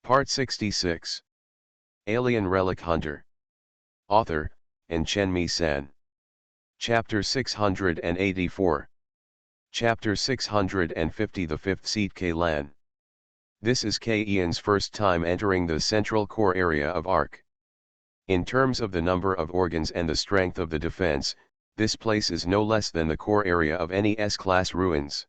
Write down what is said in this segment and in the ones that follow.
Part 66. Alien Relic Hunter. Author, Chen San. Chapter 684. Chapter 650. The fifth seat K-Lan. This is K-Ian's first time entering the central core area of Ark. In terms of the number of organs and the strength of the defense, this place is no less than the core area of any S-class ruins.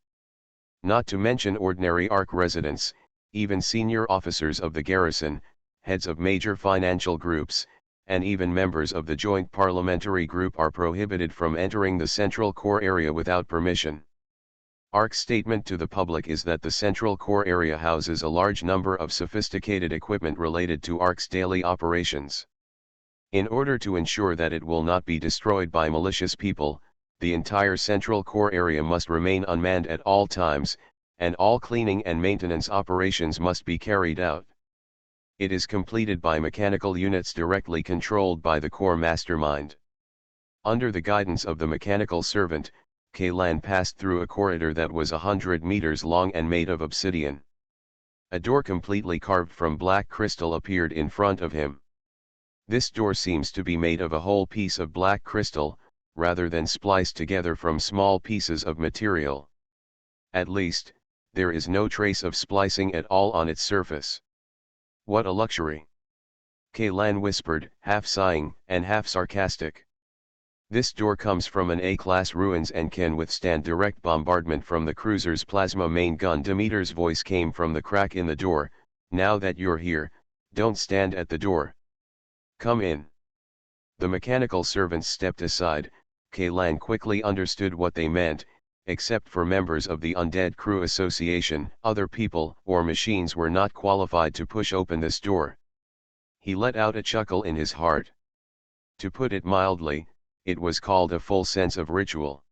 Not to mention ordinary Ark residents, even senior officers of the garrison, heads of major financial groups, and even members of the Joint Parliamentary Group are prohibited from entering the central core area without permission. Ark's statement to the public is that the central core area houses a large number of sophisticated equipment related to Ark's daily operations. In order to ensure that it will not be destroyed by malicious people, the entire central core area must remain unmanned at all times, and all cleaning and maintenance operations must be carried out. It is completed by mechanical units directly controlled by the core mastermind. Under the guidance of the mechanical servant, K-Lan passed through a corridor that was 100 meters long and made of obsidian. A door completely carved from black crystal appeared in front of him. This door seems to be made of a whole piece of black crystal, rather than spliced together from small pieces of material. At least, there is no trace of splicing at all on its surface. What a luxury! K-Lan whispered, half sighing and half sarcastic. This door comes from an A-class ruins and can withstand direct bombardment from the cruiser's plasma main gun. Demeter's voice came from the crack in the door. Now that you're here, don't stand at the door. Come in. The mechanical servants stepped aside. K-Lan quickly understood what they meant. Except for members of the Undead Crew Association, other people or machines were not qualified to push open this door. He let out a chuckle in his heart. To put it mildly, it was called a full sense of ritual.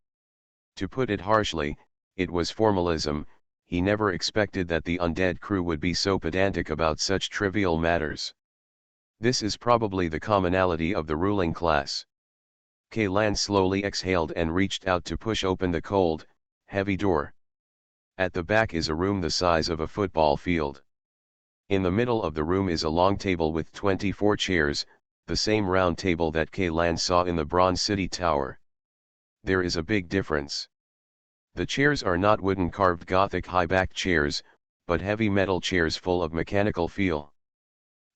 To put it harshly, it was formalism. He never expected that the Undead Crew would be so pedantic about such trivial matters. This is probably the commonality of the ruling class. K-Lan slowly exhaled and reached out to push open the cold, heavy door. At the back is a room the size of a football field. In the middle of the room is a long table with 24 chairs, the same round table that K-Lan saw in the Bronze City Tower. There is a big difference. The chairs are not wooden carved Gothic high-backed chairs, but heavy metal chairs full of mechanical feel.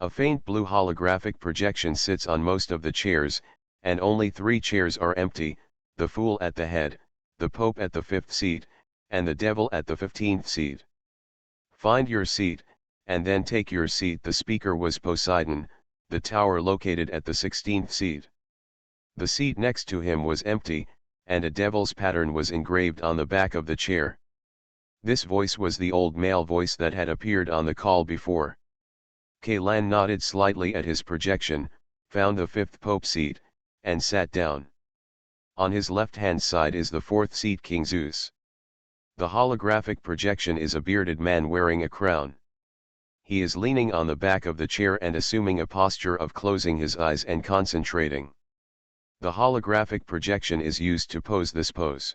A faint blue holographic projection sits on most of the chairs, and only 3 chairs are empty, the Fool at the head, the Pope at the 5th seat, and the Devil at the 15th seat. Find your seat, and then take your seat. The speaker was Poseidon, the tower located at the 16th seat. The seat next to him was empty, and a devil's pattern was engraved on the back of the chair. This voice was the old male voice that had appeared on the call before. K-Lan nodded slightly at his projection, found the 5th Pope seat, and sat down. On his left-hand side is the 4th seat King Zeus. The holographic projection is a bearded man wearing a crown. He is leaning on the back of the chair and assuming a posture of closing his eyes and concentrating. The holographic projection is used to pose this pose.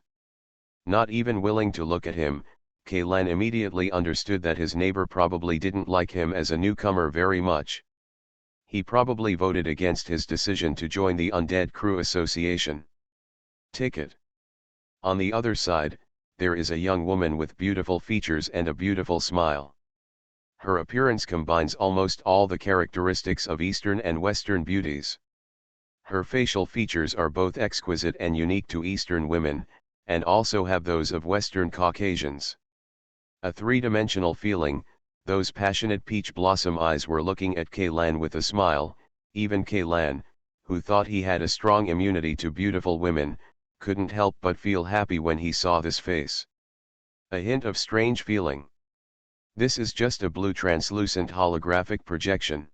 Not even willing to look at him, K-Lan immediately understood that his neighbor probably didn't like him as a newcomer very much. He probably voted against his decision to join the Undead Crew Association. Ticket. On the other side, there is a young woman with beautiful features and a beautiful smile. Her appearance combines almost all the characteristics of Eastern and Western beauties. Her facial features are both exquisite and unique to Eastern women, and also have those of Western Caucasians. A three-dimensional feeling. Those passionate peach blossom eyes were looking at K-Lan with a smile. Even K-Lan, who thought he had a strong immunity to beautiful women, couldn't help but feel happy when he saw this face. A hint of strange feeling. This is just a blue translucent holographic projection.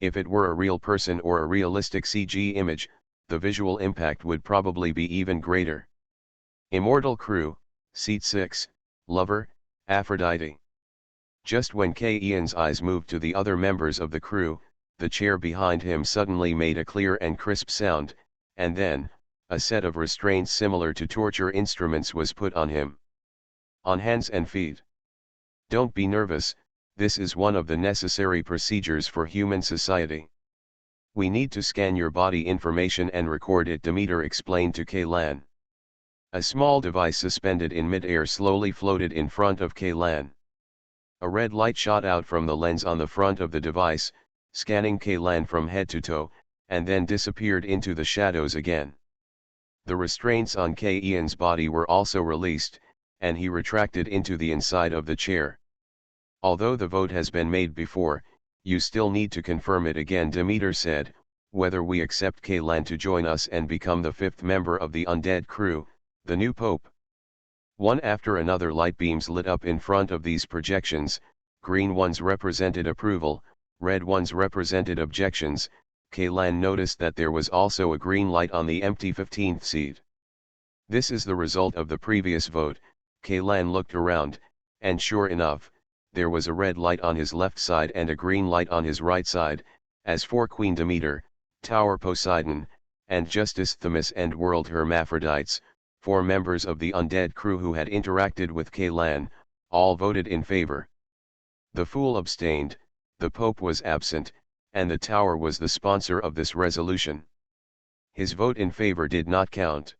If it were a real person or a realistic CG image, the visual impact would probably be even greater. Immortal Crew, Seat 6, Lover, Aphrodite. Just when K-Ian's eyes moved to the other members of the crew, the chair behind him suddenly made a clear and crisp sound, and then, a set of restraints similar to torture instruments was put on him. On hands and feet. Don't be nervous, This is one of the necessary procedures for human society. We need to scan your body information and record it, Demeter explained to Kaylan. A small device suspended in mid-air slowly floated in front of Kaylan. A red light shot out from the lens on the front of the device, scanning Kaylan from head to toe, and then disappeared into the shadows again. The restraints on Ian's body were also released, and he retracted into the inside of the chair. Although the vote has been made before, you still need to confirm it again, Demeter said, whether we accept Kaylan to join us and become the 5th member of the undead crew, the new pope. One after another light beams lit up in front of these projections. Green ones represented approval, red ones represented objections. Kaylan noticed that there was also a green light on the empty 15th seat. This is the result of the previous vote. Kaylan looked around, and sure enough, there was a red light on his left side and a green light on his right side. As for Queen Demeter, Tower Poseidon, and Justice Themis and World Hermaphrodites, 4 members of the undead crew who had interacted with Kaylan, all voted in favor. The Fool abstained, the Pope was absent, and the Tower was the sponsor of this resolution. His vote in favor did not count.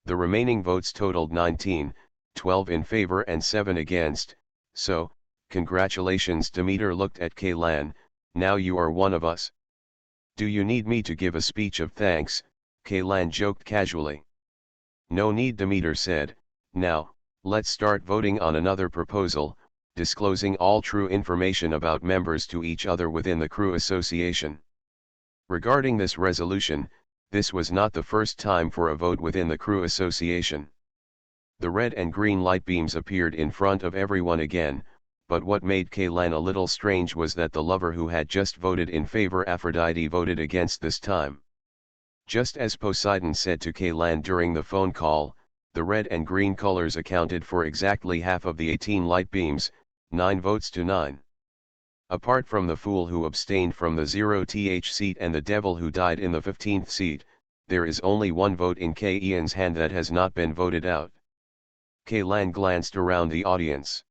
The remaining votes totaled 19, 12 in favor and 7 against, so, congratulations. Demeter looked at Kaylan, now you are one of us. Do you need me to give a speech of thanks? Kaylan joked casually. No need, Demeter said. Now, let's start voting on another proposal, disclosing all true information about members to each other within the crew association. Regarding this resolution, this was not the first time for a vote within the crew association. The red and green light beams appeared in front of everyone again, but what made Kaylan a little strange was that the lover who had just voted in favor, Aphrodite, voted against this time. Just as Poseidon said to Kaylan during the phone call, the red and green colors accounted for exactly half of the 18 light beams, 9 votes to 9. Apart from the Fool who abstained from the 0th seat and the Devil who died in the 15th seat, there is only one vote in Ian's hand that has not been voted out. Kaylan glanced around the audience.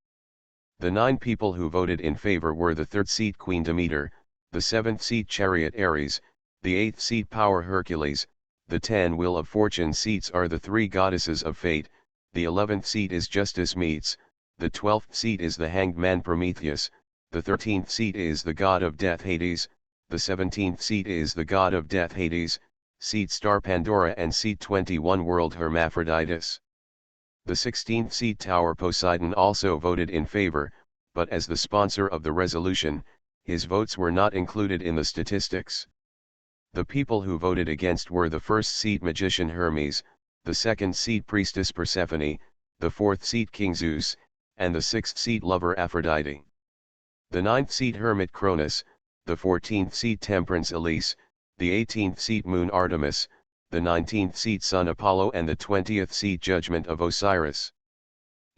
The 9 people who voted in favor were the 3rd seat Queen Demeter, the 7th seat Chariot Ares, the 8th seat Power Hercules, the 10 Wheel of Fortune seats are the 3 goddesses of fate, the 11th seat is Justice Meets, the 12th seat is the Hanged Man Prometheus, the 13th seat is the God of Death Hades, the 17th seat is the God of Death Hades, seat Star Pandora, and seat 21 World Hermaphroditus. The 16th seat Tower Poseidon also voted in favor, but as the sponsor of the resolution, his votes were not included in the statistics. The people who voted against were the 1st seat Magician Hermes, the 2nd seat Priestess Persephone, the 4th seat King Zeus, and the 6th seat Lover Aphrodite. The 9th seat Hermit Cronus, the 14th seat Temperance Elise, the 18th seat Moon Artemis, the 19th seat Sun Apollo, and the 20th seat Judgment of Osiris.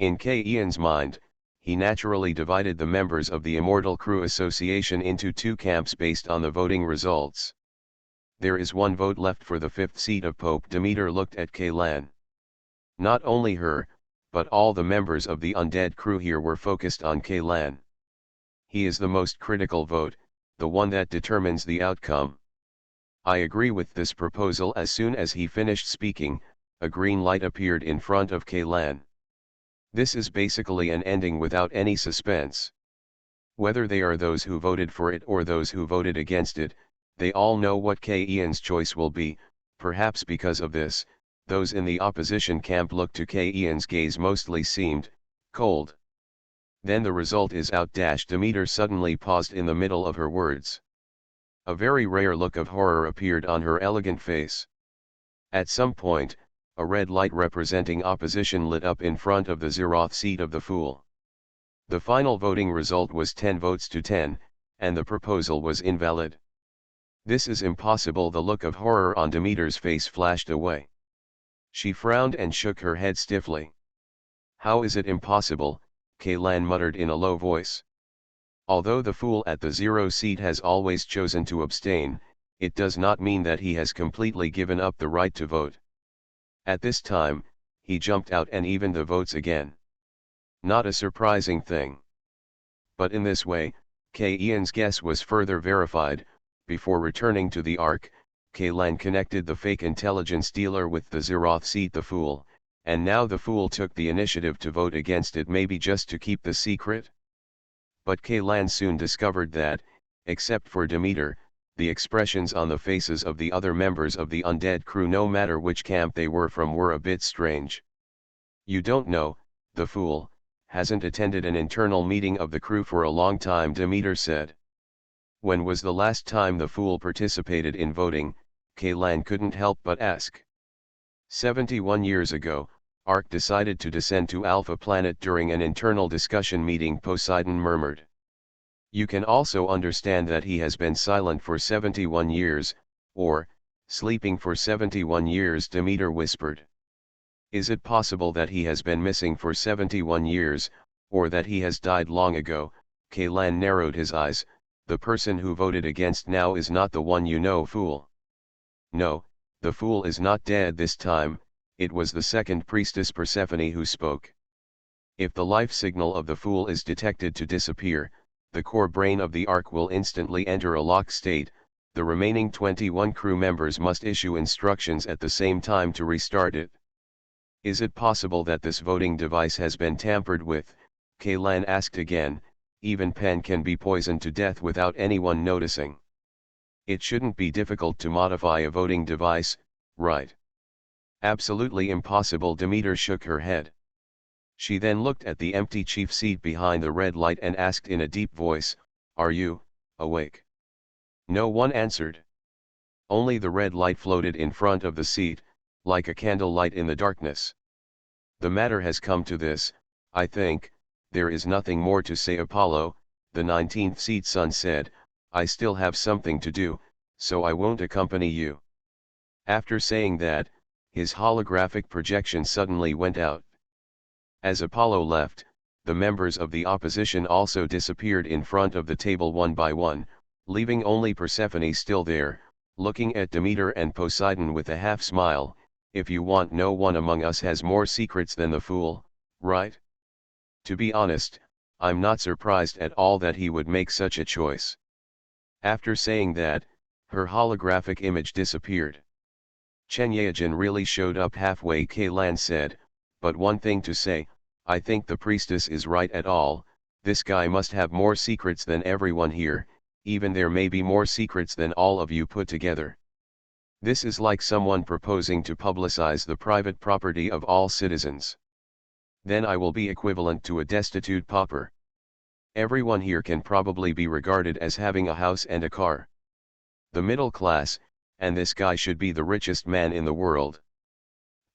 In Ian's mind, he naturally divided the members of the Immortal Crew Association into 2 camps based on the voting results. There is 1 vote left for the 5th seat of Pope Demeter looked at Kaylan. Not only her, but all the members of the undead crew here were focused on Kaylan. He is the most critical vote, the one that determines the outcome. I agree with this proposal. As soon as he finished speaking, a green light appeared in front of Kaylan. This is basically an ending without any suspense. Whether they are those who voted for it or those who voted against it, they all know what Ian's choice will be. Perhaps because of this, those in the opposition camp looked to Ian's gaze mostly seemed cold. Then the result is out. Demeter suddenly paused in the middle of her words. A very rare look of horror appeared on her elegant face. At some point, a red light representing opposition lit up in front of the 0th seat of the Fool. The final voting result was 10 votes to 10, and the proposal was invalid. This is impossible. The look of horror on Demeter's face flashed away. She frowned and shook her head stiffly. How is it impossible? Kaylan muttered in a low voice. Although the Fool at the 0 seat has always chosen to abstain, it does not mean that he has completely given up the right to vote. At this time, he jumped out and evened the votes again. Not a surprising thing. But in this way, Ian's guess was further verified. Before returning to the Ark, Lan connected the fake intelligence dealer with the Zeroth seat the Fool, and now the Fool took the initiative to vote against it, maybe just to keep the secret? But Lan soon discovered that, except for Demeter, the expressions on the faces of the other members of the undead crew, no matter which camp they were from, were a bit strange. "You don't know, the Fool hasn't attended an internal meeting of the crew for a long time," Demeter said. When was the last time the Fool participated in voting? Lan couldn't help but ask. 71 years ago, Ark decided to descend to Alpha Planet during an internal discussion meeting, Poseidon murmured. "You can also understand that he has been silent for 71 years, or, sleeping for 71 years, Demeter whispered. "Is it possible that he has been missing for 71 years, or that he has died long ago?" Lan narrowed his eyes. "The person who voted against now is not the one you know, Fool." "No, the Fool is not dead this time. It was the second priestess Persephone who spoke. If the life signal of the Fool is detected to disappear, the core brain of the Ark will instantly enter a lock state. The remaining 21 crew members must issue instructions at the same time to restart it." "Is it possible that this voting device has been tampered with?" Lan asked again. "Even pen can be poisoned to death without anyone noticing. It shouldn't be difficult to modify a voting device, right?" "Absolutely impossible," Demeter shook her head. She then looked at the empty chief seat behind the red light and asked in a deep voice, "Are you awake?" No one answered. Only the red light floated in front of the seat, like a candle light in the darkness. "The matter has come to this, I think. There is nothing more to say, Apollo," the 19th seat son said. "I still have something to do, so I won't accompany you." After saying that, his holographic projection suddenly went out. As Apollo left, the members of the opposition also disappeared in front of the table one by one, leaving only Persephone still there, looking at Demeter and Poseidon with a half smile. "If you want, no one among us has more secrets than the Fool, right?" To be honest, I'm not surprised at all that he would make such a choice. After saying that, her holographic image disappeared. "Chenyajin really showed up halfway," Lan said, "but one thing to say, I think the priestess is right at all. This guy must have more secrets than everyone here, even there may be more secrets than all of you put together. This is like someone proposing to publicize the private property of all citizens. Then I will be equivalent to a destitute pauper. Everyone here can probably be regarded as having a house and a car. The middle class, and this guy should be the richest man in the world.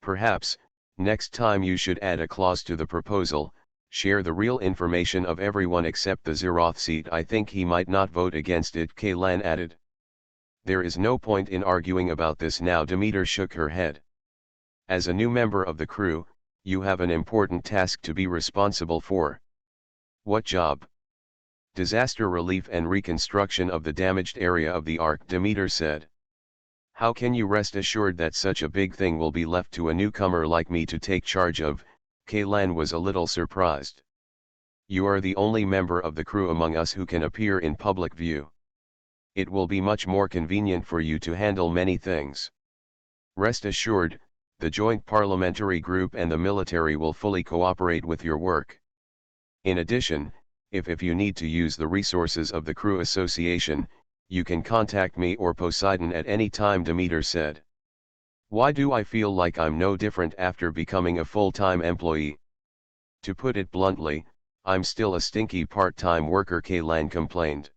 Perhaps, next time you should add a clause to the proposal, share the real information of everyone except the Zeroth seat. I think he might not vote against it," Lan added. "There is no point in arguing about this now," Demeter shook her head. "As a new member of the crew, you have an important task to be responsible for." "What job?" "Disaster relief and reconstruction of the damaged area of the Ark," Demeter said. "How can you rest assured that such a big thing will be left to a newcomer like me to take charge of?" Lan was a little surprised. "You are the only member of the crew among us who can appear in public view. It will be much more convenient for you to handle many things. Rest assured, the Joint Parliamentary Group and the military will fully cooperate with your work. In addition, if you need to use the resources of the Crew Association, you can contact me or Poseidon at any time," Demeter said. "Why do I feel like I'm no different after becoming a full-time employee? To put it bluntly, I'm still a stinky part-time worker," Lan complained.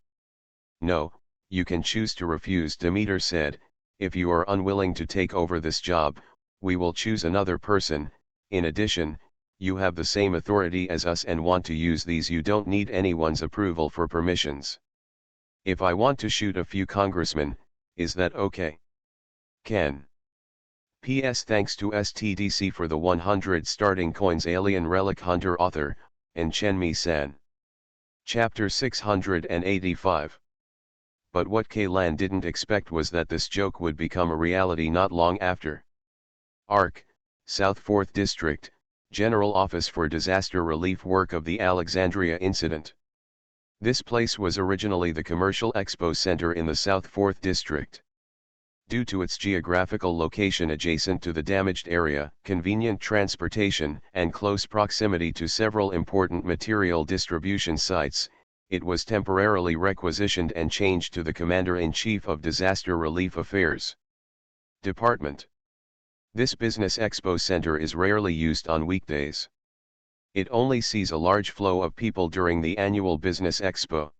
"No, you can choose to refuse," Demeter said. "If you are unwilling to take over this job, we will choose another person. In addition, you have the same authority as us and want to use these. You don't need anyone's approval for permissions. If I want to shoot a few congressmen, is that okay?" "Can. P.S. Thanks to STDC for the 100 starting coins. Alien Relic Hunter author, and Chenmi-san. Chapter 685. But what Lan didn't expect was that this joke would become a reality not long after. Ark, South 4th District, General Office for Disaster Relief Work of the Alexandria Incident. This place was originally the Commercial Expo Center in the South 4th District. Due to its geographical location adjacent to the damaged area, convenient transportation, and close proximity to several important material distribution sites, it was temporarily requisitioned and changed to the Commander-in-Chief of Disaster Relief Affairs Department. This business expo center is rarely used on weekdays. It only sees a large flow of people during the annual business expo.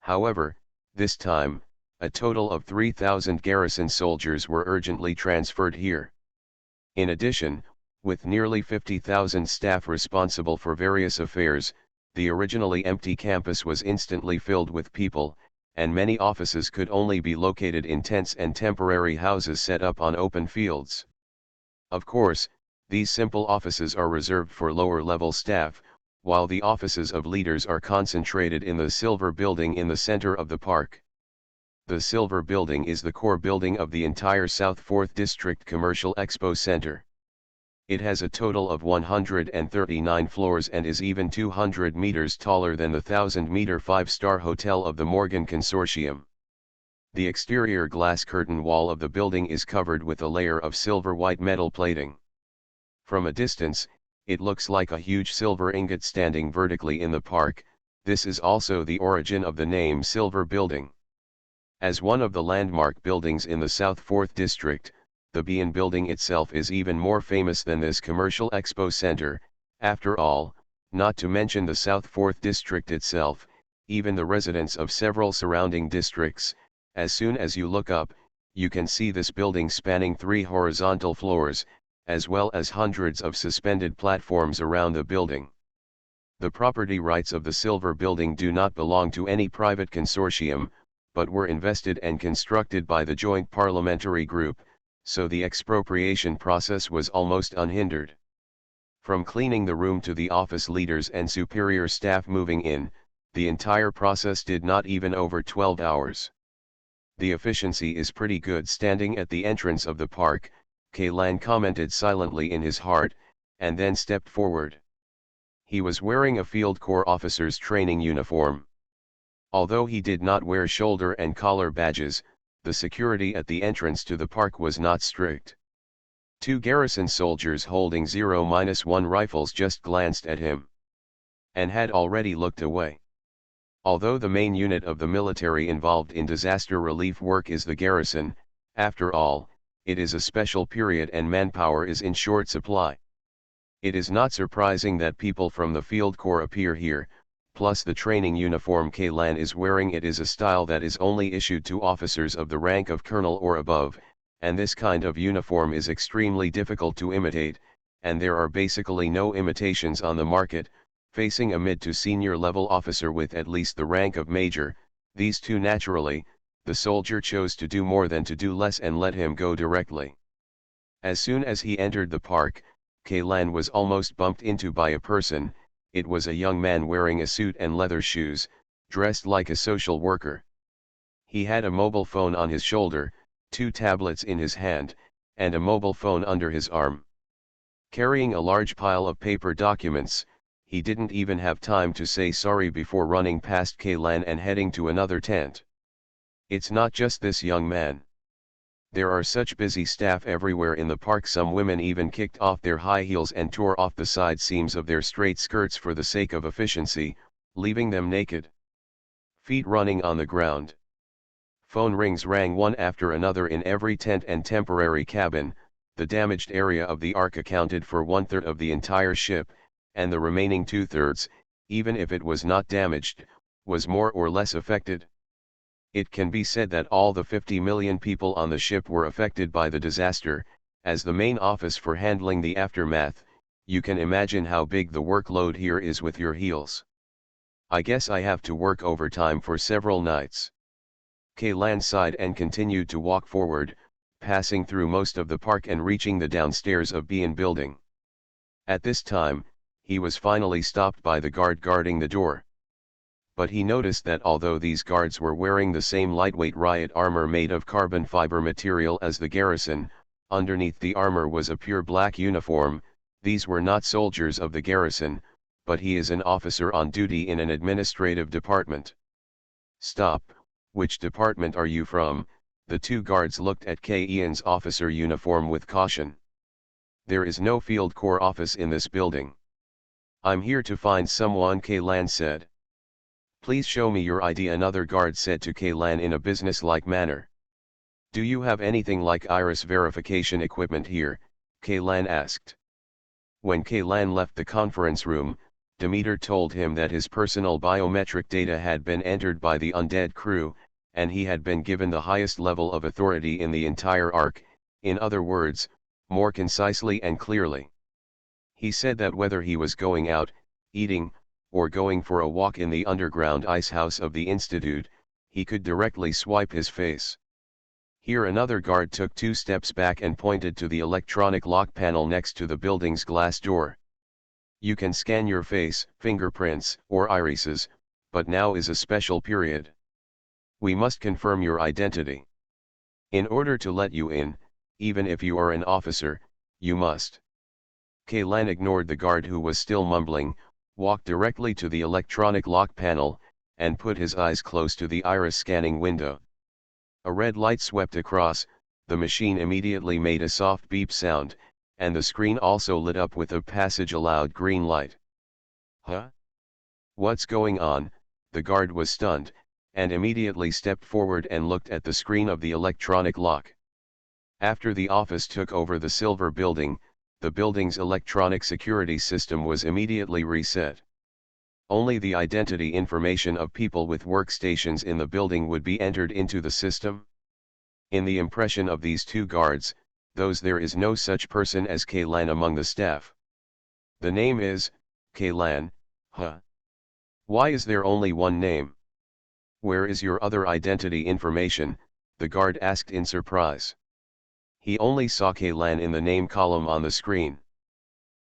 However, this time, a total of 3,000 garrison soldiers were urgently transferred here. In addition, with nearly 50,000 staff responsible for various affairs, the originally empty campus was instantly filled with people, and many offices could only be located in tents and temporary houses set up on open fields. Of course, these simple offices are reserved for lower-level staff, while the offices of leaders are concentrated in the Silver Building in the center of the park. The Silver Building is the core building of the entire South 4th District Commercial Expo Center. It has a total of 139 floors and is even 200 meters taller than the 1,000-meter five-star hotel of the Morgan Consortium. The exterior glass curtain wall of the building is covered with a layer of silver-white metal plating. From a distance, it looks like a huge silver ingot standing vertically in the park. This is also the origin of the name Silver Building. As one of the landmark buildings in the South 4th District, the Bean Building itself is even more famous than this Commercial Expo Center. After all, not to mention the South 4th District itself, even the residents of several surrounding districts, as soon as you look up, you can see this building spanning 3 horizontal floors, as well as hundreds of suspended platforms around the building. The property rights of the Silver Building do not belong to any private consortium, but were invested and constructed by the Joint Parliamentary Group, so the expropriation process was almost unhindered. From cleaning the room to the office leaders and superior staff moving in, the entire process did not even over 12 hours. The efficiency is pretty good. Standing at the entrance of the park, Kaylan commented silently in his heart, and then stepped forward. He was wearing a Field Corps officer's training uniform. Although he did not wear shoulder and collar badges, the security at the entrance to the park was not strict. 2 garrison soldiers holding 0-1 rifles just glanced at him, and had already looked away. Although the main unit of the military involved in disaster relief work is the garrison, after all, it is a special period and manpower is in short supply. It is not surprising that people from the Field Corps appear here, plus the training uniform Kaylan is wearing. It is a style that is only issued to officers of the rank of colonel or above, and this kind of uniform is extremely difficult to imitate, and there are basically no imitations on the market. Facing a mid to senior level officer with at least the rank of major, these two naturally, the soldier chose to do more than to do less and let him go directly. As soon as he entered the park, Kaylan was almost bumped into by a person. It was a young man wearing a suit and leather shoes, dressed like a social worker. He had a mobile phone on his shoulder, 2 tablets in his hand, and a mobile phone under his arm. Carrying a large pile of paper documents, he didn't even have time to say sorry before running past Kaylan and heading to another tent. It's not just this young man. There are such busy staff everywhere in the park. Some women even kicked off their high heels and tore off the side seams of their straight skirts for the sake of efficiency, leaving them naked. Feet running on the ground. Phone rings rang one after another in every tent and temporary cabin. The damaged area of the Ark accounted for 1/3 of the entire ship, and the remaining 2/3, even if it was not damaged, was more or less affected. It can be said that all the 50 million people on the ship were affected by the disaster. As the main office for handling the aftermath, you can imagine how big the workload here is with your heels. I guess I have to work overtime for several nights. Kaylan sighed and continued to walk forward, passing through most of the park and reaching the downstairs of Bean Building. At this time, he was finally stopped by the guard guarding the door. But he noticed that although these guards were wearing the same lightweight riot armor made of carbon fiber material as the garrison, underneath the armor was a pure black uniform. These were not soldiers of the garrison, but he is an officer on duty in an administrative department. Stop, which department are you from? The two guards looked at Ian's officer uniform with caution. There is no field corps office in this building. I'm here to find someone, Lan said. Please show me your ID, another guard said to Lan in a business-like manner. Do you have anything like iris verification equipment here? Lan asked. When Lan left the conference room, Demeter told him that his personal biometric data had been entered by the undead crew, and he had been given the highest level of authority in the entire Ark, in other words, more concisely and clearly. He said that whether he was going out, eating, or going for a walk in the underground ice house of the Institute, he could directly swipe his face. Here another guard took 2 steps back and pointed to the electronic lock panel next to the building's glass door. You can scan your face, fingerprints, or irises, but now is a special period. We must confirm your identity. In order to let you in, even if you are an officer, you must. Lan ignored the guard who was still mumbling, walked directly to the electronic lock panel, and put his eyes close to the iris scanning window. A red light swept across, the machine immediately made a soft beep sound, and the screen also lit up with a passage allowed green light. Huh? What's going on? The guard was stunned, and immediately stepped forward and looked at the screen of the electronic lock. After the office took over the silver building, the building's electronic security system was immediately reset. Only the identity information of people with workstations in the building would be entered into the system. In the impression of these two guards, there is no such person as Lan among the staff. The name is, Lan, huh? Why is there only one name? Where is your other identity information? The guard asked in surprise. He only saw Lan in the name column on the screen.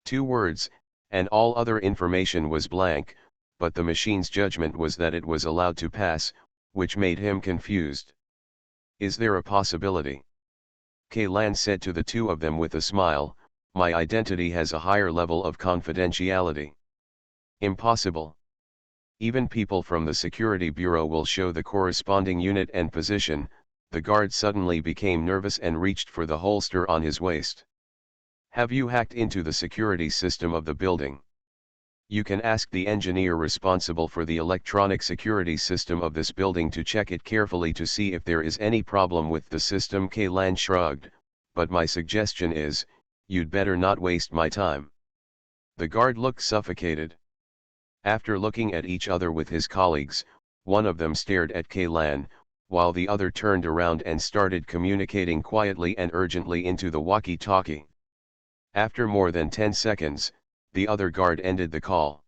2 words, and all other information was blank, but the machine's judgment was that it was allowed to pass, which made him confused. Is there a possibility? Lan said to the two of them with a smile, my identity has a higher level of confidentiality. Impossible. Even people from the Security Bureau will show the corresponding unit and position. The guard suddenly became nervous and reached for the holster on his waist. Have you hacked into the security system of the building? You can ask the engineer responsible for the electronic security system of this building to check it carefully to see if there is any problem with the system. Lan shrugged, but my suggestion is, you'd better not waste my time. The guard looked suffocated. After looking at each other with his colleagues, one of them stared at Lan, while the other turned around and started communicating quietly and urgently into the walkie-talkie. After more than 10 seconds, the other guard ended the call.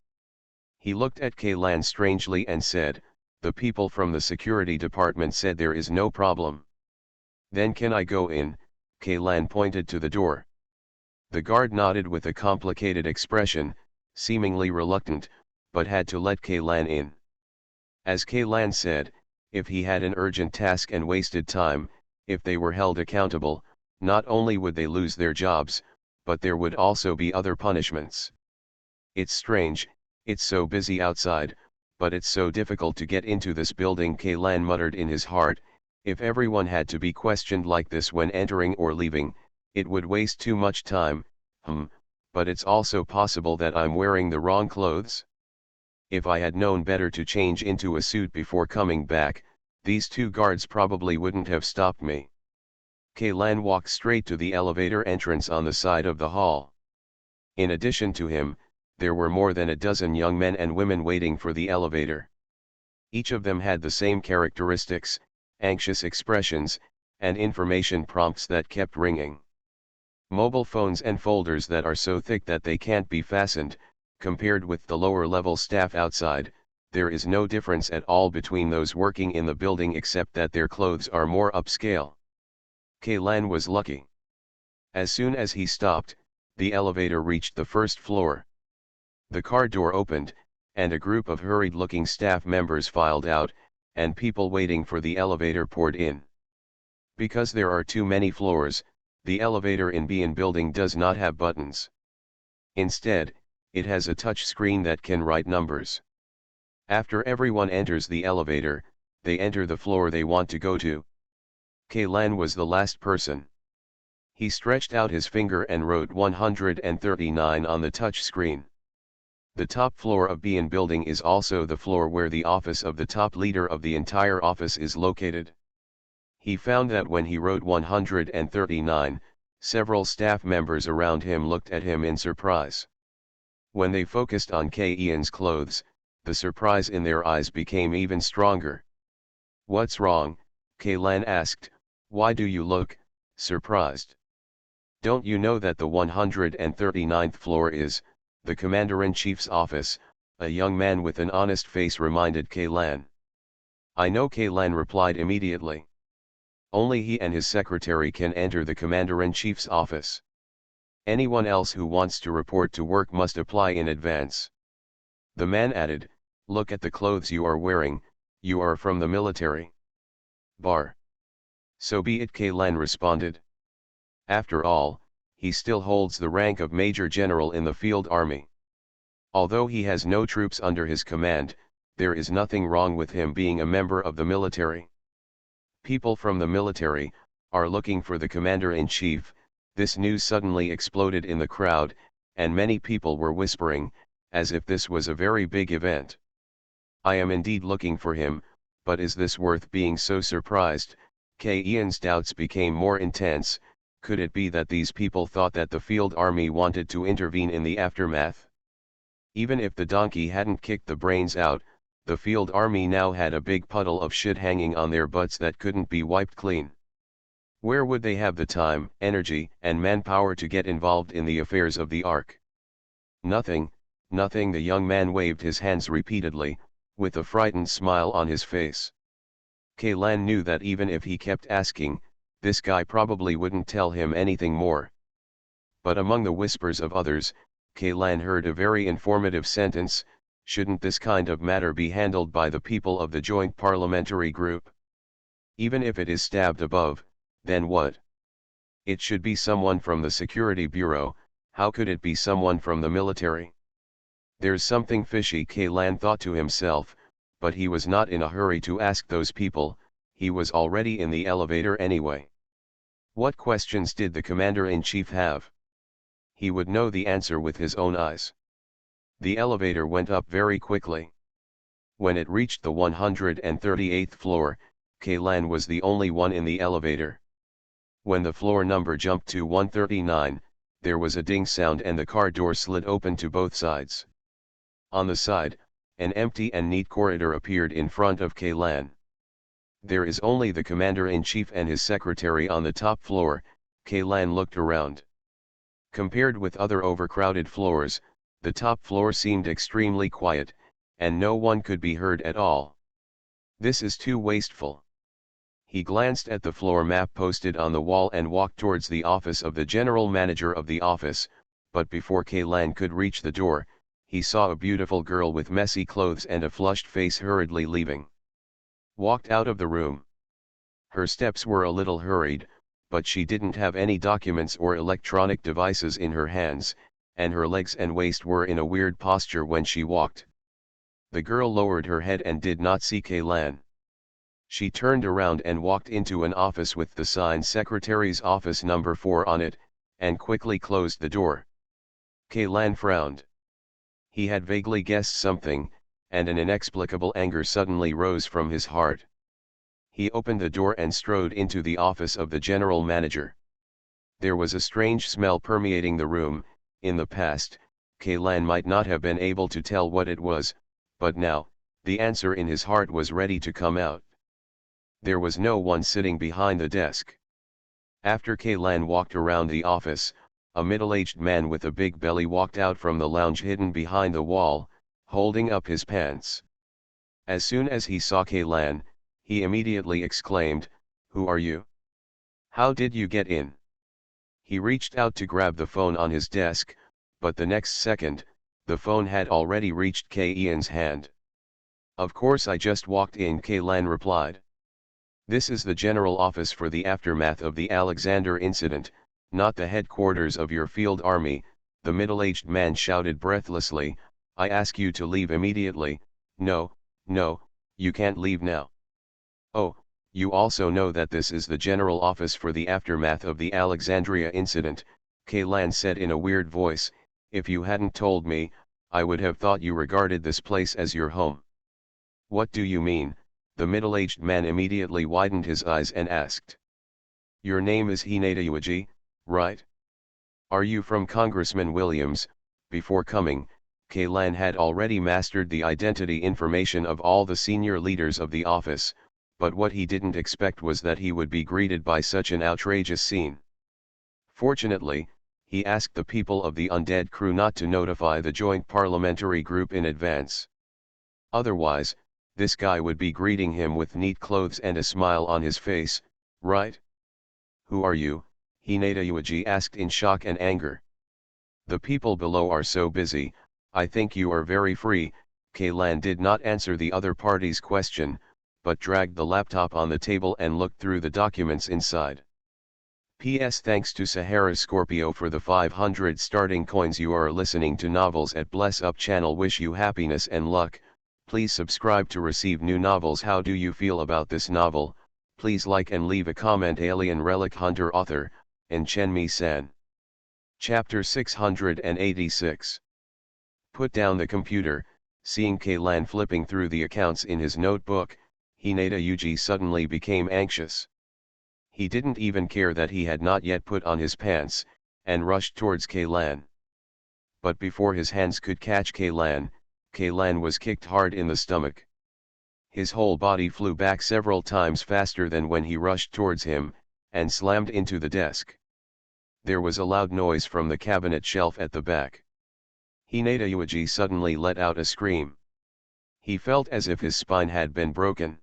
He looked at Lan strangely and said, the people from the security department said there is no problem. Then can I go in? Lan pointed to the door. The guard nodded with a complicated expression, seemingly reluctant, but had to let Lan in. As Lan said, if he had an urgent task and wasted time, if they were held accountable, not only would they lose their jobs, but there would also be other punishments. It's strange, it's so busy outside, but it's so difficult to get into this building. Lan muttered in his heart, if everyone had to be questioned like this when entering or leaving, it would waste too much time. But it's also possible that I'm wearing the wrong clothes. If I had known better to change into a suit before coming back, these two guards probably wouldn't have stopped me. Lan walked straight to the elevator entrance on the side of the hall. In addition to him, there were more than a dozen young men and women waiting for the elevator. Each of them had the same characteristics, anxious expressions, and information prompts that kept ringing. Mobile phones and folders that are so thick that they can't be fastened. Compared with the lower-level staff outside, there is no difference at all between those working in the building except that their clothes are more upscale. Lan was lucky. As soon as he stopped, the elevator reached the first floor. The car door opened, and a group of hurried-looking staff members filed out, and people waiting for the elevator poured in. Because there are too many floors, the elevator in building does not have buttons. Instead, it has a touch screen that can write numbers. After everyone enters the elevator, they enter the floor they want to go to. Kaylan was the last person. He stretched out his finger and wrote 139 on the touch screen. The top floor of B building is also the floor where the office of the top leader of the entire office is located. He found that when he wrote 139, several staff members around him looked at him in surprise. When they focused on Ian's clothes, the surprise in their eyes became even stronger. "What's wrong?" Kaylan asked. "Why do you look surprised? Don't you know that the 139th floor is the Commander-in-Chief's office?" A young man with an honest face reminded Kaylan. "I know," Kaylan replied immediately. "Only he and his secretary can enter the Commander-in-Chief's office. Anyone else who wants to report to work must apply in advance." The man added, "Look at the clothes you are wearing, you are from the military." "Bar. So be it," Kaylan responded. After all, he still holds the rank of Major General in the field army. Although he has no troops under his command, there is nothing wrong with him being a member of the military. People from the military are looking for the Commander-in-Chief. This news suddenly exploded in the crowd, and many people were whispering, as if this was a very big event. "I am indeed looking for him, but is this worth being so surprised?" Ian's doubts became more intense. Could it be that these people thought that the field army wanted to intervene in the aftermath? Even if the donkey hadn't kicked the brains out, the field army now had a big puddle of shit hanging on their butts that couldn't be wiped clean. Where would they have the time, energy, and manpower to get involved in the affairs of the Ark? "Nothing, nothing." The young man waved his hands repeatedly, with a frightened smile on his face. Kaylan knew that even if he kept asking, this guy probably wouldn't tell him anything more. But among the whispers of others, Kaylan heard a very informative sentence: "Shouldn't this kind of matter be handled by the people of the Joint Parliamentary Group? Even if it is stabbed above, then what? It should be someone from the Security Bureau. How could it be someone from the military? There's something fishy," Kaylan thought to himself, but he was not in a hurry to ask those people. He was already in the elevator anyway. What questions did the Commander-in-Chief have? He would know the answer with his own eyes. The elevator went up very quickly. When it reached the 138th floor, Kaylan was the only one in the elevator. When the floor number jumped to 139, there was a ding sound and the car door slid open to both sides. On the side, an empty and neat corridor appeared in front of Kaylan. "There is only the Commander-in-Chief and his secretary on the top floor." Kaylan looked around. Compared with other overcrowded floors, the top floor seemed extremely quiet, and no one could be heard at all. "This is too wasteful." He glanced at the floor map posted on the wall and walked towards the office of the general manager of the office, but before Kaylan could reach the door, he saw a beautiful girl with messy clothes and a flushed face hurriedly leaving. Walked out of the room. Her steps were a little hurried, but she didn't have any documents or electronic devices in her hands, and her legs and waist were in a weird posture when she walked. The girl lowered her head and did not see Kaylan. She turned around and walked into an office with the sign "Secretary's Office Number 4" on it, and quickly closed the door. Kaylan frowned. He had vaguely guessed something, and an inexplicable anger suddenly rose from his heart. He opened the door and strode into the office of the general manager. There was a strange smell permeating the room. In the past, Kaylan might not have been able to tell what it was, but now, the answer in his heart was ready to come out. There was no one sitting behind the desk. After Kaylan walked around the office, a middle-aged man with a big belly walked out from the lounge hidden behind the wall, holding up his pants. As soon as he saw Kaylan, he immediately exclaimed, "Who are you? How did you get in?" He reached out to grab the phone on his desk, but the next second, the phone had already reached Ian's hand. "Of course I just walked in," Kaylan replied. "This is the general office for the aftermath of the Alexander incident, not the headquarters of your field army," The middle-aged man shouted breathlessly, "I ask you to leave immediately. No, no, you can't leave now. Oh, you also know that this is the general office for the aftermath of the Alexandria incident," Kaylan said in a weird voice. "If you hadn't told me, I would have thought you regarded this place as your home." "What do you mean?" The middle-aged man immediately widened his eyes and asked. "Your name is Hinata Yuji, right? Are you from Congressman Williams?" Before coming, Kaylan had already mastered the identity information of all the senior leaders of the office, but what he didn't expect was that he would be greeted by such an outrageous scene. Fortunately, he asked the people of the undead crew not to notify the joint parliamentary group in advance. Otherwise, this guy would be greeting him with neat clothes and a smile on his face, right? "Who are you?" Hinata Yuji asked in shock and anger. "The people below are so busy, I think you are very free." Kaylan did not answer the other party's question, but dragged the laptop on the table and looked through the documents inside. "PS Thanks to Sahara Scorpio for the 500 starting coins. You are listening to Novels at Bless Up channel. Wish you happiness and luck. Please subscribe to receive new novels. How do you feel about this novel? Please like and leave a comment. Alien Relic Hunter author, and Chenmi-san. Chapter 686. Put down the computer. Seeing Kaylan flipping through the accounts in his notebook, Hinata Yuji suddenly became anxious. He didn't even care that he had not yet put on his pants, and rushed towards Kaylan. But before his hands could catch Kaylan, Kaylan was kicked hard in the stomach. His whole body flew back several times faster than when he rushed towards him, and slammed into the desk. There was a loud noise from the cabinet shelf at the back. Hinata Yuji suddenly let out a scream. He felt as if his spine had been broken.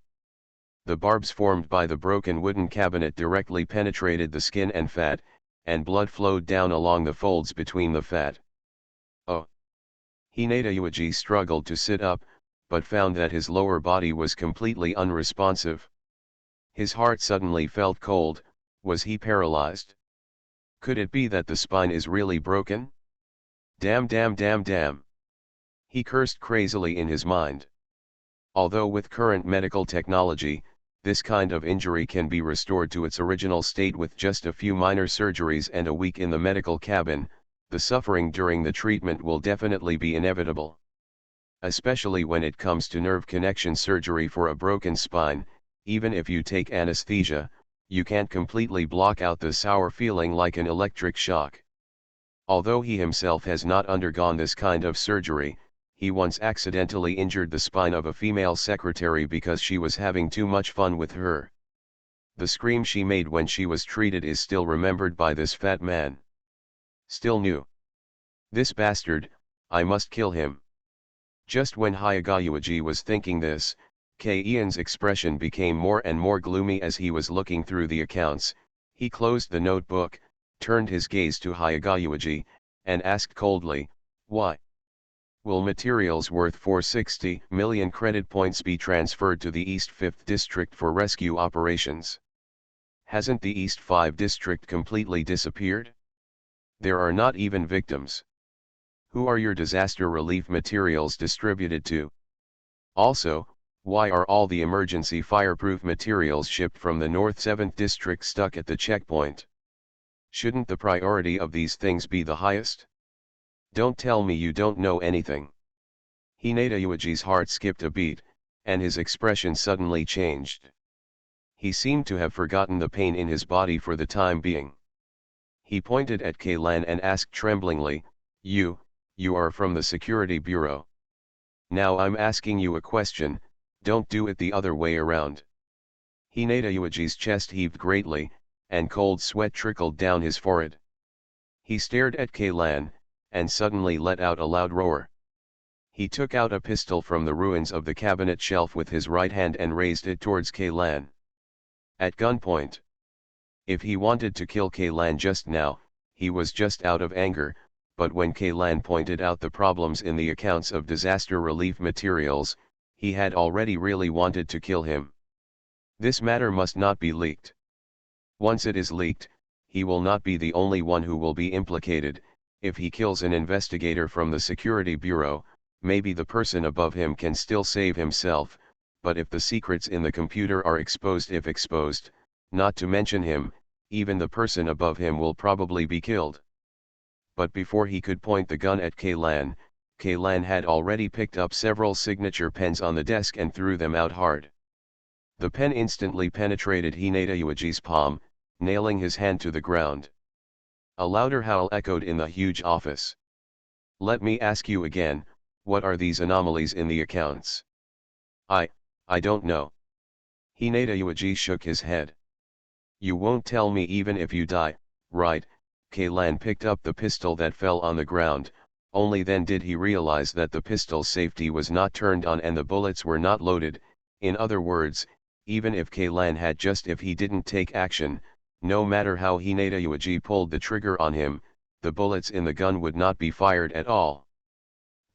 The barbs formed by the broken wooden cabinet directly penetrated the skin and fat, and blood flowed down along the folds between the fat. "Oh!" Hinata Yuji struggled to sit up, but found that his lower body was completely unresponsive. His heart suddenly felt cold. Was he paralyzed? Could it be that the spine is really broken? Damn, damn, damn, damn. He cursed crazily in his mind. Although with current medical technology, this kind of injury can be restored to its original state with just a few minor surgeries and a week in the medical cabin, the suffering during the treatment will definitely be inevitable. Especially when it comes to nerve connection surgery for a broken spine, even if you take anesthesia, you can't completely block out the sour feeling like an electric shock. Although he himself has not undergone this kind of surgery, he once accidentally injured the spine of a female secretary because she was having too much fun with her. The scream she made when she was treated is still remembered by this fat man. Still new. This bastard, I must kill him. Just when Hinata Yuji was thinking this, Ian's expression became more and more gloomy as he was looking through the accounts. He closed the notebook, turned his gaze to Hinata Yuji, and asked coldly, "Why? Will materials worth 460 million credit points be transferred to the East 5th District for rescue operations? Hasn't the East 5 District completely disappeared? There are not even victims. Who are your disaster relief materials distributed to? Also, why are all the emergency fireproof materials shipped from the North 7th District stuck at the checkpoint? Shouldn't the priority of these things be the highest? Don't tell me you don't know anything." Hinata Yuji's heart skipped a beat, and his expression suddenly changed. He seemed to have forgotten the pain in his body for the time being. He pointed at Kaylan and asked tremblingly, You are from the Security Bureau. Now I'm asking you a question, don't do it the other way around." Hinata Yuji's chest heaved greatly, and cold sweat trickled down his forehead. He stared at Kaylan, and suddenly let out a loud roar. He took out a pistol from the ruins of the cabinet shelf with his right hand and raised it towards Kaylan. At gunpoint. If he wanted to kill Kaylan just now, he was just out of anger, but when Kaylan pointed out the problems in the accounts of disaster relief materials, he had already really wanted to kill him. This matter must not be leaked. Once it is leaked, he will not be the only one who will be implicated, If he kills an investigator from the Security Bureau, maybe the person above him can still save himself, but if the secrets in the computer are exposed, if exposed, not to mention him, even the person above him will probably be killed. But before he could point the gun at Kaylan had already picked up several signature pens on the desk and threw them out hard. The pen instantly penetrated Hinata Yuichi's palm, nailing his hand to the ground. A louder howl echoed in the huge office. "Let me ask you again, what are these anomalies in the accounts?" I don't know." Hinata Yuichi shook his head. "You won't tell me even if you die, right?" Kaylan picked up the pistol that fell on the ground, only then did he realize that the pistol's safety was not turned on and the bullets were not loaded. In other words, even if Kaylan had if he didn't take action, no matter how Hinata Yuichi pulled the trigger on him, the bullets in the gun would not be fired at all.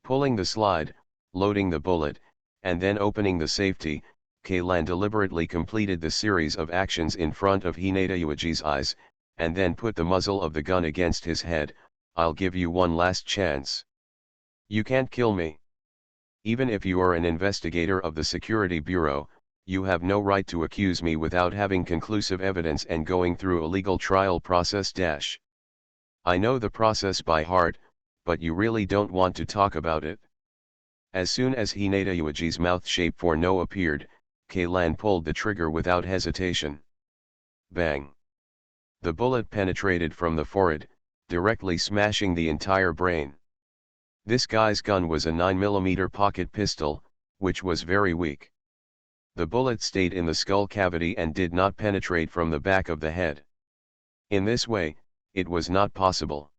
Pulling the slide, loading the bullet, and then opening the safety, Kaylan deliberately completed the series of actions in front of Hinata Yuichi's eyes, and then put the muzzle of the gun against his head. "I'll give you one last chance. You can't kill me. Even if you are an investigator of the Security Bureau, you have no right to accuse me without having conclusive evidence and going through a legal trial process. I know the process by heart, but you really don't want to talk about it." As soon as Hinata Yuichi's mouth shape for no appeared, Kaylan pulled the trigger without hesitation. Bang! The bullet penetrated from the forehead, directly smashing the entire brain. This guy's gun was a 9mm pocket pistol, which was very weak. The bullet stayed in the skull cavity and did not penetrate from the back of the head. In this way, it was not possible.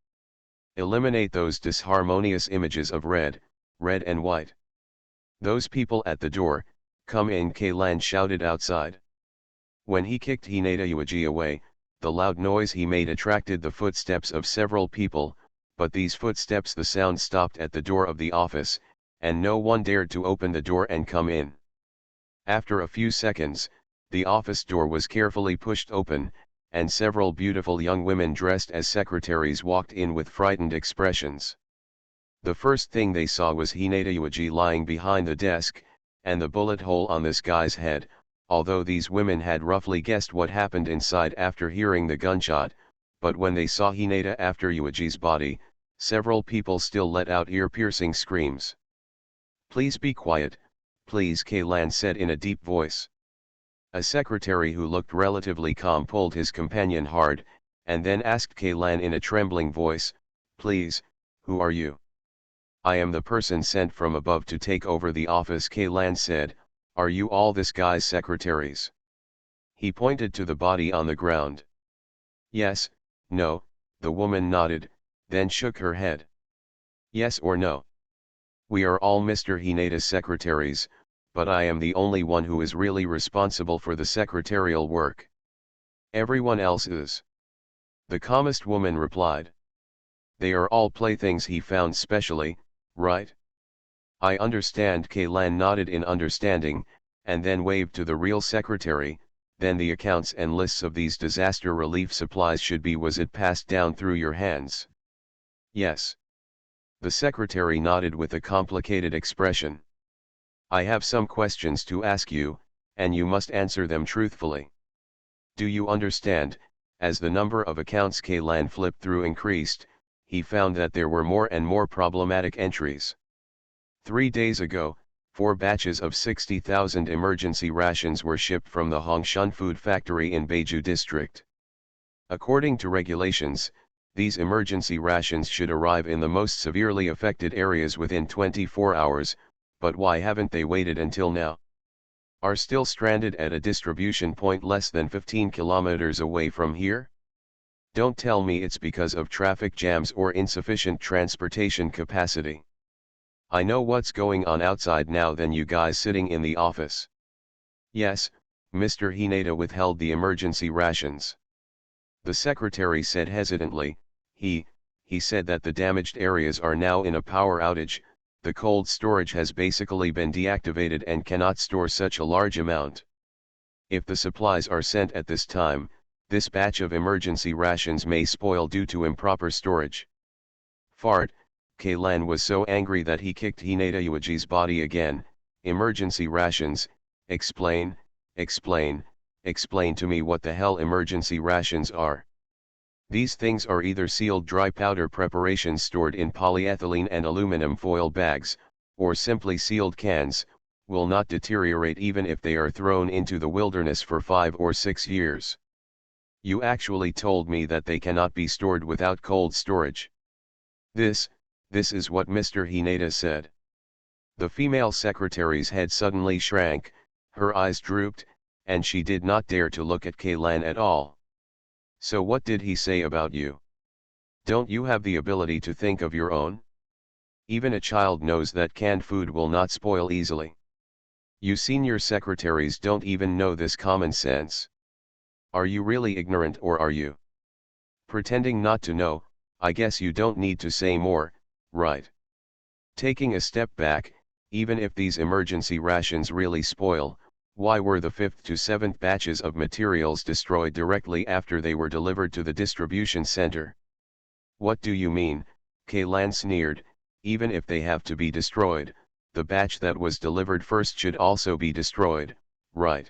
Eliminate those disharmonious images of red and white. "Those people at the door, come in," Kaylan shouted outside. When he kicked Hinata Yuichi away, the loud noise he made attracted the footsteps of several people, but these footsteps, the sound stopped at the door of the office, and no one dared to open the door and come in. After a few seconds, the office door was carefully pushed open, and several beautiful young women dressed as secretaries walked in with frightened expressions. The first thing they saw was Hinata Yuichi lying behind the desk, and the bullet hole on this guy's head, although these women had roughly guessed what happened inside after hearing the gunshot, but when they saw Hinata after Yuichi's body, several people still let out ear-piercing screams. "Please be quiet, please," Kaylan said in a deep voice. A secretary who looked relatively calm pulled his companion hard, and then asked Kaylan in a trembling voice, "Please, who are you?" "I am the person sent from above to take over the office," Kaylan said. "Are you all this guy's secretaries?" He pointed to the body on the ground. "Yes, no," the woman nodded, then shook her head. "Yes or no?" "We are all Mr. Hinata's secretaries, but I am the only one who is really responsible for the secretarial work. Everyone else is." The calmest woman replied. "They are all playthings he found specially, right?" "I understand." Kaylan nodded in understanding, and then waved to the real secretary. "Then the accounts and lists of these disaster relief supplies should be, was it passed down through your hands?" "Yes." The secretary nodded with a complicated expression. "I have some questions to ask you, and you must answer them truthfully. Do you understand?" As the number of accounts Kaylan flipped through increased, he found that there were more and more problematic entries. 3 days ago, 4 batches of 60,000 emergency rations were shipped from the Hongshan food factory in Beiju district. According to regulations, these emergency rations should arrive in the most severely affected areas within 24 hours, but why haven't they waited until now? Are still stranded at a distribution point less than 15 kilometers away from here? Don't tell me it's because of traffic jams or insufficient transportation capacity. I know what's going on outside now than you guys sitting in the office." "Yes, Mr. Hinata withheld the emergency rations," the secretary said hesitantly. He said that the damaged areas are now in a power outage. The cold storage has basically been deactivated and cannot store such a large amount. If the supplies are sent at this time, this batch of emergency rations may spoil due to improper storage. Fart, Kaylan was so angry that he kicked Hinata Yuichi's body again. Emergency rations, explain, explain, explain to me what the hell emergency rations are. These things are either sealed dry powder preparations stored in polyethylene and aluminum foil bags, or simply sealed cans, will not deteriorate even if they are thrown into the wilderness for 5 or 6 years. You actually told me that they cannot be stored without cold storage. This is what Mr. Hinata said. The female secretary's head suddenly shrank, her eyes drooped, and she did not dare to look at Kaylan at all. So what did he say about you? Don't you have the ability to think of your own? Even a child knows that canned food will not spoil easily. You senior secretaries don't even know this common sense. Are you really ignorant, or are you pretending not to know? I guess you don't need to say more, right? Taking a step back, even if these emergency rations really spoil, why were the 5th to 7th batches of materials destroyed directly after they were delivered to the distribution center? What do you mean? Kaylan sneered. Even if they have to be destroyed, the batch that was delivered first should also be destroyed, right?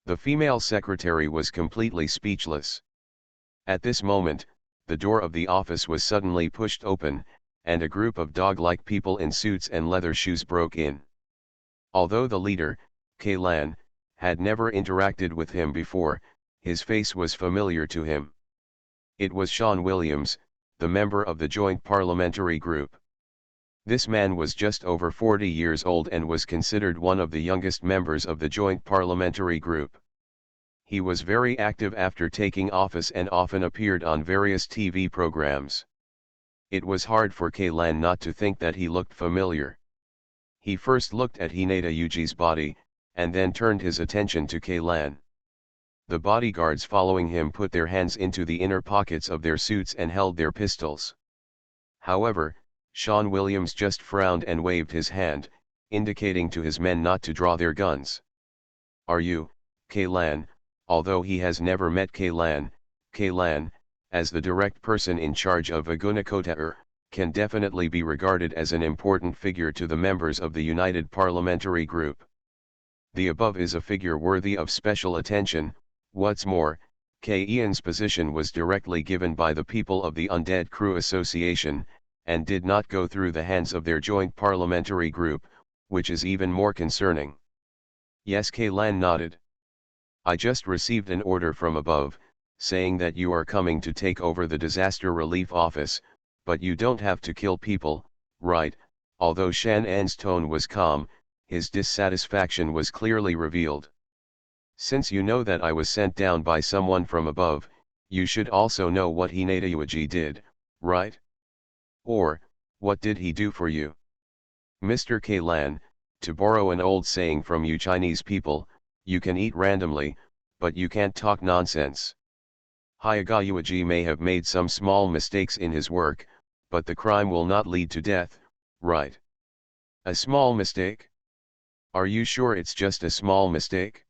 The female secretary was completely speechless. At this moment, the door of the office was suddenly pushed open, and a group of dog-like people in suits and leather shoes broke in. Although the leader, Kaylan, had never interacted with him before, his face was familiar to him. It was Sean Williams, the member of the Joint Parliamentary Group. This man was just over 40 years old and was considered one of the youngest members of the Joint Parliamentary Group. He was very active after taking office and often appeared on various TV programs. It was hard for Kaylan not to think that he looked familiar. He first looked at Hinata Yuji's body, and then turned his attention to Kaylan. The bodyguards following him put their hands into the inner pockets of their suits and held their pistols. However, Sean Williams just frowned and waved his hand, indicating to his men not to draw their guns. Are you, Kaylan? Although he has never met Kaylan, as the direct person in charge of Agunakota, can definitely be regarded as an important figure to the members of the United Parliamentary Group. The above is a figure worthy of special attention. What's more, Ian's position was directly given by the people of the Undead Crew Association, and did not go through the hands of their joint parliamentary group, which is even more concerning. Yes, Kaylan nodded. I just received an order from above, saying that you are coming to take over the disaster relief office, but you don't have to kill people, right? Although Shan-An's tone was calm, his dissatisfaction was clearly revealed. Since you know that I was sent down by someone from above, you should also know what Hinata Yuiji did, right? Or, what did he do for you? Mr. Kaylan, to borrow an old saying from you Chinese people, you can eat randomly, but you can't talk nonsense. Hinata Yuiji may have made some small mistakes in his work, but the crime will not lead to death, right? A small mistake? Are you sure it's just a small mistake?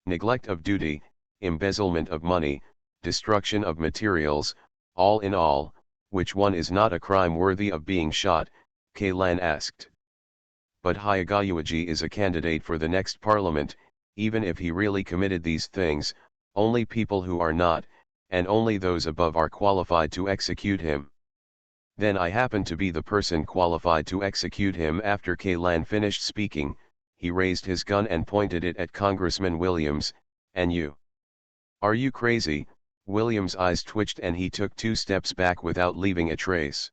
Neglect of duty, embezzlement of money, destruction of materials, all in all, which one is not a crime worthy of being shot? Kaylan asked. But Hinata Yuiji is a candidate for the next parliament. Even if he really committed these things, only people who are not, and only those above are qualified to execute him. Then I happen to be the person qualified to execute him. After Kaylan finished speaking, he raised his gun and pointed it at Congressman Williams. And you? Are you crazy? Williams' eyes twitched and he took 2 steps back without leaving a trace.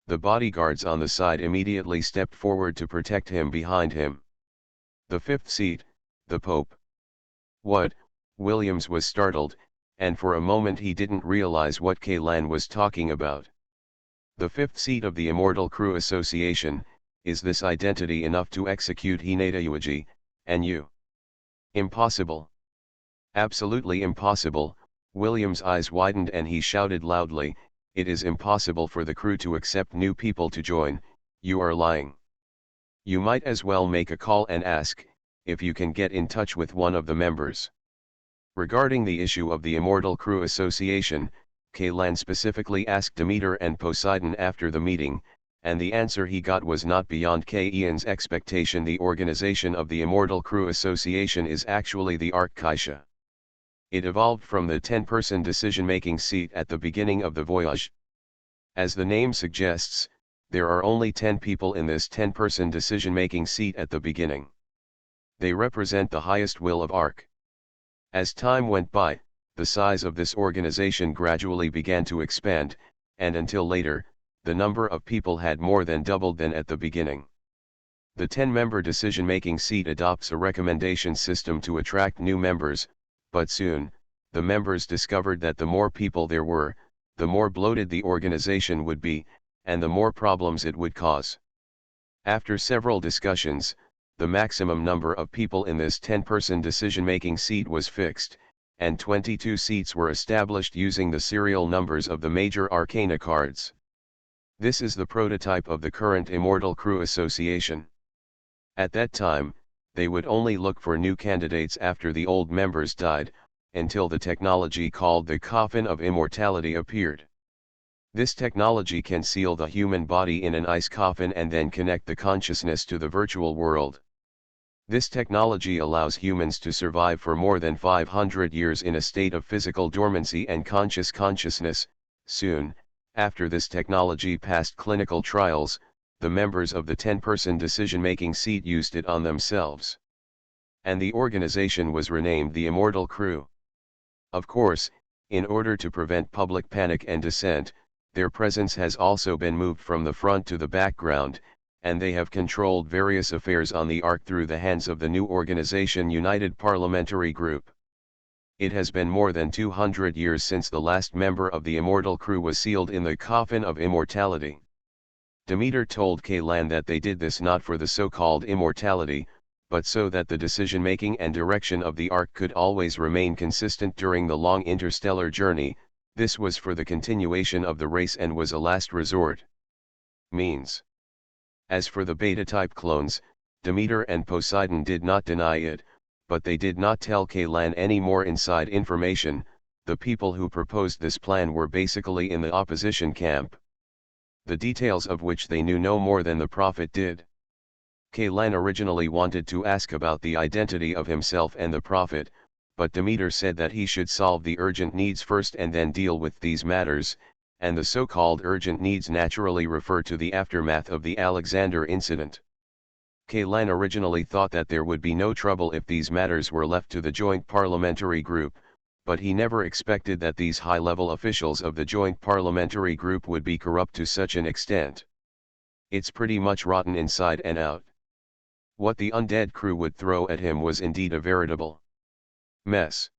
The bodyguards on the side immediately stepped forward to protect him behind him. The 5th seat, the Pope. What? Williams was startled, and for a moment he didn't realize what Kaylan was talking about. The 5th seat of the Immortal Crew Association. Is this identity enough to execute Hinata Yuiji, and you? Impossible. Absolutely impossible. Williams' eyes widened and he shouted loudly, it is impossible for the crew to accept new people to join. You are lying. You might as well make a call and ask, if you can get in touch with one of the members. Regarding the issue of the Immortal Crew Association, Kaylan specifically asked Demeter and Poseidon after the meeting, and the answer he got was not beyond Ian's expectation. The organization of the Immortal Crew Association is actually the Archaisha. It evolved from the 10-person decision-making seat at the beginning of the voyage. As the name suggests, there are only 10 people in this 10-person decision-making seat at the beginning. They represent the highest will of Ark. As time went by, the size of this organization gradually began to expand, and until later, the number of people had more than doubled than at the beginning. The 10-member decision-making seat adopts a recommendation system to attract new members, but soon, the members discovered that the more people there were, the more bloated the organization would be, and the more problems it would cause. After several discussions, the maximum number of people in this 10-person decision-making seat was fixed, and 22 seats were established using the serial numbers of the major arcana cards. This is the prototype of the current Immortal Crew Association. At that time, they would only look for new candidates after the old members died, until the technology called the Coffin of Immortality appeared. This technology can seal the human body in an ice coffin and then connect the consciousness to the virtual world. This technology allows humans to survive for more than 500 years in a state of physical dormancy and consciousness. Soon, after this technology passed clinical trials, the members of the 10-person decision-making seat used it on themselves. And the organization was renamed the Immortal Crew. Of course, in order to prevent public panic and dissent, their presence has also been moved from the front to the background, and they have controlled various affairs on the Ark through the hands of the new organization United Parliamentary Group. It has been more than 200 years since the last member of the Immortal Crew was sealed in the Coffin of Immortality. Demeter told Kaylan that they did this not for the so-called immortality, but so that the decision-making and direction of the Ark could always remain consistent during the long interstellar journey. This was for the continuation of the race and was a last resort. Means. As for the beta-type clones, Demeter and Poseidon did not deny it, but they did not tell Kaylan any more inside information. The people who proposed this plan were basically in the opposition camp, the details of which they knew no more than the Prophet did. Kaylan originally wanted to ask about the identity of himself and the Prophet, but Demeter said that he should solve the urgent needs first and then deal with these matters, and the so-called urgent needs naturally refer to the aftermath of the Alexander incident. Kaylan originally thought that there would be no trouble if these matters were left to the Joint Parliamentary Group, but he never expected that these high-level officials of the Joint Parliamentary Group would be corrupt to such an extent. It's pretty much rotten inside and out. What the undead crew would throw at him was indeed a veritable mess.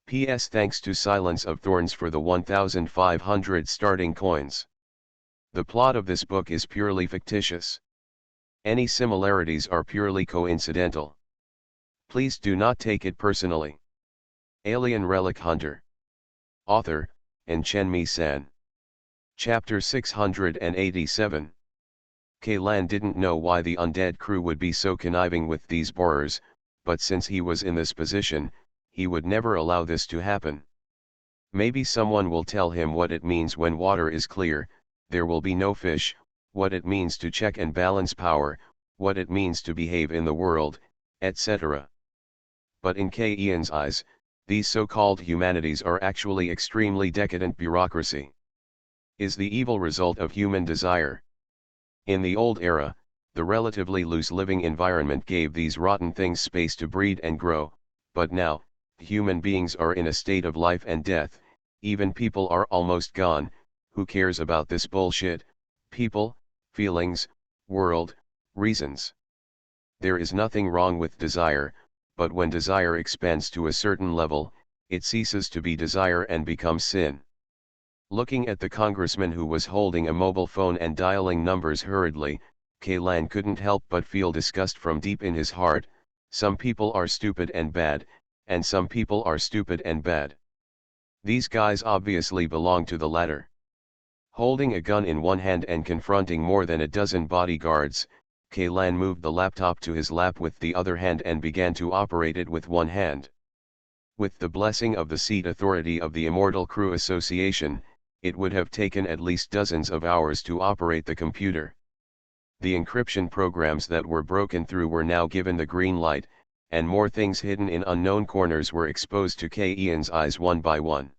P.S. Thanks to Silence of Thorns for the 1,500 starting coins. The plot of this book is purely fictitious. Any similarities are purely coincidental. Please do not take it personally. Alien Relic Hunter. Author, Chen-Mi-san. Chapter 687. Kaylan didn't know why the undead crew would be so conniving with these borers, but since he was in this position, he would never allow this to happen. Maybe someone will tell him what it means when water is clear, there will be no fish, what it means to check and balance power, what it means to behave in the world, etc. But in Ian's eyes, these so-called humanities are actually extremely decadent bureaucracy. Is the evil result of human desire. In the old era, the relatively loose living environment gave these rotten things space to breed and grow, but now, human beings are in a state of life and death, even people are almost gone. Who cares about this bullshit? People, feelings, world, reasons. There is nothing wrong with desire, but when desire expands to a certain level, it ceases to be desire and becomes sin. Looking at the congressman who was holding a mobile phone and dialing numbers hurriedly, Kaylan couldn't help but feel disgust from deep in his heart. Some people are stupid and bad, and some people are stupid and bad. These guys obviously belong to the latter. Holding a gun in one hand and confronting more than a dozen bodyguards, Kaylan moved the laptop to his lap with the other hand and began to operate it with one hand. With the blessing of the seat authority of the Immortal Crew Association, it would have taken at least dozens of hours to operate the computer. The encryption programs that were broken through were now given the green light, and more things hidden in unknown corners were exposed to K-Ian's eyes one by one.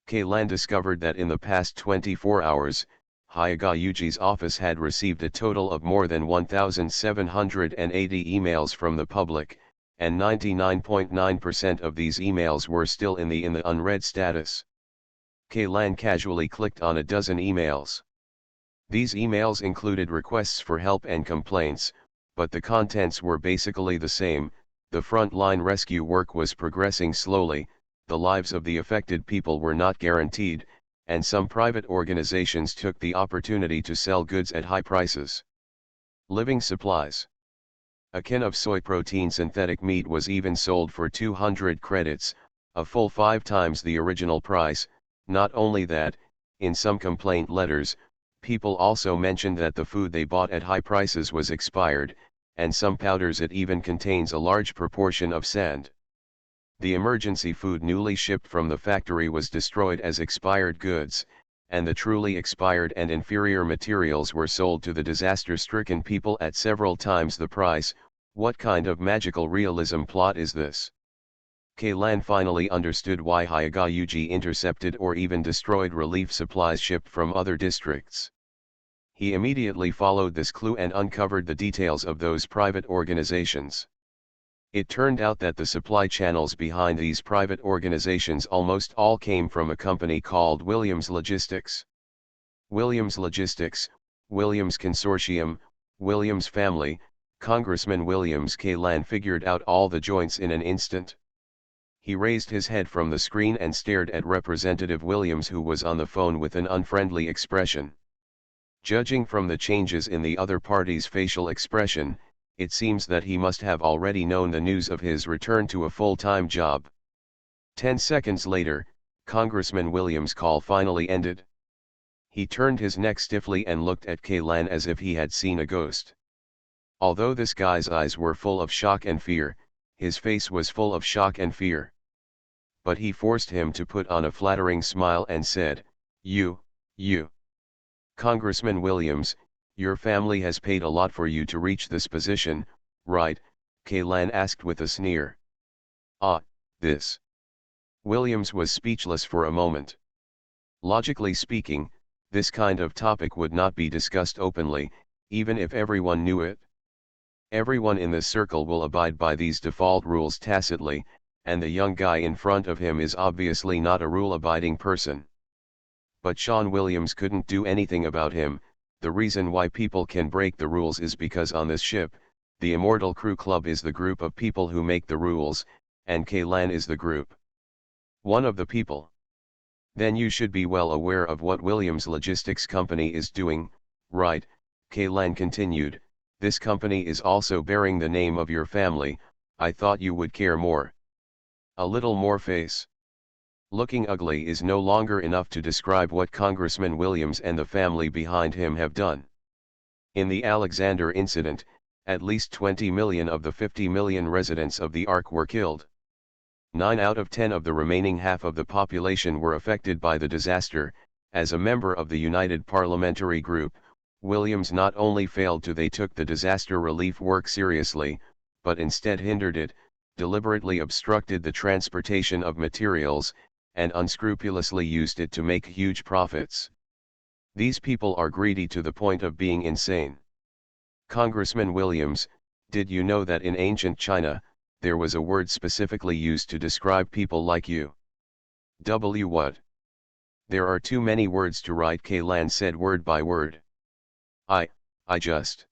K-Lan discovered that in the past 24 hours, Hyaga Yuji's office had received a total of more than 1,780 emails from the public, and 99.9% of these emails were still in the unread status. K-Lan casually clicked on a dozen emails. These emails included requests for help and complaints, but the contents were basically the same. The front-line rescue work was progressing slowly, the lives of the affected people were not guaranteed, and some private organizations took the opportunity to sell goods at high prices. Living supplies. A can of soy protein synthetic meat was even sold for 200 credits, a full 5 times the original price. Not only that, in some complaint letters, people also mentioned that the food they bought at high prices was expired, and some powders it even contains a large proportion of sand. The emergency food newly shipped from the factory was destroyed as expired goods, and the truly expired and inferior materials were sold to the disaster-stricken people at several times the price. What kind of magical realism plot is this? K-Lan finally understood why Hyaga Yuji intercepted or even destroyed relief supplies shipped from other districts. He immediately followed this clue and uncovered the details of those private organizations. It turned out that the supply channels behind these private organizations almost all came from a company called Williams Logistics. Williams Logistics, Williams Consortium, Williams Family, Congressman Williams. K-Lan figured out all the joints in an instant. He raised his head from the screen and stared at Representative Williams, who was on the phone with an unfriendly expression. Judging from the changes in the other party's facial expression, it seems that he must have already known the news of his return to a full-time job. 10 seconds later, Congressman Williams' call finally ended. He turned his neck stiffly and looked at K-Lan as if he had seen a ghost. Although this guy's eyes were full of shock and fear, his face was full of shock and fear. But he forced him to put on a flattering smile and said, You. Congressman Williams, your family has paid a lot for you to reach this position, right? K-Lan asked with a sneer. This. Williams was speechless for a moment. Logically speaking, this kind of topic would not be discussed openly, even if everyone knew it. Everyone in this circle will abide by these default rules tacitly, and the young guy in front of him is obviously not a rule-abiding person. But Sean Williams couldn't do anything about him. The reason why people can break the rules is because on this ship, the Immortal Crew Club is the group of people who make the rules, and K-Lan is the group. One of the people. Then you should be well aware of what Williams Logistics Company is doing, right? K-Lan continued, this company is also bearing the name of your family. I thought you would care more. A little more face. Looking ugly is no longer enough to describe what Congressman Williams and the family behind him have done. In the Alexander incident, at least 20 million of the 50 million residents of the Ark were killed. 9 out of 10 of the remaining half of the population were affected by the disaster. As a member of the United Parliamentary Group, Williams not only failed to they took the disaster relief work seriously, but instead hindered it, deliberately obstructed the transportation of materials, and unscrupulously used it to make huge profits. These people are greedy to the point of being insane. Congressman Williams, did you know that in ancient China, there was a word specifically used to describe people like you? What? There are too many words to write. K-Lan said word by word. I just.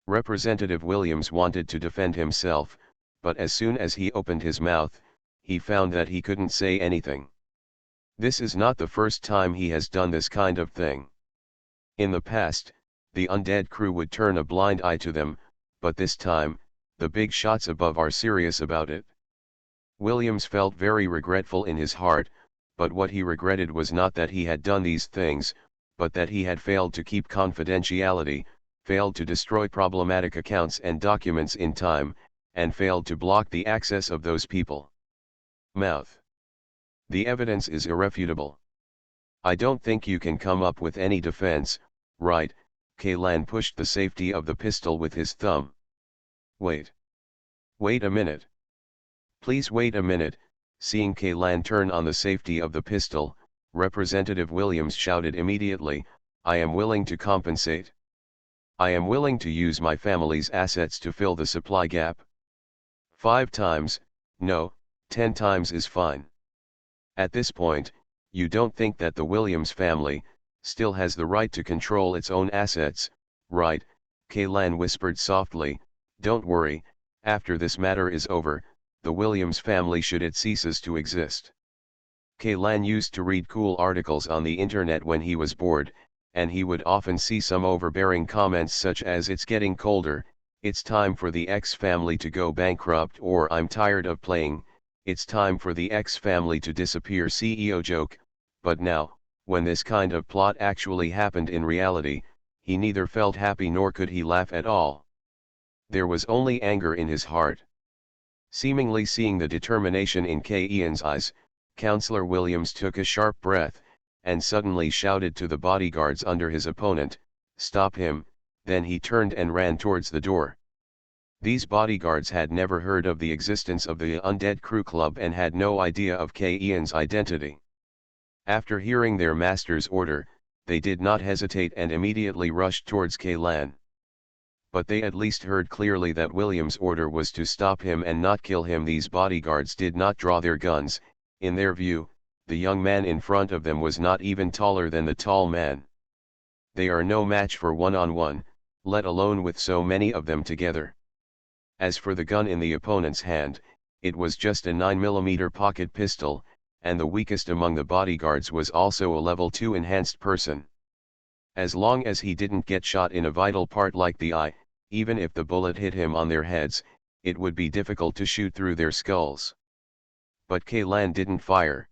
Representative Williams wanted to defend himself, but as soon as he opened his mouth, he found that he couldn't say anything. This is not the first time he has done this kind of thing. In the past, the undead crew would turn a blind eye to them, but this time, the big shots above are serious about it. Williams felt very regretful in his heart, but what he regretted was not that he had done these things, but that he had failed to keep confidentiality, failed to destroy problematic accounts and documents in time, and failed to block the access of those people. Mouth. The evidence is irrefutable. I don't think you can come up with any defense, right? Kaylan pushed the safety of the pistol with his thumb. Wait. Wait a minute. Please wait a minute. Seeing Kaylan turn on the safety of the pistol, Representative Williams shouted immediately, I am willing to compensate. I am willing to use my family's assets to fill the supply gap. 5 times, no, 10 times is fine. At this point, you don't think that the Williams family still has the right to control its own assets, right? Kaylan whispered softly, don't worry, after this matter is over, the Williams family should it ceases to exist. Kaylan used to read cool articles on the internet when he was bored, and he would often see some overbearing comments such as it's getting colder, it's time for the X family to go bankrupt, or I'm tired of playing, it's time for the X family to disappear CEO joke. But now, when this kind of plot actually happened in reality, he neither felt happy nor could he laugh at all. There was only anger in his heart. Seemingly seeing the determination in Ian's eyes, Counselor Williams took a sharp breath, and suddenly shouted to the bodyguards under his opponent, stop him. Then he turned and ran towards the door. These bodyguards had never heard of the existence of the Undead Crew Club and had no idea of Ian's identity. After hearing their master's order, they did not hesitate and immediately rushed towards Kaylan. But they at least heard clearly that Williams' order was to stop him and not kill him. These bodyguards did not draw their guns. In their view, the young man in front of them was not even taller than the tall man. They are no match for one-on-one, let alone with so many of them together. As for the gun in the opponent's hand, it was just a 9mm pocket pistol, and the weakest among the bodyguards was also a level 2 enhanced person. As long as he didn't get shot in a vital part like the eye, even if the bullet hit him on their heads, it would be difficult to shoot through their skulls. But Kaylan didn't fire.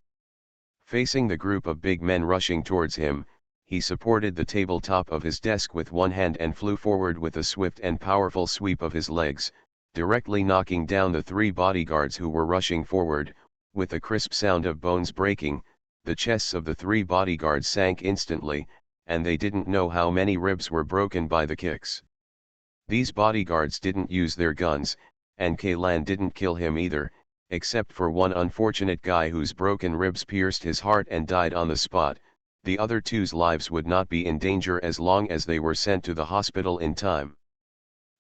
Facing the group of big men rushing towards him, he supported the tabletop of his desk with one hand and flew forward with a swift and powerful sweep of his legs, directly knocking down the 3 bodyguards who were rushing forward. With a crisp sound of bones breaking, the chests of the 3 bodyguards sank instantly, and they didn't know how many ribs were broken by the kicks. These bodyguards didn't use their guns, and Kaylan didn't kill him either, except for one unfortunate guy whose broken ribs pierced his heart and died on the spot. The other 2's lives would not be in danger as long as they were sent to the hospital in time.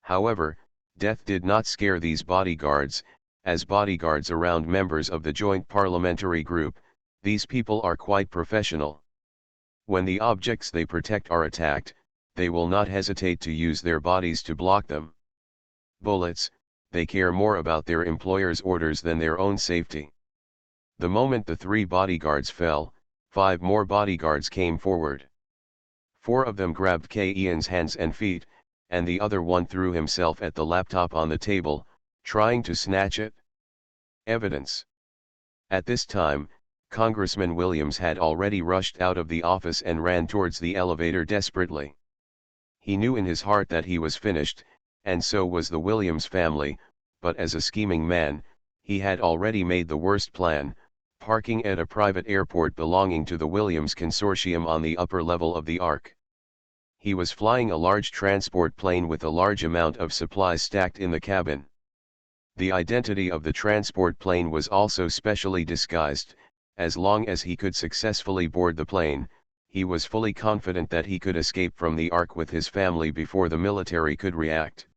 However, death did not scare these bodyguards. As bodyguards around members of the Joint Parliamentary Group, these people are quite professional. When the objects they protect are attacked, they will not hesitate to use their bodies to block them. Bullets, they care more about their employer's orders than their own safety. The moment the 3 bodyguards fell, 5 more bodyguards came forward. 4 of them grabbed Ian's hands and feet, and the other one threw himself at the laptop on the table, trying to snatch it. Evidence. At this time, Congressman Williams had already rushed out of the office and ran towards the elevator desperately. He knew in his heart that he was finished, and so was the Williams family, but as a scheming man, he had already made the worst plan, parking at a private airport belonging to the Williams Consortium on the upper level of the Ark. He was flying a large transport plane with a large amount of supplies stacked in the cabin. The identity of the transport plane was also specially disguised. As long as he could successfully board the plane, he was fully confident that he could escape from the Ark with his family before the military could react.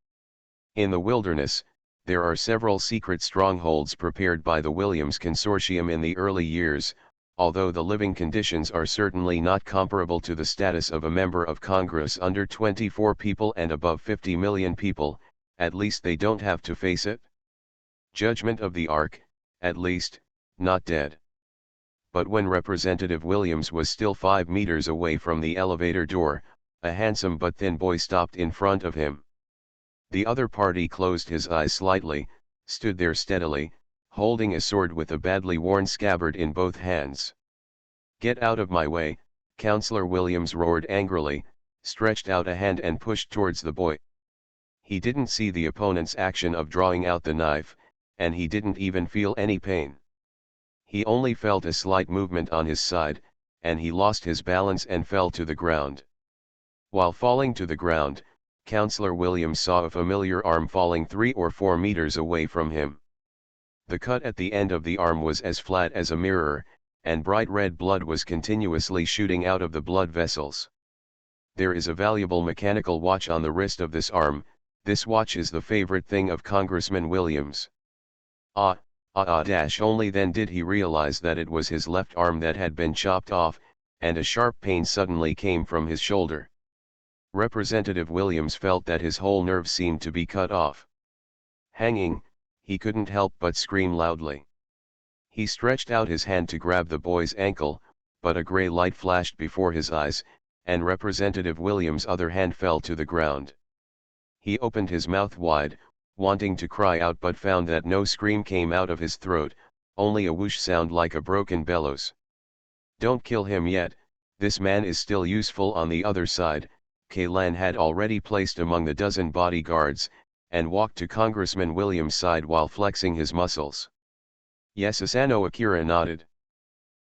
In the wilderness, there are several secret strongholds prepared by the Williams Consortium in the early years. Although the living conditions are certainly not comparable to the status of a member of Congress under 24 people and above 50 million people, at least they don't have to face it. Judgment of the Ark, at least, not dead. But when Representative Williams was still 5 meters away from the elevator door, a handsome but thin boy stopped in front of him. The other party closed his eyes slightly, stood there steadily, holding a sword with a badly worn scabbard in both hands. "Get out of my way," Counselor Williams roared angrily, stretched out a hand and pushed towards the boy. He didn't see the opponent's action of drawing out the knife, and he didn't even feel any pain. He only felt a slight movement on his side, and he lost his balance and fell to the ground. While falling to the ground, Counselor Williams saw a familiar arm falling 3 or 4 meters away from him. The cut at the end of the arm was as flat as a mirror, and bright red blood was continuously shooting out of the blood vessels. There is a valuable mechanical watch on the wrist of this arm. This watch is the favorite thing of Congressman Williams. Only then did he realize that it was his left arm that had been chopped off, and a sharp pain suddenly came from his shoulder. Representative Williams felt that his whole nerve seemed to be cut off. Hanging, he couldn't help but scream loudly. He stretched out his hand to grab the boy's ankle, but a gray light flashed before his eyes, and Representative Williams' other hand fell to the ground. He opened his mouth wide, wanting to cry out, but found that no scream came out of his throat, only a whoosh sound like a broken bellows. "Don't kill him yet, this man is still useful." On the other side, Kaylan had already placed among the dozen bodyguards, and walked to Congressman Williams' side while flexing his muscles. Yes, Asano Akira nodded.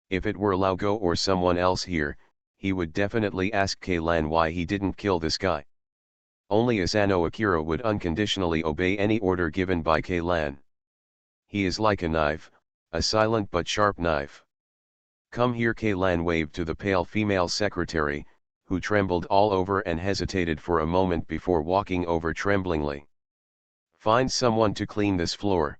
If it were Laugo or someone else here, he would definitely ask Kaylan why he didn't kill this guy. Only Asano Akira would unconditionally obey any order given by Kaylan. He is like a knife, a silent but sharp knife. "Come here." Kaylan waved to the pale female secretary, who trembled all over and hesitated for a moment before walking over tremblingly. "Find someone to clean this floor.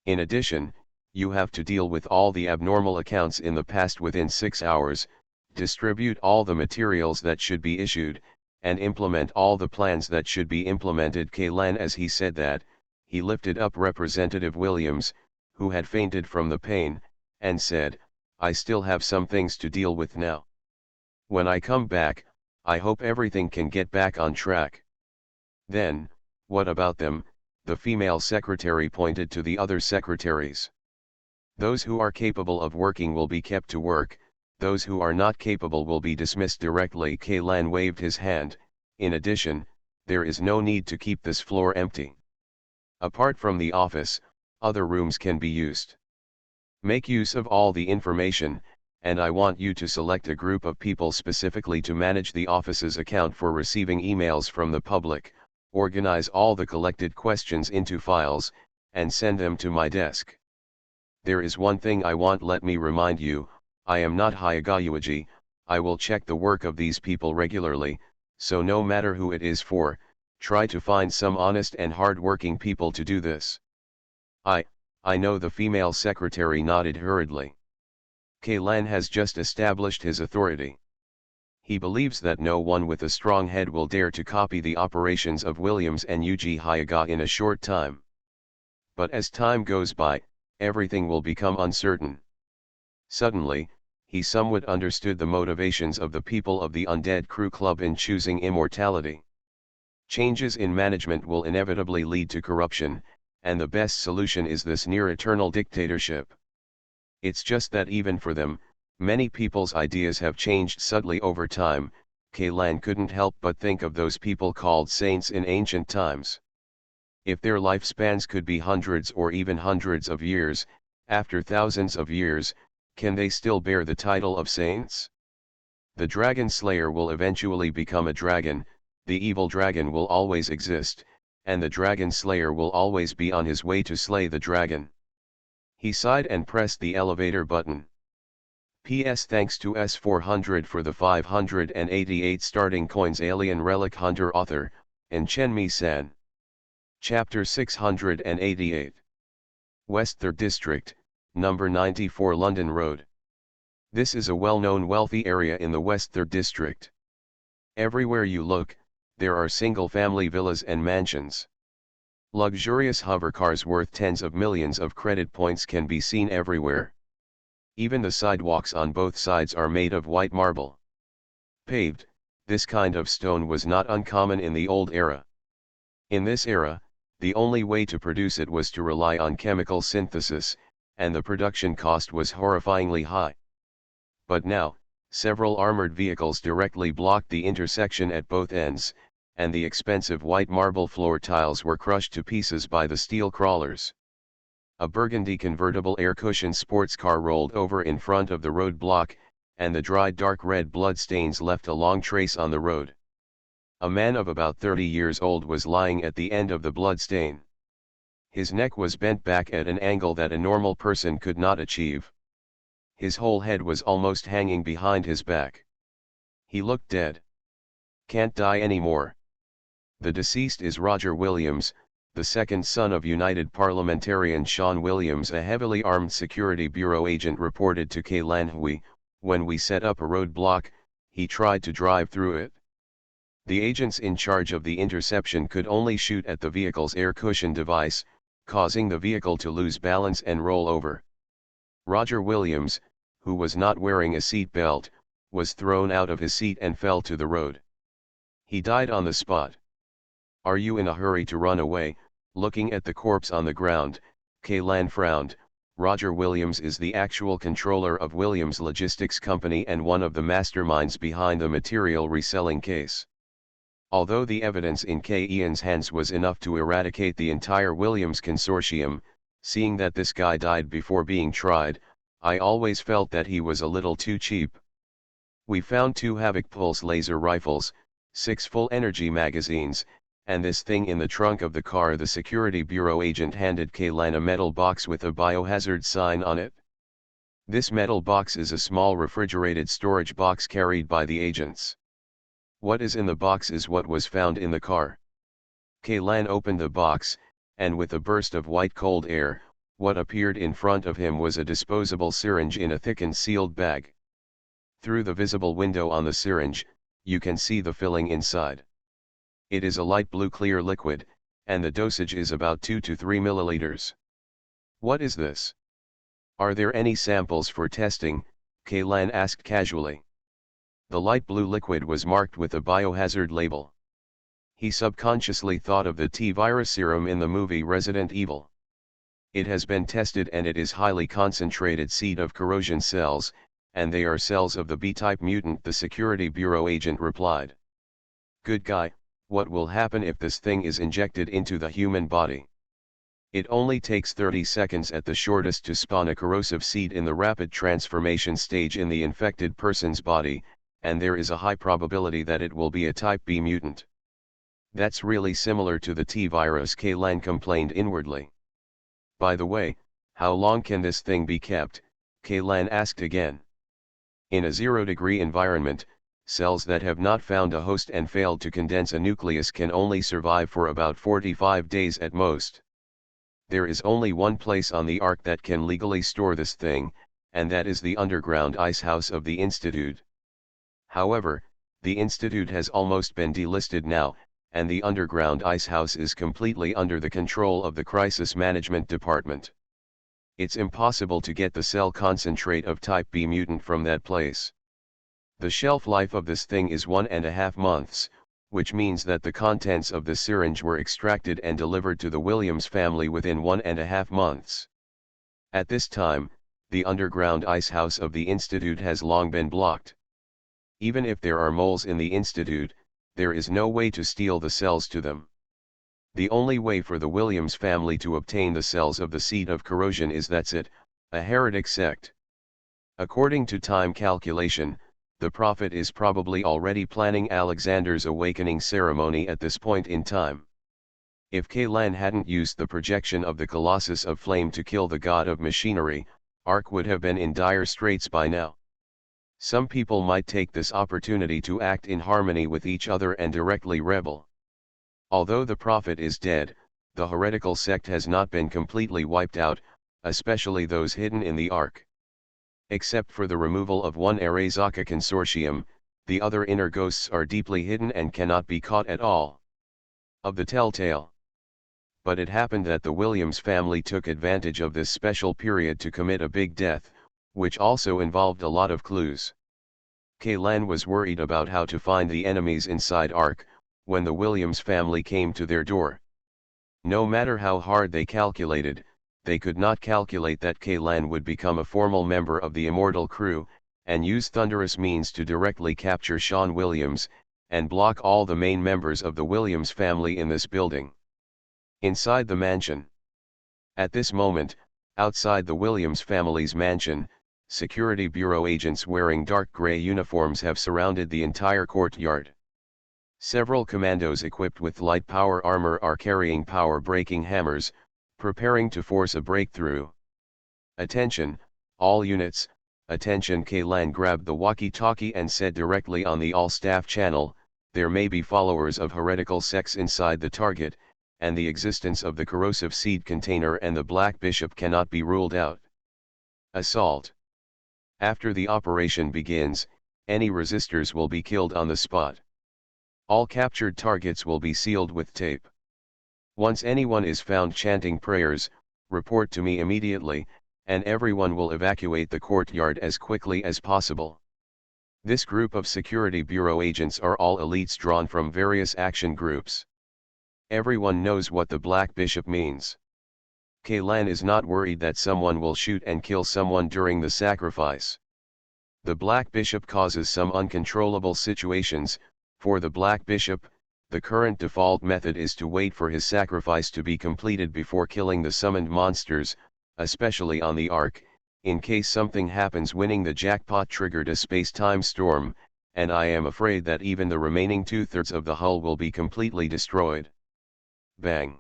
In addition, you have to deal with all the abnormal accounts in the past within 6 hours, distribute all the materials that should be issued, and implement all the plans that should be implemented." Kaylan, as he said that, he lifted up Representative Williams, who had fainted from the pain, and said, "I still have some things to deal with now. When I come back, I hope everything can get back on track." "Then, what about them?" The female secretary pointed to the other secretaries. "Those who are capable of working will be kept to work, those who are not capable will be dismissed directly." Kaylan waved his hand. "In addition, there is no need to keep this floor empty. Apart from the office, other rooms can be used. Make use of all the information, and I want you to select a group of people specifically to manage the office's account for receiving emails from the public, organize all the collected questions into files, and send them to my desk. There is one thing I want. Let me remind you, I am not Hayagayuji. I will check the work of these people regularly, so no matter who it is for, try to find some honest and hard-working people to do this." I know." The female secretary nodded hurriedly. Kaylan has just established his authority. He believes that no one with a strong head will dare to copy the operations of Williams and Yuji Hayaga in a short time. But as time goes by, everything will become uncertain. Suddenly, he somewhat understood the motivations of the people of the Undead Crew Club in choosing immortality. Changes in management will inevitably lead to corruption, and the best solution is this near-eternal dictatorship. It's just that even for them, many people's ideas have changed subtly over time. Kaylan couldn't help but think of those people called saints in ancient times. If their lifespans could be hundreds or even hundreds of years, after thousands of years, can they still bear the title of saints? The dragon slayer will eventually become a dragon, the evil dragon will always exist, and the dragon slayer will always be on his way to slay the dragon. He sighed and pressed the elevator button. P.S. Thanks to S400 for the 588 starting coins. Alien Relic Hunter. Author, Enchenmi-san. Chapter 688. West 3rd District, number 94 London Road. This is a well-known wealthy area in the West 3rd District. Everywhere you look, there are single-family villas and mansions. Luxurious hovercars worth tens of millions of credit points can be seen everywhere. Even the sidewalks on both sides are made of white marble. Paved, this kind of stone was not uncommon in the old era. In this era, the only way to produce it was to rely on chemical synthesis, and the production cost was horrifyingly high. But now, several armored vehicles directly blocked the intersection at both ends, and the expensive white marble floor tiles were crushed to pieces by the steel crawlers. A burgundy convertible air-cushioned sports car rolled over in front of the roadblock, and the dried dark red bloodstains left a long trace on the road. A man of about 30 years old was lying at the end of the bloodstain. His neck was bent back at an angle that a normal person could not achieve. His whole head was almost hanging behind his back. He looked dead. Can't die anymore. The deceased is Roger Williams, the second son of United parliamentarian Sean Williams. A heavily armed Security Bureau agent reported to Kalanhui, when we set up a roadblock, he tried to drive through it. The agents in charge of the interception could only shoot at the vehicle's air cushion device, causing the vehicle to lose balance and roll over. Roger Williams, who was not wearing a seat belt, was thrown out of his seat and fell to the road. He died on the spot. Are you in a hurry to run away? Looking at the corpse on the ground, Kalan frowned. Roger Williams is the actual controller of Williams Logistics Company and one of the masterminds behind the material reselling case. Although the evidence in K. Ian's hands was enough to eradicate the entire Williams consortium, seeing that this guy died before being tried, I always felt that he was a little too cheap. We found 2 Havoc pulse laser rifles, 6 full energy magazines, and this thing in the trunk of the car. The Security Bureau agent handed Kalan a metal box with a biohazard sign on it. This metal box is a small refrigerated storage box carried by the agents. What is in the box is what was found in the car. Kalan opened the box, and with a burst of white cold air, what appeared in front of him was a disposable syringe in a thickened sealed bag. Through the visible window on the syringe, you can see the filling inside. It is a light blue clear liquid, and the dosage is about 2 to 3 milliliters. What is this? Are there any samples for testing? Kalan asked casually. The light blue liquid was marked with a biohazard label. He subconsciously thought of the T-virus serum in the movie Resident Evil. It has been tested and it is highly concentrated seed of corrosion cells, and they are cells of the B-type mutant, the Security Bureau agent replied. Good guy. What will happen if this thing is injected into the human body? It only takes 30 seconds at the shortest to spawn a corrosive seed in the rapid transformation stage in the infected person's body, and there is a high probability that it will be a type B mutant. That's really similar to the T-virus, Kalan complained inwardly. By the way, how long can this thing be kept? Kalan asked again. In a 0-degree environment, cells that have not found a host and failed to condense a nucleus can only survive for about 45 days at most. There is only one place on the Ark that can legally store this thing, and that is the underground icehouse of the Institute. However, the Institute has almost been delisted now, and the underground icehouse is completely under the control of the Crisis Management Department. It's impossible to get the cell concentrate of type B mutant from that place. The shelf life of this thing is 1.5 months, which means that the contents of the syringe were extracted and delivered to the Williams family within 1.5 months. At this time, the underground icehouse of the Institute has long been blocked. Even if there are moles in the Institute, there is no way to steal the cells to them. The only way for the Williams family to obtain the cells of the seed of corrosion is that's it, a heretic sect. According to time calculation, the prophet is probably already planning Alexander's awakening ceremony at this point in time. If Kalan hadn't used the projection of the Colossus of Flame to kill the god of machinery, Ark would have been in dire straits by now. Some people might take this opportunity to act in harmony with each other and directly rebel. Although the prophet is dead, the heretical sect has not been completely wiped out, especially those hidden in the Ark. Except for the removal of one Arezaka consortium, the other inner ghosts are deeply hidden and cannot be caught at all. Of the telltale. But it happened that the Williams family took advantage of this special period to commit a big death, which also involved a lot of clues. Kalan was worried about how to find the enemies inside Ark, when the Williams family came to their door. No matter how hard they calculated, they could not calculate that Kalan would become a formal member of the Immortal Crew, and use thunderous means to directly capture Sean Williams, and block all the main members of the Williams family in this building. Inside the mansion. At this moment, Outside the Williams family's mansion, Security Bureau agents wearing dark gray uniforms have surrounded the entire courtyard. Several commandos equipped with light power armor are carrying power-breaking hammers, preparing to force a breakthrough. Attention, all units, attention. Kaylan grabbed the walkie-talkie and said directly on the all-staff channel, there may be followers of heretical sects inside the target, and the existence of the corrosive seed container and the Black Bishop cannot be ruled out. Assault. After the operation begins, any resistors will be killed on the spot. All captured targets will be sealed with tape. Once anyone is found chanting prayers, report to me immediately, and everyone will evacuate the courtyard as quickly as possible. This group of Security Bureau agents are all elites drawn from various action groups. Everyone knows what the Black Bishop means. Kaylan is not worried that someone will shoot and kill someone during the sacrifice. The Black Bishop causes some uncontrollable situations. For the Black Bishop, the current default method is to wait for his sacrifice to be completed before killing the summoned monsters, especially on the Ark. In case something happens, winning the jackpot triggered a space-time storm, and I am afraid that even the remaining 2/3 of the hull will be completely destroyed. Bang!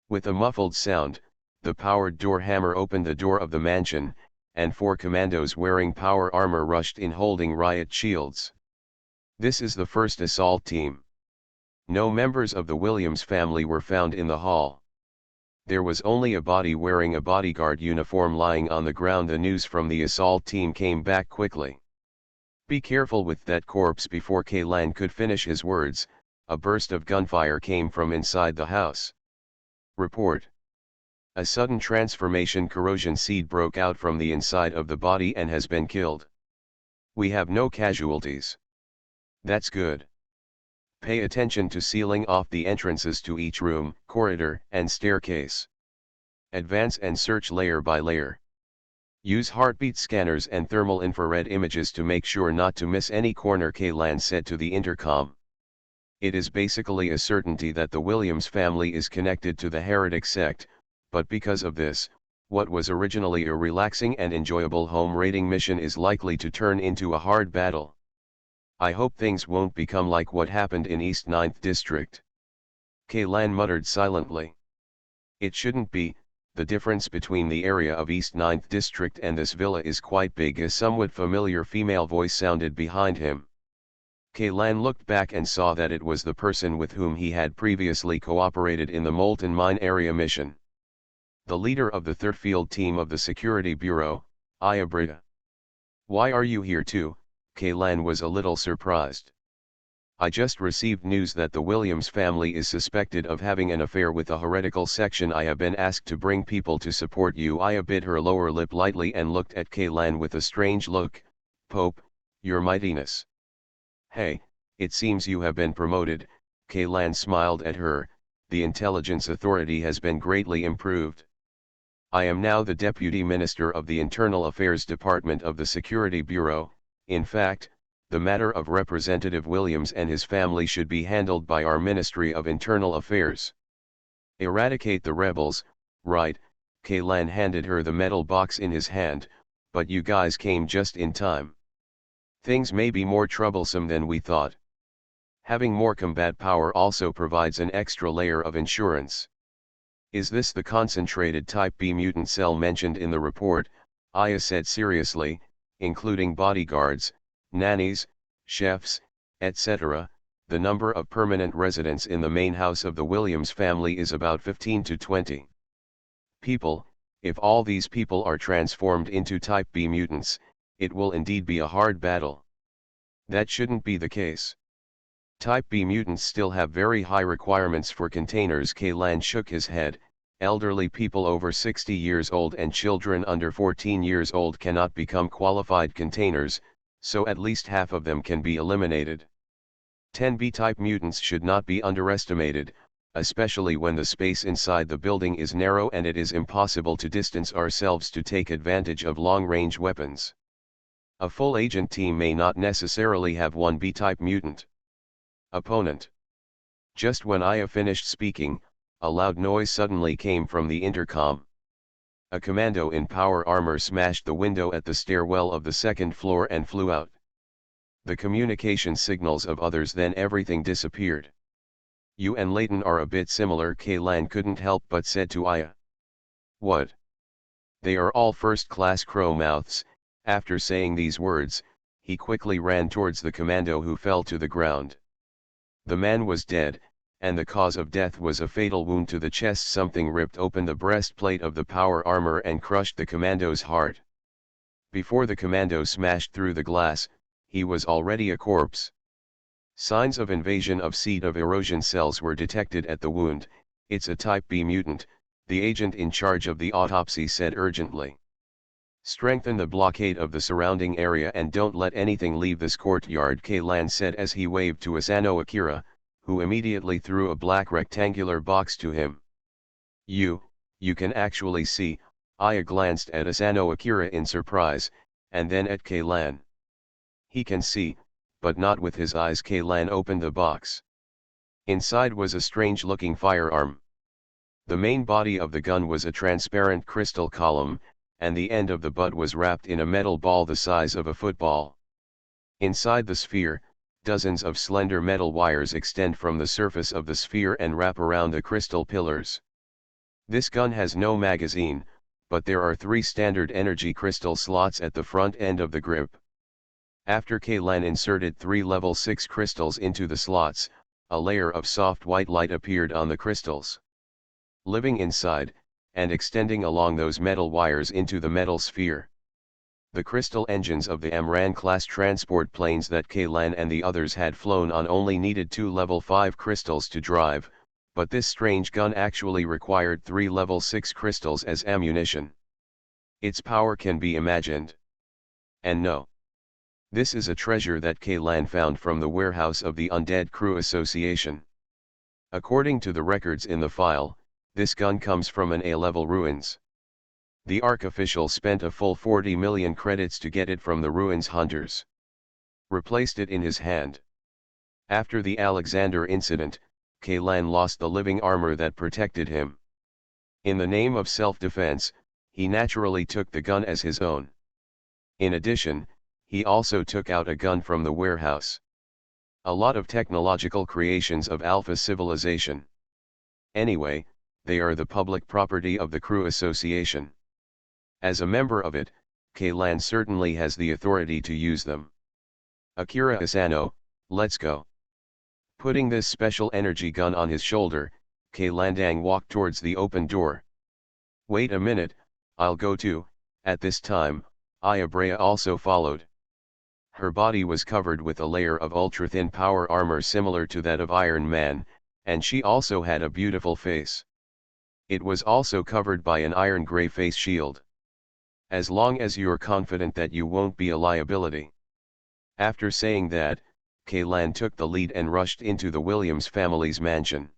With a muffled sound, the powered door hammer opened the door of the mansion, and 4 commandos wearing power armor rushed in holding riot shields. This is the first assault team. No members of the Williams family were found in the hall. There was only a body wearing a bodyguard uniform lying on the ground. The news from the assault team came back quickly. Be careful with that corpse. Before Kaylan could finish his words, a burst of gunfire came from inside the house. Report. A sudden transformation corrosion seed broke out from the inside of the body and has been killed. We have no casualties. That's good. Pay attention to sealing off the entrances to each room, corridor, and staircase. Advance and search layer by layer. Use heartbeat scanners and thermal infrared images to make sure not to miss any corner, Kaylan said to the intercom. It is basically a certainty that the Williams family is connected to the heretic sect, but because of this, what was originally a relaxing and enjoyable home raiding mission is likely to turn into a hard battle. I hope things won't become like what happened in East 9th District. Kaylan muttered silently. It shouldn't be. The difference between the area of East 9th District and this villa is quite big. A somewhat familiar female voice sounded behind him. Kaylan looked back and saw that it was the person with whom he had previously cooperated in the Molten Mine area mission. The leader of the 3rd Field Team of the Security Bureau, Ayabrita. Why are you here too? Kaylan was a little surprised. I just received news that the Williams family is suspected of having an affair with a heretical section. I have been asked to bring people to support you. Aya bit her lower lip lightly and looked at Kaylan with a strange look. Pope, your mightiness. Hey, it seems you have been promoted. Kaylan smiled at her. The intelligence authority has been greatly improved. I am now the Deputy Minister of the Internal Affairs Department of the Security Bureau. In fact, the matter of Representative Williams and his family should be handled by our Ministry of Internal Affairs. Eradicate the rebels, right? Kaylan handed her the metal box in his hand, but you guys came just in time. Things may be more troublesome than we thought. Having more combat power also provides an extra layer of insurance. Is this the concentrated Type B mutant cell mentioned in the report? Aya said seriously, including bodyguards, nannies, chefs, etc. The number of permanent residents in the main house of the Williams family is about 15 to 20 people. If all these people are transformed into Type B mutants, it will indeed be a hard battle. That shouldn't be the case. Type B mutants still have very high requirements for containers. Kaylan shook his head. Elderly people over 60 years old and children under 14 years old cannot become qualified containers, so at least half of them can be eliminated. 10 B-type mutants should not be underestimated, especially when the space inside the building is narrow and it is impossible to distance ourselves to take advantage of long-range weapons. A full agent team may not necessarily have 1 B-type mutant. Opponent. Just when Aya finished speaking, a loud noise suddenly came from the intercom. A commando in power armor smashed the window at the stairwell of the second floor and flew out. The communication signals of others, then everything disappeared. You and Leighton are a bit similar, Kaylan couldn't help but said to Aya. What? They are all first-class crow-mouths. After saying these words, he quickly ran towards the commando, who fell to the ground. The man was dead, and the cause of death was a fatal wound to the chest. Something ripped open the breastplate of the power armor and crushed the commando's heart. Before the commando smashed through the glass, he was already a corpse. Signs of invasion of seed of erosion cells were detected at the wound. It's a type B mutant, the agent in charge of the autopsy said urgently. Strengthen the blockade of the surrounding area and don't let anything leave this courtyard, Kaylan said as he waved to Asano Akira, who immediately threw a black rectangular box to him. You can actually see. Aya glanced at Asano Akira in surprise, and then at Kaylan. He can see, but not with his eyes. Kaylan opened the box. Inside was a strange-looking firearm. The main body of the gun was a transparent crystal column, and the end of the butt was wrapped in a metal ball the size of a football. Inside the sphere, dozens of slender metal wires extend from the surface of the sphere and wrap around the crystal pillars. This gun has no magazine, but there are 3 standard energy crystal slots at the front end of the grip. After Kaylan inserted 3 level 6 crystals into the slots, a layer of soft white light appeared on the crystals. Living inside, and extending along those metal wires into the metal sphere. The crystal engines of the Amran-class transport planes that Kaylan and the others had flown on only needed 2 level 5 crystals to drive, but this strange gun actually required 3 level 6 crystals as ammunition. Its power can be imagined. And no. This is a treasure that Kaylan found from the warehouse of the Undead Crew Association. According to the records in the file, this gun comes from an A-level ruins. The ARC official spent a full 40 million credits to get it from the ruins hunters. Replaced it in his hand. After the Alexander incident, Kaylan lost the living armor that protected him. In the name of self-defense, he naturally took the gun as his own. In addition, he also took out a gun from the warehouse. A lot of technological creations of Alpha civilization. Anyway, they are the public property of the Crew Association. As a member of it, Kaylan certainly has the authority to use them. Akira Asano, let's go. Putting this special energy gun on his shoulder, Kaylandang walked towards the open door. Wait a minute, I'll go too. At this time, Aya Brea also followed. Her body was covered with a layer of ultra-thin power armor similar to that of Iron Man, and she also had a beautiful face. It was also covered by an iron gray face shield. As long as you're confident that you won't be a liability. After saying that, Kaylan took the lead and rushed into the Williams family's mansion.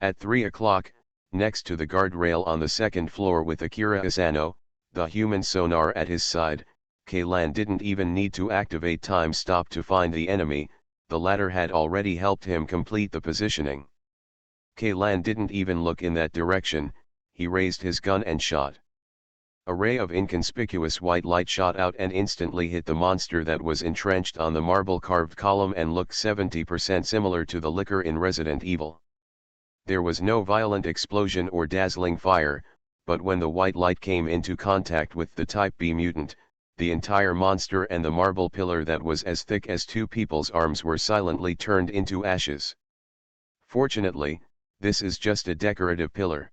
At 3 o'clock, next to the guardrail on the second floor with Akira Asano, the human sonar at his side, Kaylan didn't even need to activate time stop to find the enemy, the latter had already helped him complete the positioning. Kaylan didn't even look in that direction, he raised his gun and shot. A ray of inconspicuous white light shot out and instantly hit the monster that was entrenched on the marble-carved column and looked 70% similar to the licker in Resident Evil. There was no violent explosion or dazzling fire, but when the white light came into contact with the Type B mutant, the entire monster and the marble pillar that was as thick as 2 people's arms were silently turned into ashes. Fortunately, this is just a decorative pillar.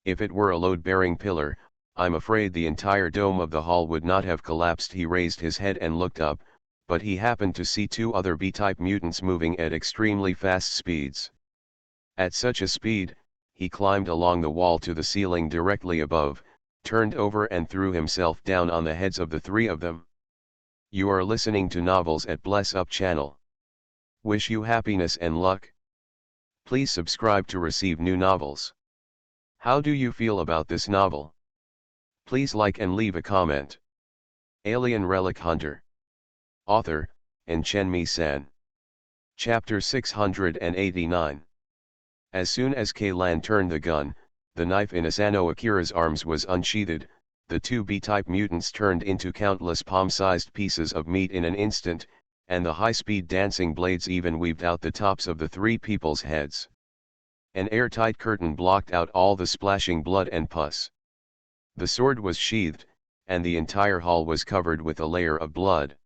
If it were a load-bearing pillar, I'm afraid the entire dome of the hall would not have collapsed. He raised his head and looked up, but he happened to see 2 other B-type mutants moving at extremely fast speeds. At such a speed, he climbed along the wall to the ceiling directly above, turned over and threw himself down on the heads of the 3 of them. You are listening to Novels at Bless Up channel. Wish you happiness and luck. Please subscribe to receive new novels. How do you feel about this novel? Please like and leave a comment. Alien Relic Hunter. Author, Chenmi-san. Chapter 689. As soon as Kaylan turned the gun, The knife in Asano Akira's arms was unsheathed. The two B-type mutants turned into countless palm-sized pieces of meat in an instant, and the high-speed dancing blades even weaved out the tops of the three people's heads. An airtight curtain blocked out all the splashing blood and pus. The sword was sheathed, and the entire hall was covered with a layer of blood.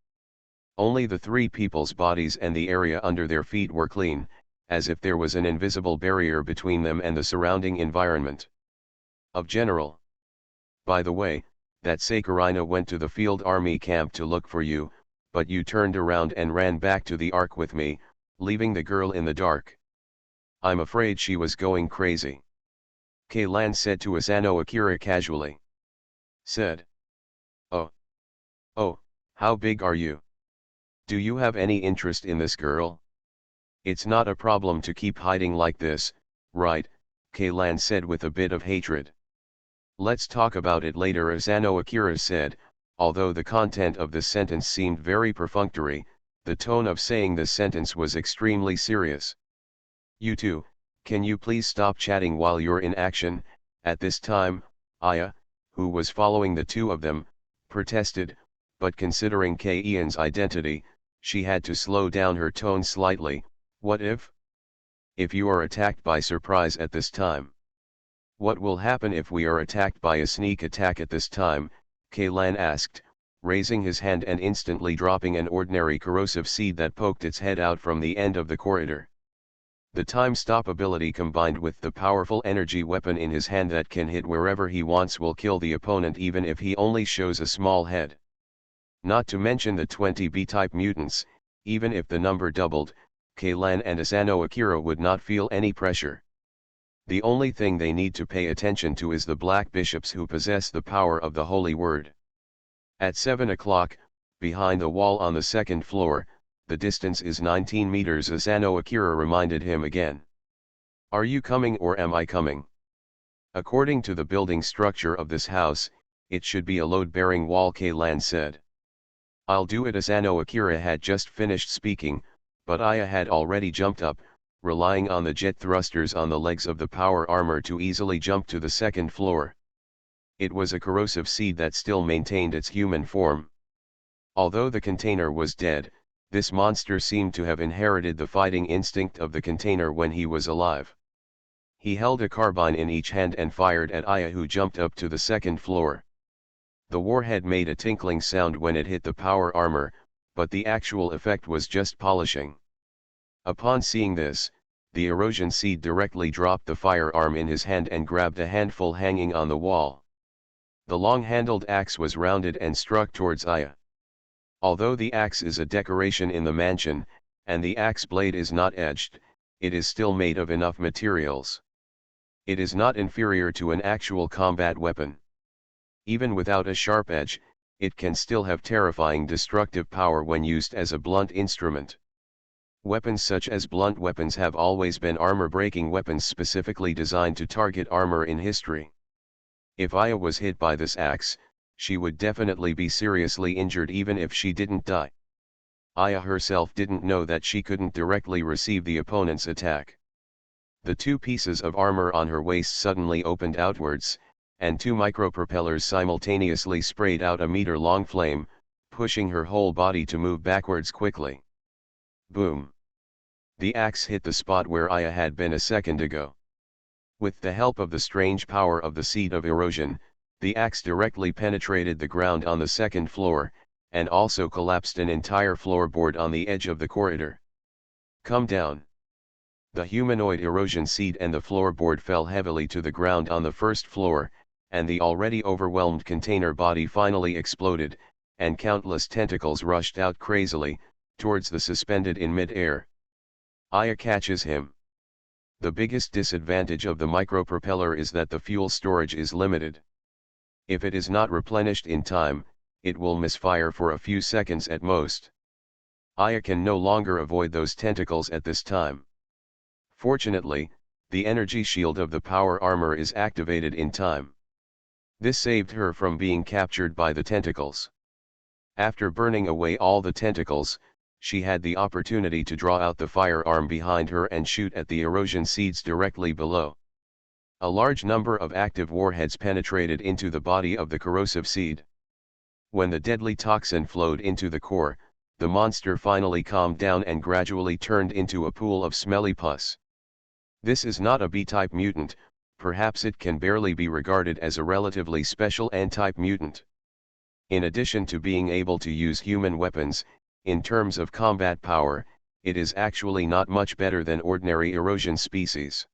Only the three people's bodies and the area under their feet were clean, as if there was an invisible barrier between them and the surrounding environment. Of General. By the way, that Sakurina went to the field army camp to look for you, but you turned around and ran back to the Ark with me, leaving the girl in the dark. I'm afraid she was going crazy. Kaylan said to Asano Akira casually. Said. Oh. Oh, how big are you? Do you have any interest in this girl? It's not a problem to keep hiding like this, right? Kaylan said with a bit of hatred. Let's talk about it later, Asano Akira said. Although the content of the sentence seemed very perfunctory, the tone of saying this sentence was extremely serious. You two, can you please stop chatting while you're in action? At this time, Aya, who was following the two of them, protested, but considering Ian's identity, she had to slow down her tone slightly. What if? If you are attacked by surprise at this time? What will happen if we are attacked by a sneak attack at this time? Kaylan asked, raising his hand and instantly dropping an ordinary corrosive seed that poked its head out from the end of the corridor. The time stop ability combined with the powerful energy weapon in his hand that can hit wherever he wants will kill the opponent even if he only shows a small head. Not to mention the 20 B-type mutants, even if the number doubled, Kaylan and Asano Akira would not feel any pressure. The only thing they need to pay attention to is the black bishops who possess the power of the holy word. At 7 o'clock, behind the wall on the second floor, the distance is 19 meters, Asano Akira reminded him again. Are you coming or am I coming? According to the building structure of this house, it should be a load-bearing wall, Kaylan said. I'll do it. Asano Akira had just finished speaking, but Aya had already jumped up, relying on the jet thrusters on the legs of the power armor to easily jump to the second floor. It was a corrosive seed that still maintained its human form. Although the container was dead, this monster seemed to have inherited the fighting instinct of the container when he was alive. He held a carbine in each hand and fired at Aya, who jumped up to the second floor. The warhead made a tinkling sound when it hit the power armor, but the actual effect was just polishing. Upon seeing this, the erosion seed directly dropped the firearm in his hand and grabbed a handful hanging on the wall. The long-handled axe was rounded and struck towards Aya. Although the axe is a decoration in the mansion, and the axe blade is not edged, it is still made of enough materials. It is not inferior to an actual combat weapon. Even without a sharp edge, it can still have terrifying destructive power when used as a blunt instrument. Weapons such as blunt weapons have always been armor-breaking weapons specifically designed to target armor in history. If Aya was hit by this axe, she would definitely be seriously injured even if she didn't die. Aya herself didn't know that she couldn't directly receive the opponent's attack. The two pieces of armor on her waist suddenly opened outwards, and two micropropellers simultaneously sprayed out a meter-long flame, pushing her whole body to move backwards quickly. Boom! The axe hit the spot where Aya had been a second ago. With the help of the strange power of the seed of erosion, the axe directly penetrated the ground on the second floor, and also collapsed an entire floorboard on the edge of the corridor. Come down! The humanoid erosion seed and the floorboard fell heavily to the ground on the first floor, and the already overwhelmed container body finally exploded, and countless tentacles rushed out crazily, towards the suspended in mid-air. Aya catches him. The biggest disadvantage of the micropropeller is that the fuel storage is limited. If it is not replenished in time, it will misfire for a few seconds at most. Aya can no longer avoid those tentacles at this time. Fortunately, the energy shield of the power armor is activated in time. This saved her from being captured by the tentacles. After burning away all the tentacles, she had the opportunity to draw out the firearm behind her and shoot at the erosion seeds directly below. A large number of active warheads penetrated into the body of the corrosive seed. When the deadly toxin flowed into the core, the monster finally calmed down and gradually turned into a pool of smelly pus. This is not a B-type mutant, perhaps it can barely be regarded as a relatively special N-type mutant. In addition to being able to use human weapons, in terms of combat power, it is actually not much better than ordinary erosion species.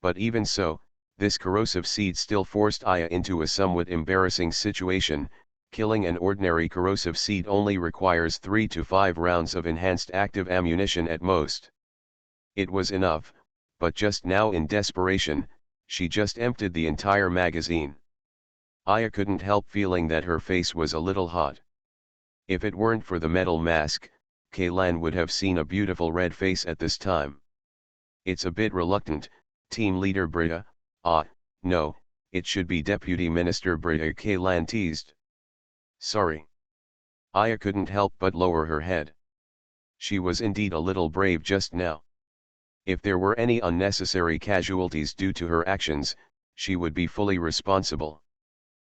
But even so, this corrosive seed still forced Aya into a somewhat embarrassing situation. Killing an ordinary corrosive seed only requires 3 to 5 rounds of enhanced active ammunition at most. It was enough, but just now in desperation, she just emptied the entire magazine. Aya couldn't help feeling that her face was a little hot. If it weren't for the metal mask, Kaylan would have seen a beautiful red face at this time. It's a bit reluctant, Team Leader Britta. No, it should be Deputy Minister Britta, Kaylan teased. Sorry. Aya couldn't help but lower her head. She was indeed a little brave just now. If there were any unnecessary casualties due to her actions, she would be fully responsible.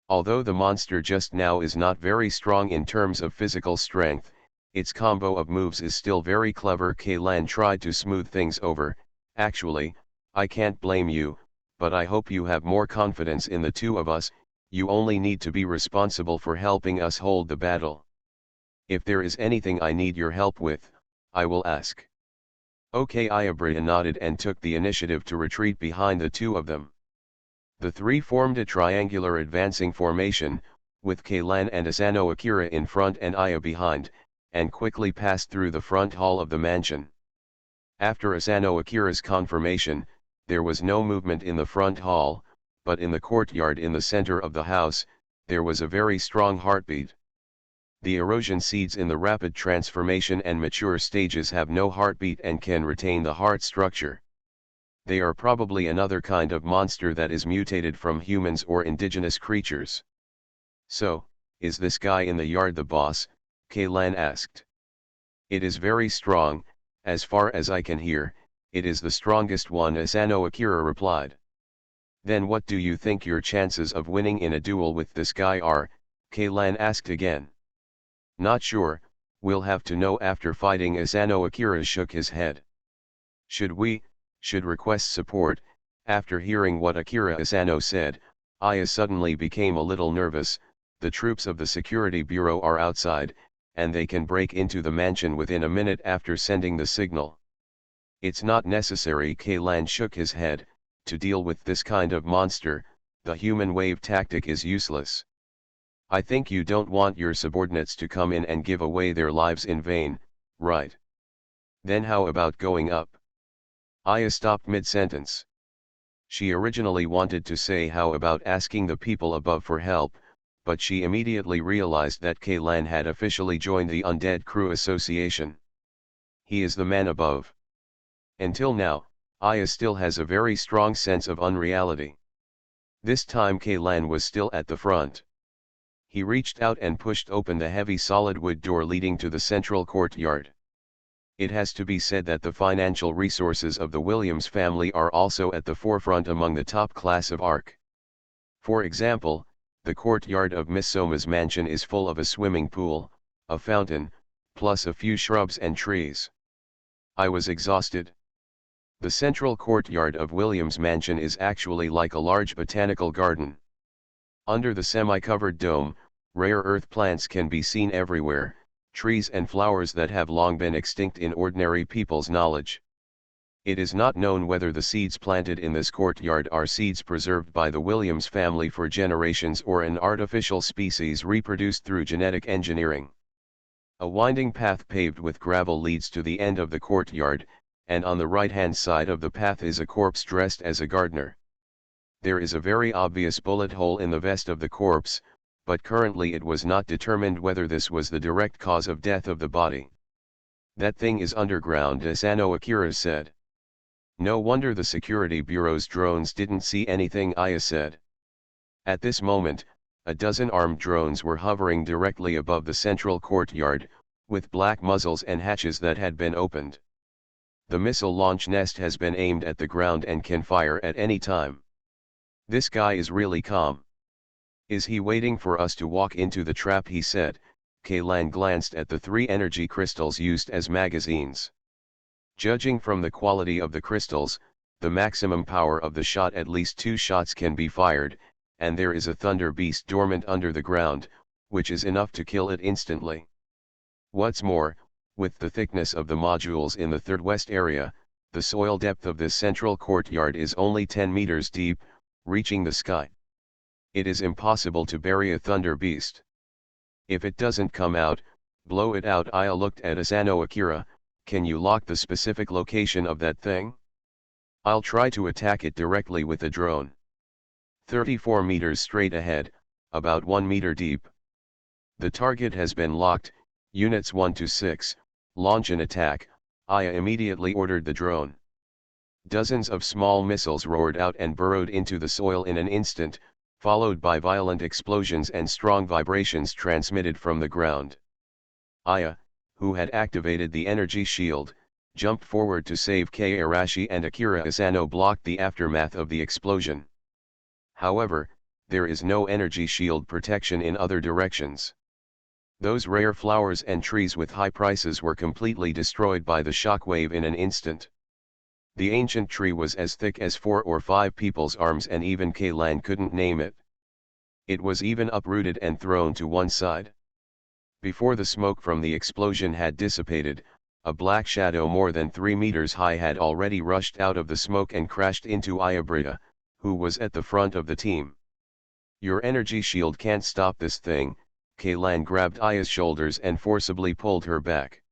Although the monster just now is not very strong in terms of physical strength, its combo of moves is still very clever. Kaylan tried to smooth things over. Actually, I can't blame you, but I hope you have more confidence in the two of us. You only need to be responsible for helping us hold the battle. If there is anything I need your help with, I will ask. Okay. Britta nodded and took the initiative to retreat behind the two of them. The three formed a triangular advancing formation, with Kaylan and Asano Akira in front and Aya behind, and quickly passed through the front hall of the mansion. After Asano Akira's confirmation, there was no movement in the front hall, but in the courtyard in the center of the house, there was a very strong heartbeat. The erosion seeds in the rapid transformation and mature stages have no heartbeat and can retain the heart structure. They are probably another kind of monster that is mutated from humans or indigenous creatures. So, is this guy in the yard the boss? Kaylan asked. It is very strong, as far as I can hear, it is the strongest one, Asano Akira replied. Then what do you think your chances of winning in a duel with this guy are? Kaylan asked again. Not sure, we'll have to know after fighting. Asano Akira shook his head. Should request support? After hearing what Akira Asano said, Aya suddenly became a little nervous. The troops of the security bureau are outside, and they can break into the mansion within a minute after sending the signal. It's not necessary. Kaylan shook his head. To deal with this kind of monster, the human wave tactic is useless. I think you don't want your subordinates to come in and give away their lives in vain, right? Then how about going up? Aya stopped mid-sentence. She originally wanted to say how about asking the people above for help, but she immediately realized that Kaylan had officially joined the Undead Crew Association. He is the man above. Until now, Aya still has a very strong sense of unreality. This time Kaylan was still at the front. He reached out and pushed open the heavy solid wood door leading to the central courtyard. It has to be said that the financial resources of the Williams family are also at the forefront among the top class of Ark. For example, the courtyard of Miss Soma's mansion is full of a swimming pool, a fountain, plus a few shrubs and trees. I was exhausted. The central courtyard of Williams' mansion is actually like a large botanical garden. Under the semi-covered dome, rare earth plants can be seen everywhere, trees and flowers that have long been extinct in ordinary people's knowledge. It is not known whether the seeds planted in this courtyard are seeds preserved by the Williams family for generations or an artificial species reproduced through genetic engineering. A winding path paved with gravel leads to the end of the courtyard, and on the right-hand side of the path is a corpse dressed as a gardener. There is a very obvious bullet hole in the vest of the corpse, but currently it was not determined whether this was the direct cause of death of the body. That thing is underground, Asano Akira said. No wonder the security bureau's drones didn't see anything, Aya said. At this moment, a dozen armed drones were hovering directly above the central courtyard, with black muzzles and hatches that had been opened. The missile launch nest has been aimed at the ground and can fire at any time. This guy is really calm. Is he waiting for us to walk into the trap, he said. Kaylan glanced at the 3 energy crystals used as magazines. Judging from the quality of the crystals, the maximum power of the shot, at least 2 shots can be fired, and there is a thunder beast dormant under the ground, which is enough to kill it instantly. What's more, with the thickness of the modules in the third west area, the soil depth of this central courtyard is only 10 meters deep, reaching the sky. It is impossible to bury a thunder beast. If it doesn't come out, blow it out. Aya looked at Asano Akira. Can you lock the specific location of that thing? I'll try to attack it directly with the drone. 34 meters straight ahead, about 1 meter deep. The target has been locked. Units 1 to 6, launch an attack. Aya immediately ordered the drone. Dozens of small missiles roared out and burrowed into the soil in an instant, followed by violent explosions and strong vibrations transmitted from the ground. Aya, who had activated the energy shield, jumped forward to save Kei Arashi, and Akira Asano blocked the aftermath of the explosion. However, there is no energy shield protection in other directions. Those rare flowers and trees with high prices were completely destroyed by the shockwave in an instant. The ancient tree was as thick as 4 or 5 people's arms, and even Kaylan couldn't name it. It was even uprooted and thrown to one side. Before the smoke from the explosion had dissipated, a black shadow more than 3 meters high had already rushed out of the smoke and crashed into Ayabrita, who was at the front of the team. Your energy shield can't stop this thing. Kaylan grabbed Aya's shoulders and forcibly pulled her back.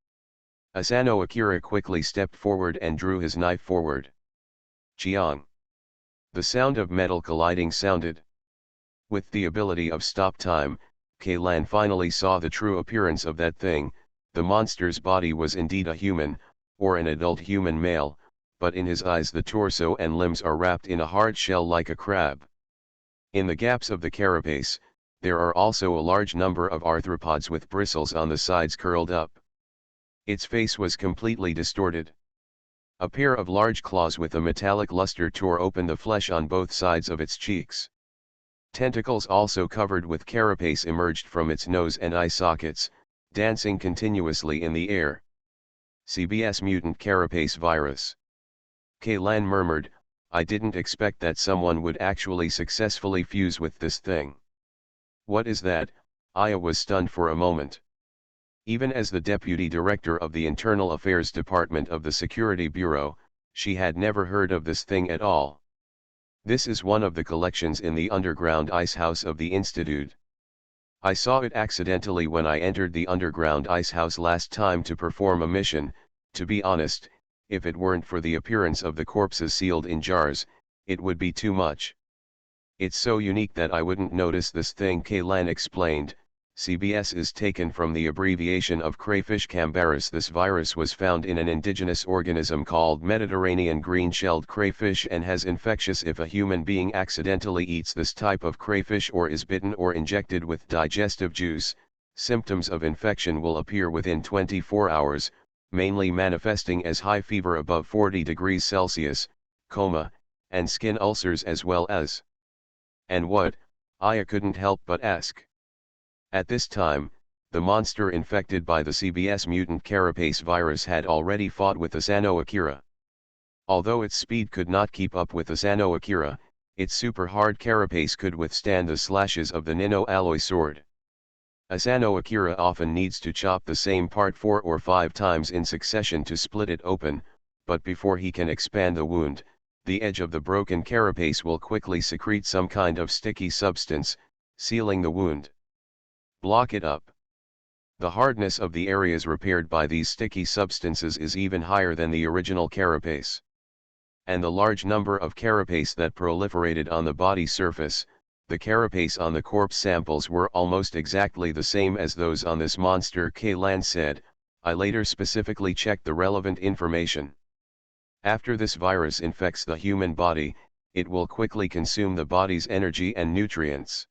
Asano Akira quickly stepped forward and drew his knife forward. Chiang. The sound of metal colliding sounded. With the ability of stop time, Kaylan finally saw the true appearance of that thing. The monster's body was indeed a human, or an adult human male, but in his eyes the torso and limbs are wrapped in a hard shell like a crab. In the gaps of the carapace, there are also a large number of arthropods with bristles on the sides curled up. Its face was completely distorted. A pair of large claws with a metallic luster tore open the flesh on both sides of its cheeks. Tentacles also covered with carapace emerged from its nose and eye sockets, dancing continuously in the air. CBS mutant carapace virus. Kaylan murmured, I didn't expect that someone would actually successfully fuse with this thing. What is that? Aya was stunned for a moment. Even as the deputy director of the Internal Affairs Department of the Security Bureau, she had never heard of this thing at all. This is one of the collections in the underground ice house of the Institute. I saw it accidentally when I entered the underground ice house last time to perform a mission. To be honest, if it weren't for the appearance of the corpses sealed in jars, it would be too much. It's so unique that I wouldn't notice this thing, Kaylan explained. CBS is taken from the abbreviation of crayfish cambaris. This virus was found in an indigenous organism called Mediterranean green-shelled crayfish and has infectious if a human being accidentally eats this type of crayfish or is bitten or injected with digestive juice. Symptoms of infection will appear within 24 hours, mainly manifesting as high fever above 40 degrees Celsius, coma, and skin ulcers as well as. And what? Aya couldn't help but ask. At this time, the monster infected by the CBS mutant carapace virus had already fought with Asano Akira. Although its speed could not keep up with Asano Akira, its super hard carapace could withstand the slashes of the Nino alloy sword. Asano Akira often needs to chop the same part 4 or 5 times in succession to split it open, but before he can expand the wound, the edge of the broken carapace will quickly secrete some kind of sticky substance, sealing the wound. Block it up. The hardness of the areas repaired by these sticky substances is even higher than the original carapace. And the large number of carapace that proliferated on the body surface, the carapace on the corpse samples were almost exactly the same as those on this monster, Kaylan said. I later specifically checked the relevant information. After this virus infects the human body, it will quickly consume the body's energy and nutrients.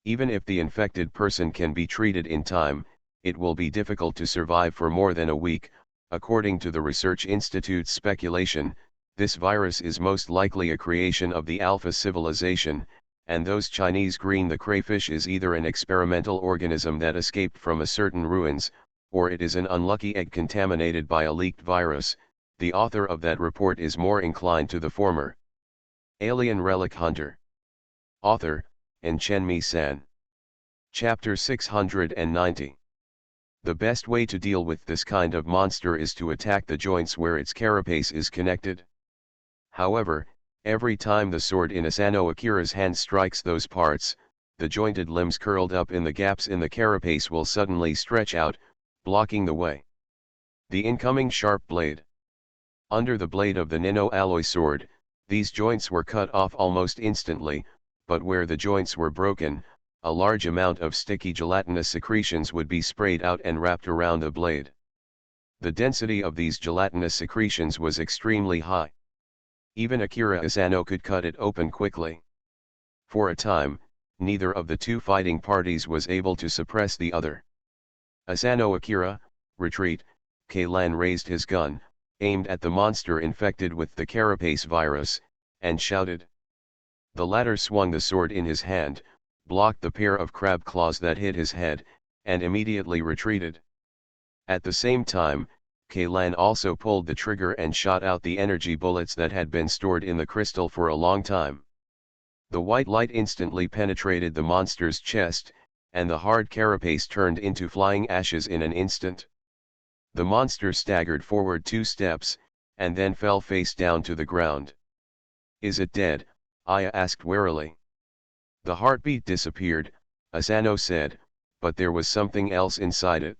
Even if the infected person can be treated in time, it will be difficult to survive for more than a week. According to the Research Institute's speculation, This virus is most likely a creation of the Alpha civilization, and those Chinese green the crayfish is either an experimental organism that escaped from a certain ruins, or it is an unlucky egg contaminated by a leaked virus. The author of that report is more inclined to the former. Alien Relic Hunter. Author, and Chen-Mi-san. Chapter 690. The best way to deal with this kind of monster is to attack the joints where its carapace is connected. However, every time the sword in Asano Akira's hand strikes those parts, the jointed limbs curled up in the gaps in the carapace will suddenly stretch out, blocking the way. The incoming sharp blade. Under the blade of the Nino alloy sword, these joints were cut off almost instantly, but where the joints were broken, a large amount of sticky gelatinous secretions would be sprayed out and wrapped around the blade. The density of these gelatinous secretions was extremely high. Even Akira Asano could cut it open quickly. For a time, neither of the two fighting parties was able to suppress the other. Asano Akira, retreat. K-Lan raised his gun, aimed at the monster infected with the carapace virus, and shouted. The latter swung the sword in his hand, blocked the pair of crab claws that hit his head, and immediately retreated. At the same time, K-Lan also pulled the trigger and shot out the energy bullets that had been stored in the crystal for a long time. The white light instantly penetrated the monster's chest, and the hard carapace turned into flying ashes in an instant. The monster staggered forward 2 steps, and then fell face down to the ground. "Is it dead?" Aya asked warily. The heartbeat disappeared, Asano said, but there was something else inside it.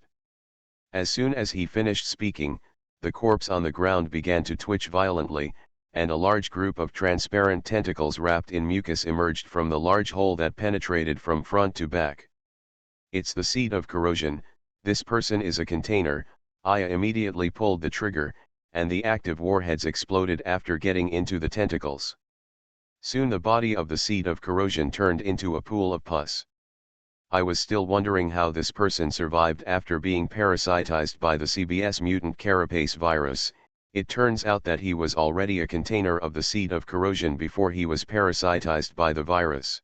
As soon as he finished speaking, the corpse on the ground began to twitch violently, and a large group of transparent tentacles wrapped in mucus emerged from the large hole that penetrated from front to back. "It's the seed of corrosion, this person is a container." Aya immediately pulled the trigger, and the active warheads exploded after getting into the tentacles. Soon the body of the seed of corrosion turned into a pool of pus. I was still wondering how this person survived after being parasitized by the CBS mutant carapace virus. It turns out that he was already a container of the seed of corrosion before he was parasitized by the virus.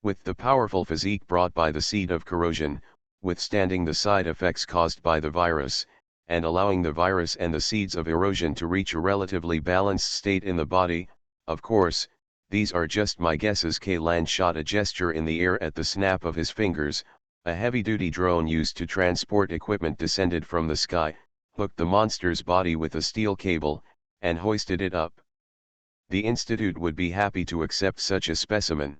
With the powerful physique brought by the seed of corrosion, withstanding the side effects caused by the virus, and allowing the virus and the seeds of erosion to reach a relatively balanced state in the body, of course, these are just my guesses. K-Lan shot a gesture in the air at the snap of his fingers. A heavy-duty drone used to transport equipment descended from the sky, hooked the monster's body with a steel cable, and hoisted it up. The Institute would be happy to accept such a specimen.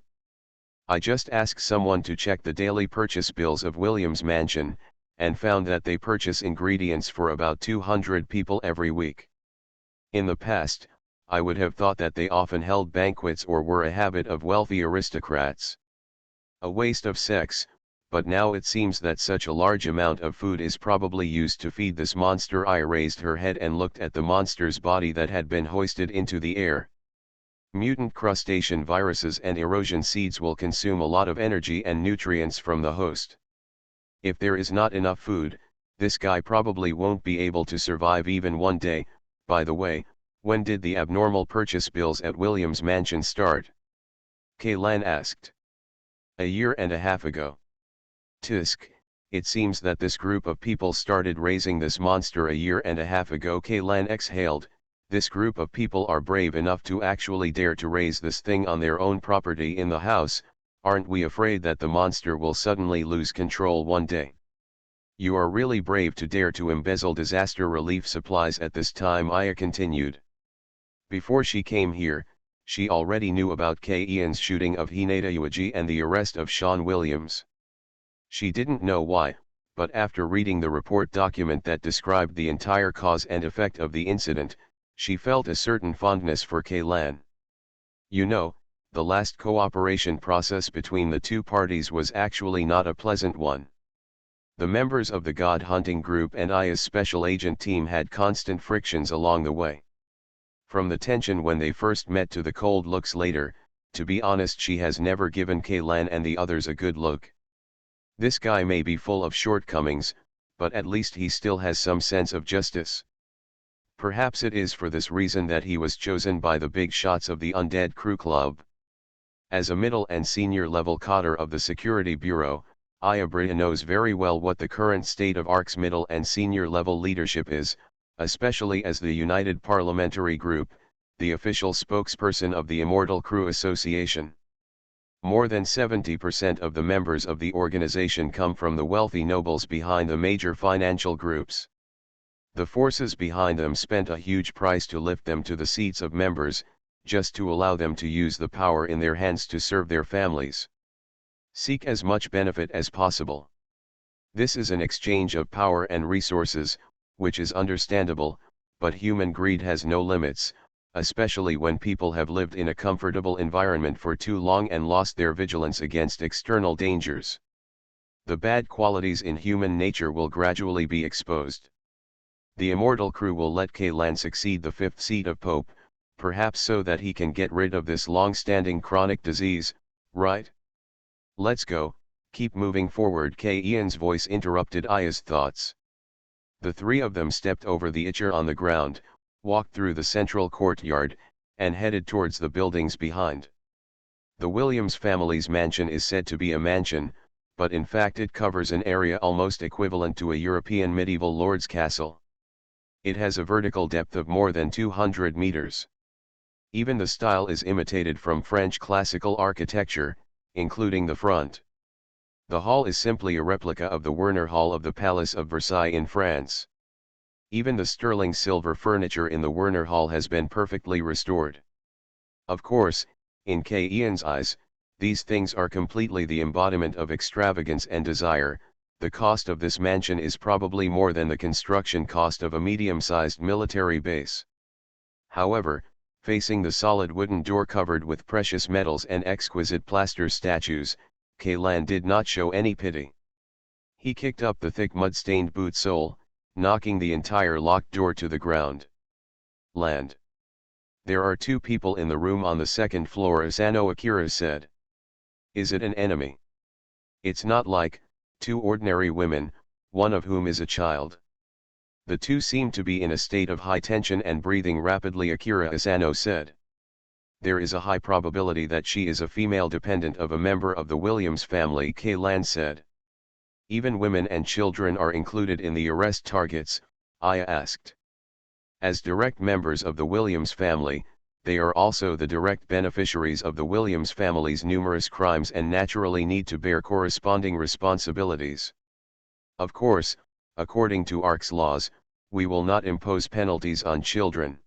I just asked someone to check the daily purchase bills of Williams Mansion, and found that they purchase ingredients for about 200 people every week. In the past, I would have thought that they often held banquets or were a habit of wealthy aristocrats. A waste of sex, but now it seems that such a large amount of food is probably used to feed this monster. I raised her head and looked at the monster's body that had been hoisted into the air. Mutant crustacean viruses and erosion seeds will consume a lot of energy and nutrients from the host. If there is not enough food, this guy probably won't be able to survive even one day. By the way, when did the abnormal purchase bills at Williams Mansion start? K-Lan asked. "A year and a half ago. Tisk, it seems that this group of people started raising this monster a year and a half ago." K-Lan exhaled. "This group of people are brave enough to actually dare to raise this thing on their own property in the house. Aren't we afraid that the monster will suddenly lose control one day?" "You are really brave to dare to embezzle disaster relief supplies at this time," Aya continued. Before she came here, she already knew about Ian's shooting of Hinata Yuji and the arrest of Sean Williams. She didn't know why, but after reading the report document that described the entire cause and effect of the incident, she felt a certain fondness for K-Lan. You know, the last cooperation process between the two parties was actually not a pleasant one. The members of the God Hunting Group and Aya's special agent team had constant frictions along the way. From the tension when they first met to the cold looks later, to be honest, she has never given K-Lan and the others a good look. This guy may be full of shortcomings, but at least he still has some sense of justice. Perhaps it is for this reason that he was chosen by the big shots of the Undead Crew Club. As a middle and senior level cadre of the Security Bureau, Ayabria knows very well what the current state of ARC's middle and senior level leadership is, especially as the United Parliamentary Group, the official spokesperson of the Immortal Crew Association. More than 70% of the members of the organization come from the wealthy nobles behind the major financial groups. The forces behind them spent a huge price to lift them to the seats of members, just to allow them to use the power in their hands to serve their families. Seek as much benefit as possible. This is an exchange of power and resources, which is understandable, but human greed has no limits, especially when people have lived in a comfortable environment for too long and lost their vigilance against external dangers. The bad qualities in human nature will gradually be exposed. The Immortal Crew will let Kaylan succeed the fifth seat of Pope, perhaps so that he can get rid of this long-standing chronic disease, right? Let's go, keep moving forward. Ian's voice interrupted Aya's thoughts. The three of them stepped over the Itcher on the ground, walked through the central courtyard, and headed towards the buildings behind. The Williams family's mansion is said to be a mansion, but in fact it covers an area almost equivalent to a European medieval lord's castle. It has a vertical depth of more than 200 meters. Even the style is imitated from French classical architecture, including the front. The hall is simply a replica of the Werner Hall of the Palace of Versailles in France. Even the sterling silver furniture in the Werner Hall has been perfectly restored. Of course, in Ian's eyes, these things are completely the embodiment of extravagance and desire. The cost of this mansion is probably more than the construction cost of a medium-sized military base. However, facing the solid wooden door covered with precious metals and exquisite plaster statues, Kaylan did not show any pity. He kicked up the thick mud-stained boot sole, knocking the entire locked door to the ground. Land. There are two people in the room on the second floor, Asano Akira said. Is it an enemy? It's not like, two ordinary women, one of whom is a child. The two seem to be in a state of high tension and breathing rapidly, Akira Asano said. There is a high probability that she is a female dependent of a member of the Williams family, Kaylan said. Even women and children are included in the arrest targets, Aya asked. As direct members of the Williams family, they are also the direct beneficiaries of the Williams family's numerous crimes and naturally need to bear corresponding responsibilities. Of course, according to ARC's laws, we will not impose penalties on children.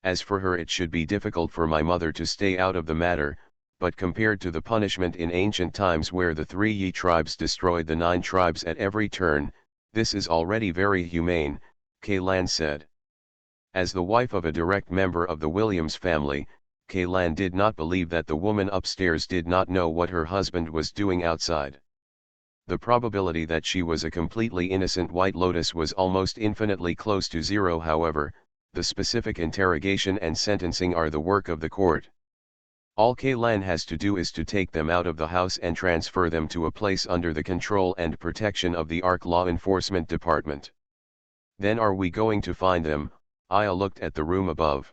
As for her, it should be difficult for my mother to stay out of the matter, but compared to the punishment in ancient times where the 3 Yi tribes destroyed the 9 tribes at every turn, this is already very humane, Kaylan said. As the wife of a direct member of the Williams family, Kaylan did not believe that the woman upstairs did not know what her husband was doing outside. The probability that she was a completely innocent White Lotus was almost infinitely close to zero. However, the specific interrogation and sentencing are the work of the court. All Kaylan has to do is to take them out of the house and transfer them to a place under the control and protection of the ARC Law Enforcement Department. Then are we going to find them? Aya looked at the room above.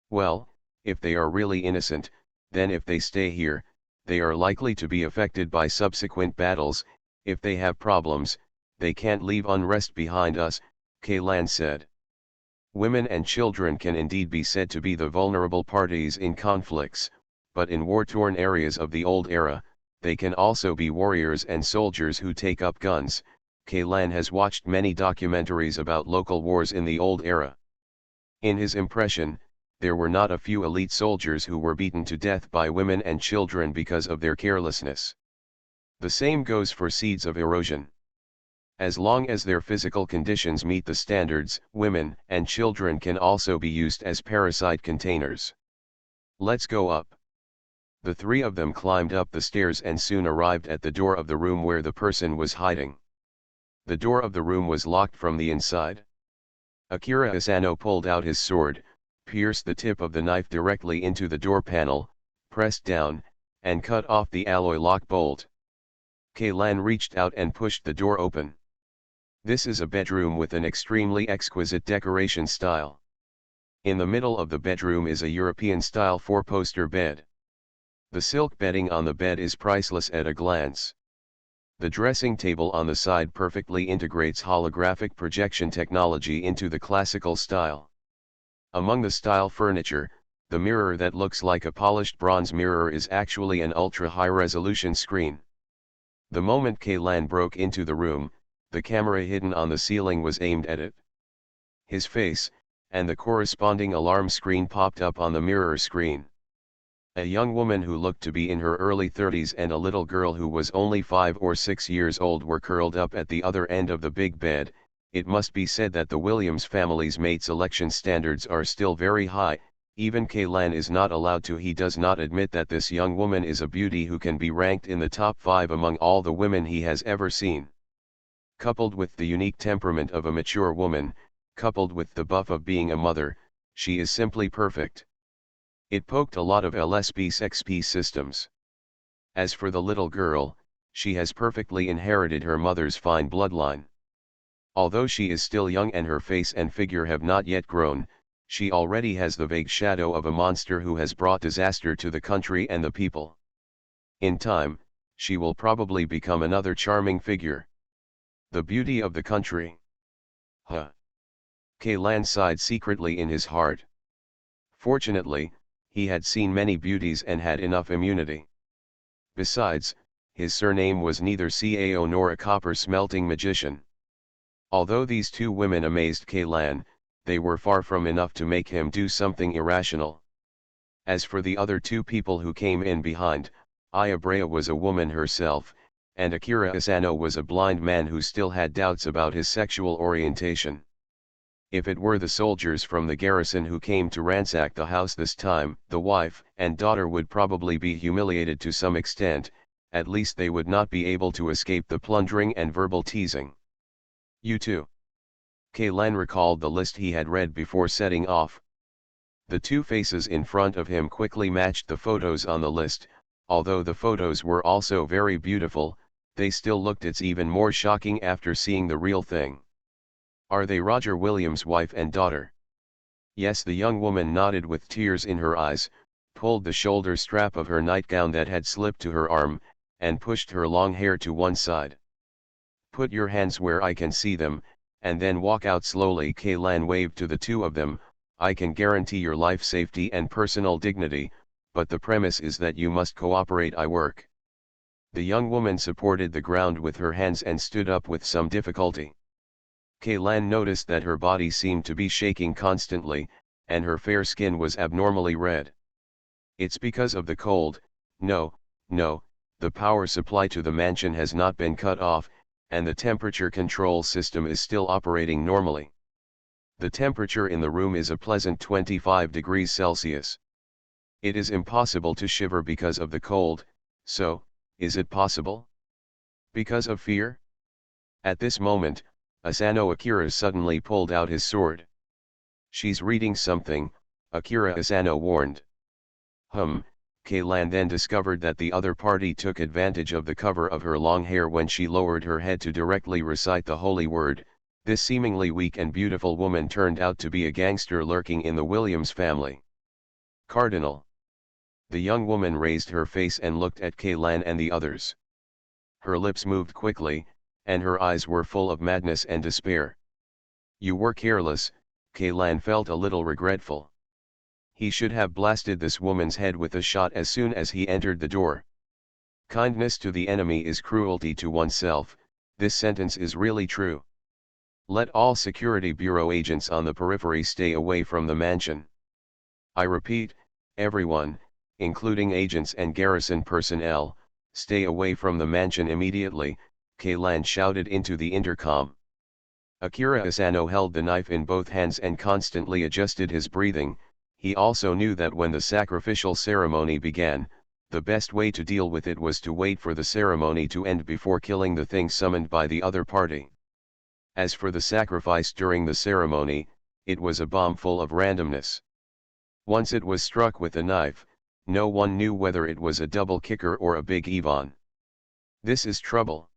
Well, if they are really innocent, then if they stay here, they are likely to be affected by subsequent battles. If they have problems, they can't leave unrest behind us, Kaylan said. Women and children can indeed be said to be the vulnerable parties in conflicts, but in war-torn areas of the old era, they can also be warriors and soldiers who take up guns. Kaylan has watched many documentaries about local wars in the old era. In his impression, there were not a few elite soldiers who were beaten to death by women and children because of their carelessness. The same goes for seeds of erosion. As long as their physical conditions meet the standards, women and children can also be used as parasite containers. Let's go up. The three of them climbed up the stairs and soon arrived at the door of the room where the person was hiding. The door of the room was locked from the inside. Akira Asano pulled out his sword, pierced the tip of the knife directly into the door panel, pressed down, and cut off the alloy lock bolt. Kaylan reached out and pushed the door open. This is a bedroom with an extremely exquisite decoration style. In the middle of the bedroom is a European-style four-poster bed. The silk bedding on the bed is priceless at a glance. The dressing table on the side perfectly integrates holographic projection technology into the classical style. Among the style furniture, the mirror that looks like a polished bronze mirror is actually an ultra-high-resolution screen. The moment Kaylan broke into the room, the camera hidden on the ceiling was aimed at it. His face, and the corresponding alarm screen popped up on the mirror screen. A young woman who looked to be in her early 30s and a little girl who was only 5 or 6 years old were curled up at the other end of the big bed. It must be said that the Williams family's mate selection standards are still very high. Even Kaylan is not allowed to. He does not admit that this young woman is a beauty who can be ranked in the top 5 among all the women he has ever seen. Coupled with the unique temperament of a mature woman, coupled with the buff of being a mother, she is simply perfect. It poked a lot of LSP's XP systems. As for the little girl, she has perfectly inherited her mother's fine bloodline. Although she is still young and her face and figure have not yet grown, she already has the vague shadow of a monster who has brought disaster to the country and the people. In time, she will probably become another charming figure. The beauty of the country. Huh. Kaylan sighed secretly in his heart. Fortunately, he had seen many beauties and had enough immunity. Besides, his surname was neither Cao nor a copper-smelting magician. Although these two women amazed Kaylan, they were far from enough to make him do something irrational. As for the other two people who came in behind, Ayabrea was a woman herself, and Akira Asano was a blind man who still had doubts about his sexual orientation. If it were the soldiers from the garrison who came to ransack the house this time, the wife and daughter would probably be humiliated to some extent. At least they would not be able to escape the plundering and verbal teasing. You too. Kaylan recalled the list he had read before setting off. The two faces in front of him quickly matched the photos on the list. Although the photos were also very beautiful, they still looked it's even more shocking after seeing the real thing. Are they Roger Williams' wife and daughter? Yes, the young woman nodded with tears in her eyes, pulled the shoulder strap of her nightgown that had slipped to her arm, and pushed her long hair to one side. Put your hands where I can see them, and then walk out slowly. Kaylan waved to the two of them. I can guarantee your life safety and personal dignity, but the premise is that you must cooperate. I work. The young woman supported the ground with her hands and stood up with some difficulty. Kaylan noticed that her body seemed to be shaking constantly, and her fair skin was abnormally red. It's because of the cold. No, the power supply to the mansion has not been cut off, and the temperature control system is still operating normally. The temperature in the room is a pleasant 25 degrees Celsius. It is impossible to shiver because of the cold, so, is it possible? Because of fear? At this moment, Asano Akira suddenly pulled out his sword. She's reading something, Akira Asano warned. Kaylan then discovered that the other party took advantage of the cover of her long hair when she lowered her head to directly recite the holy word. This seemingly weak and beautiful woman turned out to be a gangster lurking in the Williams family. Cardinal. The young woman raised her face and looked at Kaylan and the others. Her lips moved quickly, and her eyes were full of madness and despair. You were careless. Kaylan felt a little regretful. He should have blasted this woman's head with a shot as soon as he entered the door. Kindness to the enemy is cruelty to oneself. This sentence is really true. Let all Security Bureau agents on the periphery stay away from the mansion. I repeat, everyone, including agents and garrison personnel, stay away from the mansion immediately, Kaylan shouted into the intercom. Akira Asano held the knife in both hands and constantly adjusted his breathing. He also knew that when the sacrificial ceremony began, the best way to deal with it was to wait for the ceremony to end before killing the thing summoned by the other party. As for the sacrifice during the ceremony, it was a bomb full of randomness. Once it was struck with a knife, no one knew whether it was a double kicker or a big Ivan. This is trouble.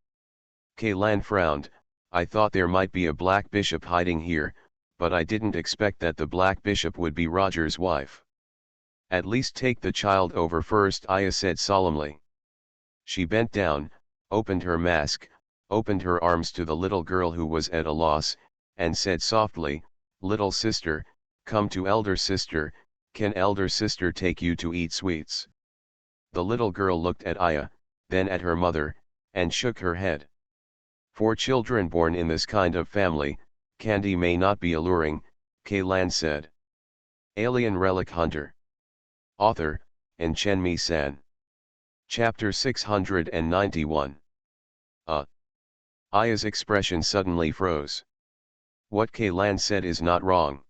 Kaylan frowned. I thought there might be a black bishop hiding here, but I didn't expect that the black bishop would be Roger's wife. At least take the child over first, Aya said solemnly. She bent down, opened her mask, opened her arms to the little girl who was at a loss, and said softly, "Little sister, come to elder sister, can elder sister take you to eat sweets?" The little girl looked at Aya, then at her mother, and shook her head. For children born in this kind of family, candy may not be alluring, Kaylan said. Alien Relic Hunter. Author, Chenmi-san. Chapter 691. Aya's expression suddenly froze. What Kaylan said is not wrong.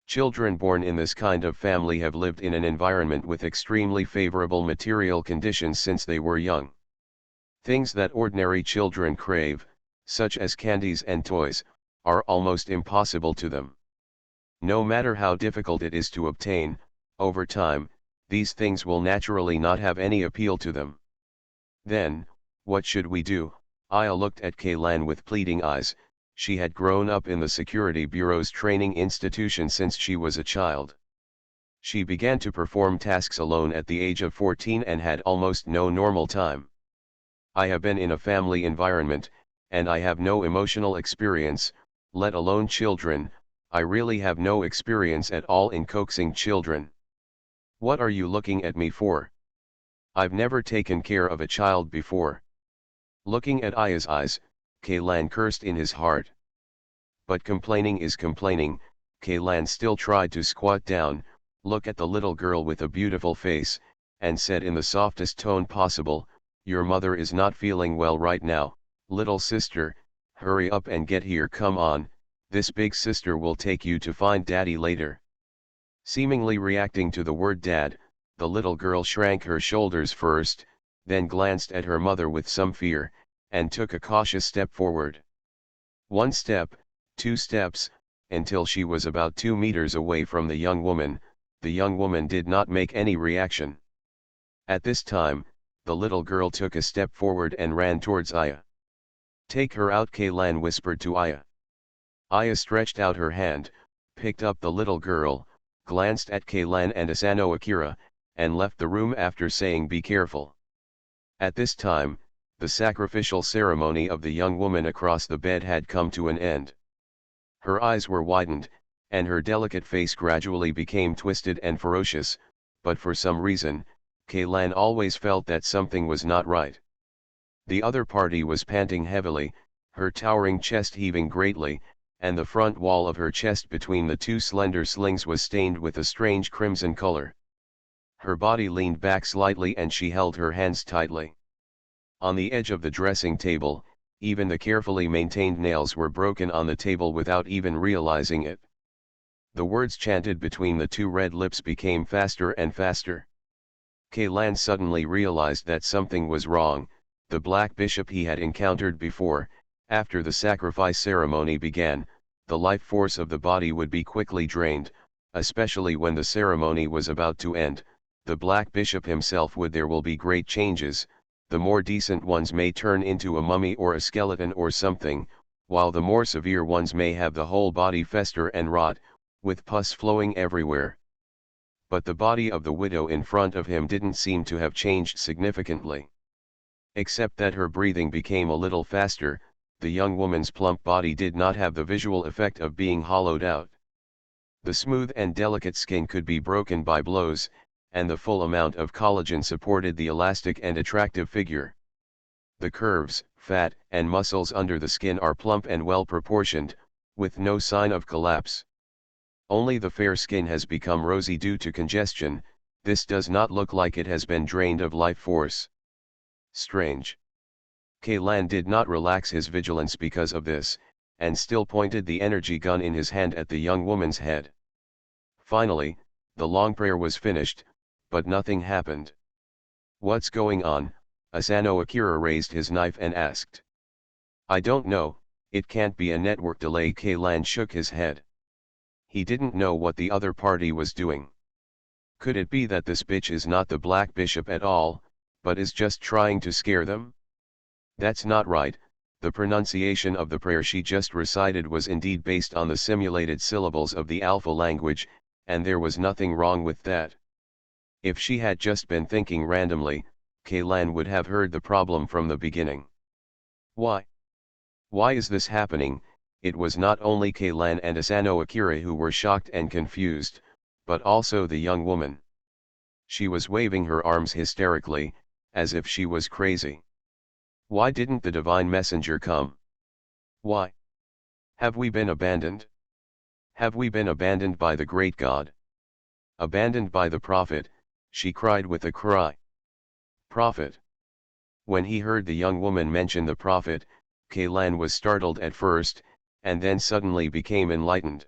Children born in this kind of family have lived in an environment with extremely favorable material conditions since they were young. Things that ordinary children crave, such as candies and toys, are almost impossible to them. No matter how difficult it is to obtain, over time, these things will naturally not have any appeal to them. Then, what should we do? Aya looked at Kaylan with pleading eyes. She had grown up in the Security Bureau's training institution since she was a child. She began to perform tasks alone at the age of 14 and had almost no normal time. I have been in a family environment, and I have no emotional experience, let alone children. I really have no experience at all in coaxing children. What are you looking at me for? I've never taken care of a child before. Looking at Aya's eyes, Kaylan cursed in his heart. But complaining is complaining. Kaylan still tried to squat down, look at the little girl with a beautiful face, and said in the softest tone possible, "Your mother is not feeling well right now, little sister, hurry up and get here, come on, this big sister will take you to find daddy later." Seemingly reacting to the word dad, the little girl shrank her shoulders first, then glanced at her mother with some fear, and took a cautious step forward. 1 step, 2 steps, until she was about 2 meters away from the young woman. The young woman did not make any reaction. At this time, the little girl took a step forward and ran towards Aya. "Take her out," Kaylan whispered to Aya. Aya stretched out her hand, picked up the little girl, glanced at Kaylan and Asano Akira, and left the room after saying, "Be careful." At this time, the sacrificial ceremony of the young woman across the bed had come to an end. Her eyes were widened, and her delicate face gradually became twisted and ferocious, but for some reason, Kaylan always felt that something was not right. The other party was panting heavily, her towering chest heaving greatly, and the front wall of her chest between the two slender slings was stained with a strange crimson color. Her body leaned back slightly and she held her hands tightly. On the edge of the dressing table, even the carefully maintained nails were broken on the table without even realizing it. The words chanted between the two red lips became faster and faster. Kaylan suddenly realized that something was wrong. The black bishop he had encountered before, after the sacrifice ceremony began, the life force of the body would be quickly drained, especially when the ceremony was about to end. The black bishop himself would. There will be great changes. The more decent ones may turn into a mummy or a skeleton or something, while the more severe ones may have the whole body fester and rot, with pus flowing everywhere. But the body of the widow in front of him didn't seem to have changed significantly. Except that her breathing became a little faster. The young woman's plump body did not have the visual effect of being hollowed out. The smooth and delicate skin could be broken by blows, and the full amount of collagen supported the elastic and attractive figure. The curves, fat, and muscles under the skin are plump and well proportioned, with no sign of collapse. Only the fair skin has become rosy due to congestion. This does not look like it has been drained of life force. Strange. Kaylan did not relax his vigilance because of this, and still pointed the energy gun in his hand at the young woman's head. Finally, the long prayer was finished, but nothing happened. "What's going on?" Asano Akira raised his knife and asked. "I don't know, it can't be a network delay." Kaylan shook his head. He didn't know what the other party was doing. Could it be that this bitch is not the black bishop at all, but is just trying to scare them? That's not right. The pronunciation of the prayer she just recited was indeed based on the simulated syllables of the Alpha language, and there was nothing wrong with that. If she had just been thinking randomly, Kaylan would have heard the problem from the beginning. Why? Why is this happening? It was not only Kaylan and Asano Akira who were shocked and confused, but also the young woman. She was waving her arms hysterically, as if she was crazy. Why didn't the divine messenger come? Why? Have we been abandoned? Have we been abandoned by the great God? Abandoned by the prophet, she cried with a cry. Prophet. When he heard the young woman mention the prophet, Kaylan was startled at first, and then suddenly became enlightened.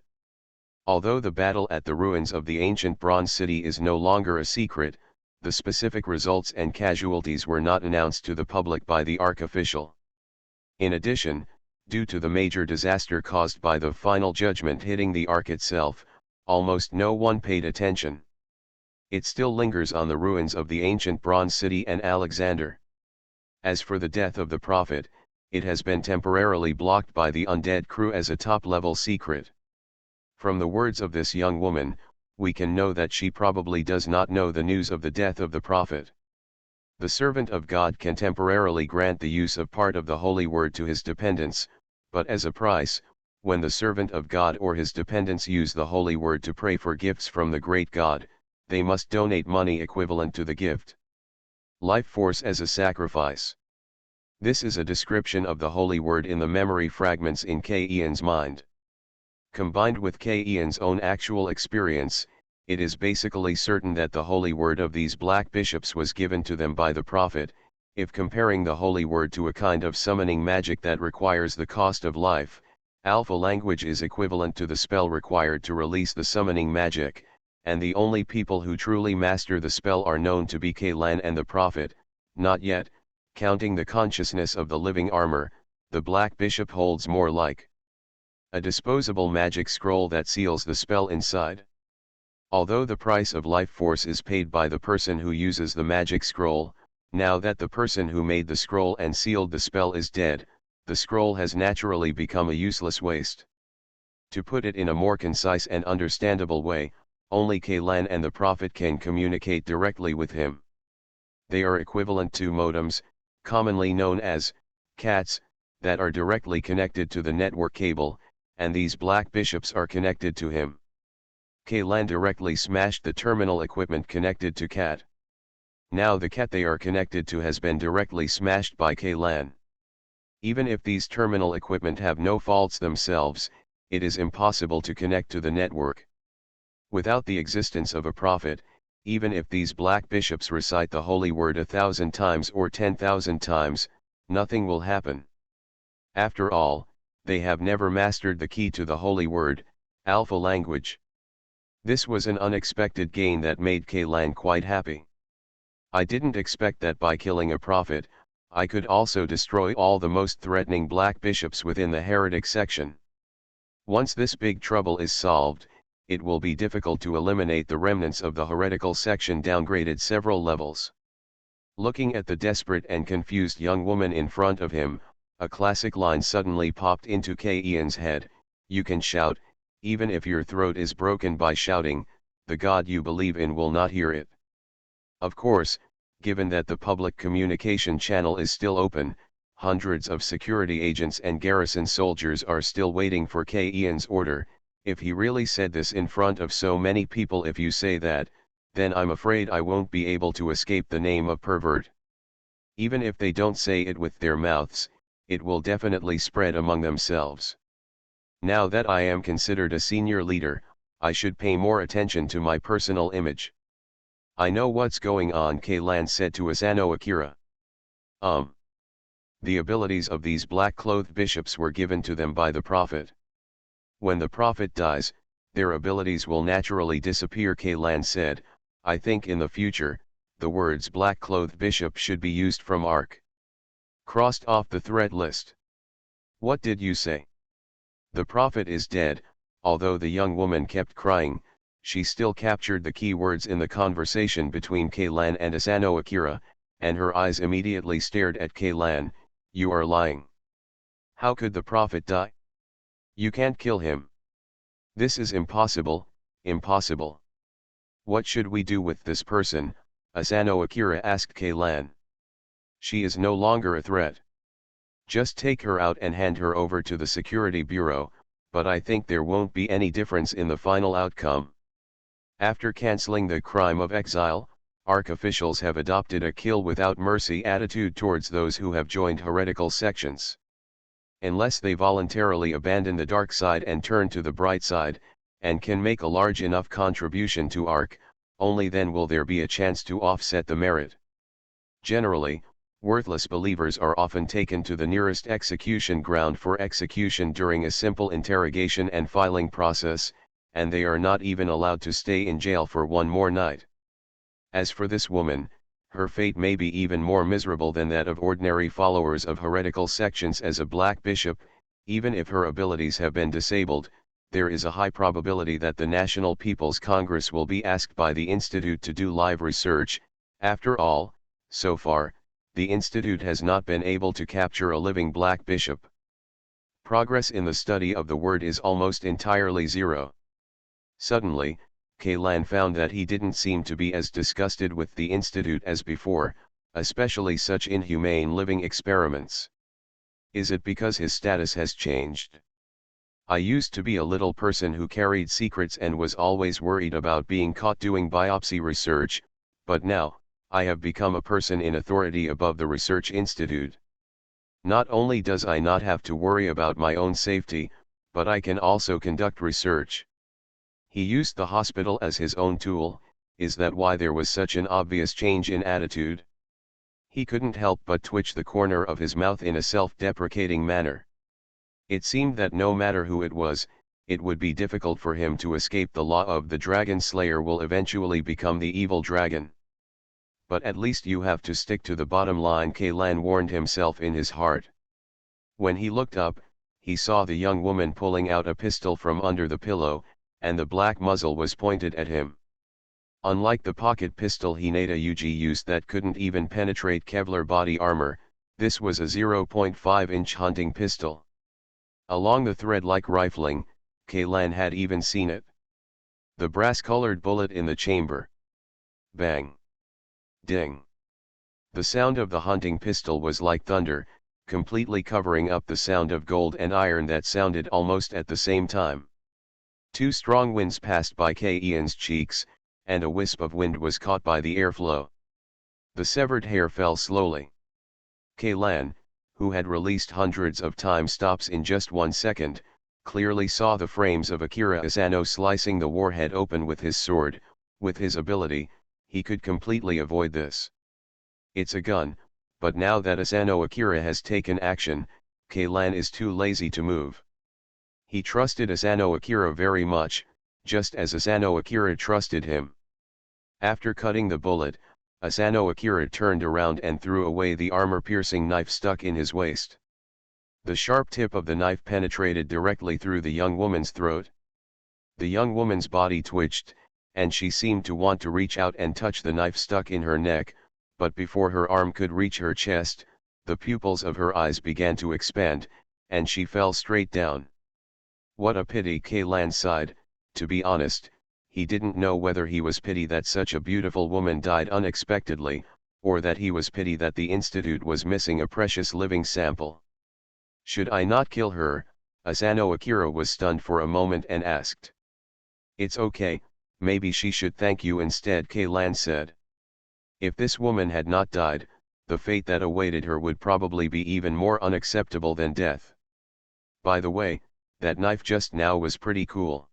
Although the battle at the ruins of the ancient bronze city is no longer a secret, the specific results and casualties were not announced to the public by the Ark official. In addition, due to the major disaster caused by the final judgment hitting the Ark itself, almost no one paid attention. It still lingers on the ruins of the ancient bronze city and Alexander. As for the death of the prophet, it has been temporarily blocked by the undead crew as a top-level secret. From the words of this young woman, we can know that she probably does not know the news of the death of the prophet. The servant of God can temporarily grant the use of part of the holy word to his dependents, but as a price, when the servant of God or his dependents use the holy word to pray for gifts from the great God, they must donate money equivalent to the gift. Life force as a sacrifice. This is a description of the holy word in the memory fragments in K-Ian's mind. Combined with K-Ian's own actual experience, it is basically certain that the holy word of these black bishops was given to them by the prophet. If comparing the holy word to a kind of summoning magic that requires the cost of life, Alpha language is equivalent to the spell required to release the summoning magic, and the only people who truly master the spell are known to be Kaylan and the prophet. Not yet, counting the consciousness of the living armor, the black bishop holds more like a disposable magic scroll that seals the spell inside. Although the price of life force is paid by the person who uses the magic scroll, now that the person who made the scroll and sealed the spell is dead, the scroll has naturally become a useless waste. To put it in a more concise and understandable way, only Kaylan and the prophet can communicate directly with him. They are equivalent to modems, commonly known as CATs, that are directly connected to the network cable, and these black bishops are connected to him. Kaylan directly smashed the terminal equipment connected to CAT. Now the CAT they are connected to has been directly smashed by Kaylan. Even if these terminal equipment have no faults themselves, it is impossible to connect to the network. Without the existence of a prophet, even if these black bishops recite the holy word 1,000 times or 10,000 times, nothing will happen. After all, they have never mastered the key to the holy word, Alpha language. This was an unexpected gain that made Kaylan quite happy. I didn't expect that by killing a prophet, I could also destroy all the most threatening black bishops within the heretic section. Once this big trouble is solved, it will be difficult to eliminate the remnants of the heretical section downgraded several levels. Looking at the desperate and confused young woman in front of him, a classic line suddenly popped into K-Ian's head: you can shout, even if your throat is broken by shouting, the God you believe in will not hear it. Of course, given that the public communication channel is still open, hundreds of security agents and garrison soldiers are still waiting for K-Ian's order. If he really said this in front of so many people, if you say that, then I'm afraid I won't be able to escape the name of pervert. Even if they don't say it with their mouths, it will definitely spread among themselves. Now that I am considered a senior leader, I should pay more attention to my personal image. I know what's going on, Kaylan said to Asano Akira. The abilities of these black-clothed bishops were given to them by the prophet. When the prophet dies, their abilities will naturally disappear, Kaylan said. I think in the future, the words black-clothed bishop should be used from Ark. Crossed off the threat list. What did you say? The prophet is dead. Although the young woman kept crying, she still captured the key words in the conversation between Kaylan and Asano Akira, and her eyes immediately stared at Kaylan. You are lying. How could the prophet die? You can't kill him. This is impossible, impossible. What should we do with this person? Asano Akira asked Keilan. She is no longer a threat. Just take her out and hand her over to the security bureau, but I think there won't be any difference in the final outcome. After canceling the crime of exile, ARC officials have adopted a kill without mercy attitude towards those who have joined heretical sections. Unless they voluntarily abandon the dark side and turn to the bright side, and can make a large enough contribution to ARC, only then will there be a chance to offset the merit. Generally, worthless believers are often taken to the nearest execution ground for execution during a simple interrogation and filing process, and they are not even allowed to stay in jail for one more night. As for this woman, her fate may be even more miserable than that of ordinary followers of heretical sections. As a black bishop, even if her abilities have been disabled, there is a high probability that the National People's Congress will be asked by the Institute to do live research. After all, so far, the Institute has not been able to capture a living black bishop. Progress in the study of the word is almost entirely zero. Suddenly, Keilan found that he didn't seem to be as disgusted with the Institute as before, especially such inhumane living experiments. Is it because his status has changed? I used to be a little person who carried secrets and was always worried about being caught doing biopsy research, but now, I have become a person in authority above the research institute. Not only does I not have to worry about my own safety, but I can also conduct research. He used the hospital as his own tool. Is that why there was such an obvious change in attitude? He couldn't help but twitch the corner of his mouth in a self-deprecating manner. It seemed that no matter who it was, it would be difficult for him to escape the law of the dragon slayer will eventually become the evil dragon. But at least you have to stick to the bottom line, Keilan warned himself in his heart. When he looked up, he saw the young woman pulling out a pistol from under the pillow, and the black muzzle was pointed at him. Unlike the pocket pistol Hinata Yuji used that couldn't even penetrate Kevlar body armor, this was a 0.5-inch hunting pistol. Along the thread-like rifling, Keilan had even seen it. The brass-colored bullet in the chamber. Bang. Ding. The sound of the hunting pistol was like thunder, completely covering up the sound of gold and iron that sounded almost at the same time. Two strong winds passed by Keian's cheeks, and a wisp of wind was caught by the airflow. The severed hair fell slowly. Keilan, who had released hundreds of time stops in just 1 second, clearly saw the frames of Akira Asano slicing the warhead open with his sword. With his ability, he could completely avoid this. It's a gun, but now that Asano Akira has taken action, Keilan is too lazy to move. He trusted Asano Akira very much, just as Asano Akira trusted him. After cutting the bullet, Asano Akira turned around and threw away the armor-piercing knife stuck in his waist. The sharp tip of the knife penetrated directly through the young woman's throat. The young woman's body twitched, and she seemed to want to reach out and touch the knife stuck in her neck, but before her arm could reach her chest, the pupils of her eyes began to expand, and she fell straight down. What a pity, Keilan sighed. To be honest, he didn't know whether he was pity that such a beautiful woman died unexpectedly, or that he was pity that the Institute was missing a precious living sample. Should I not kill her? Asano Akira was stunned for a moment and asked. It's okay, maybe she should thank you instead, Keilan said. If this woman had not died, the fate that awaited her would probably be even more unacceptable than death. By the way, that knife just now was pretty cool.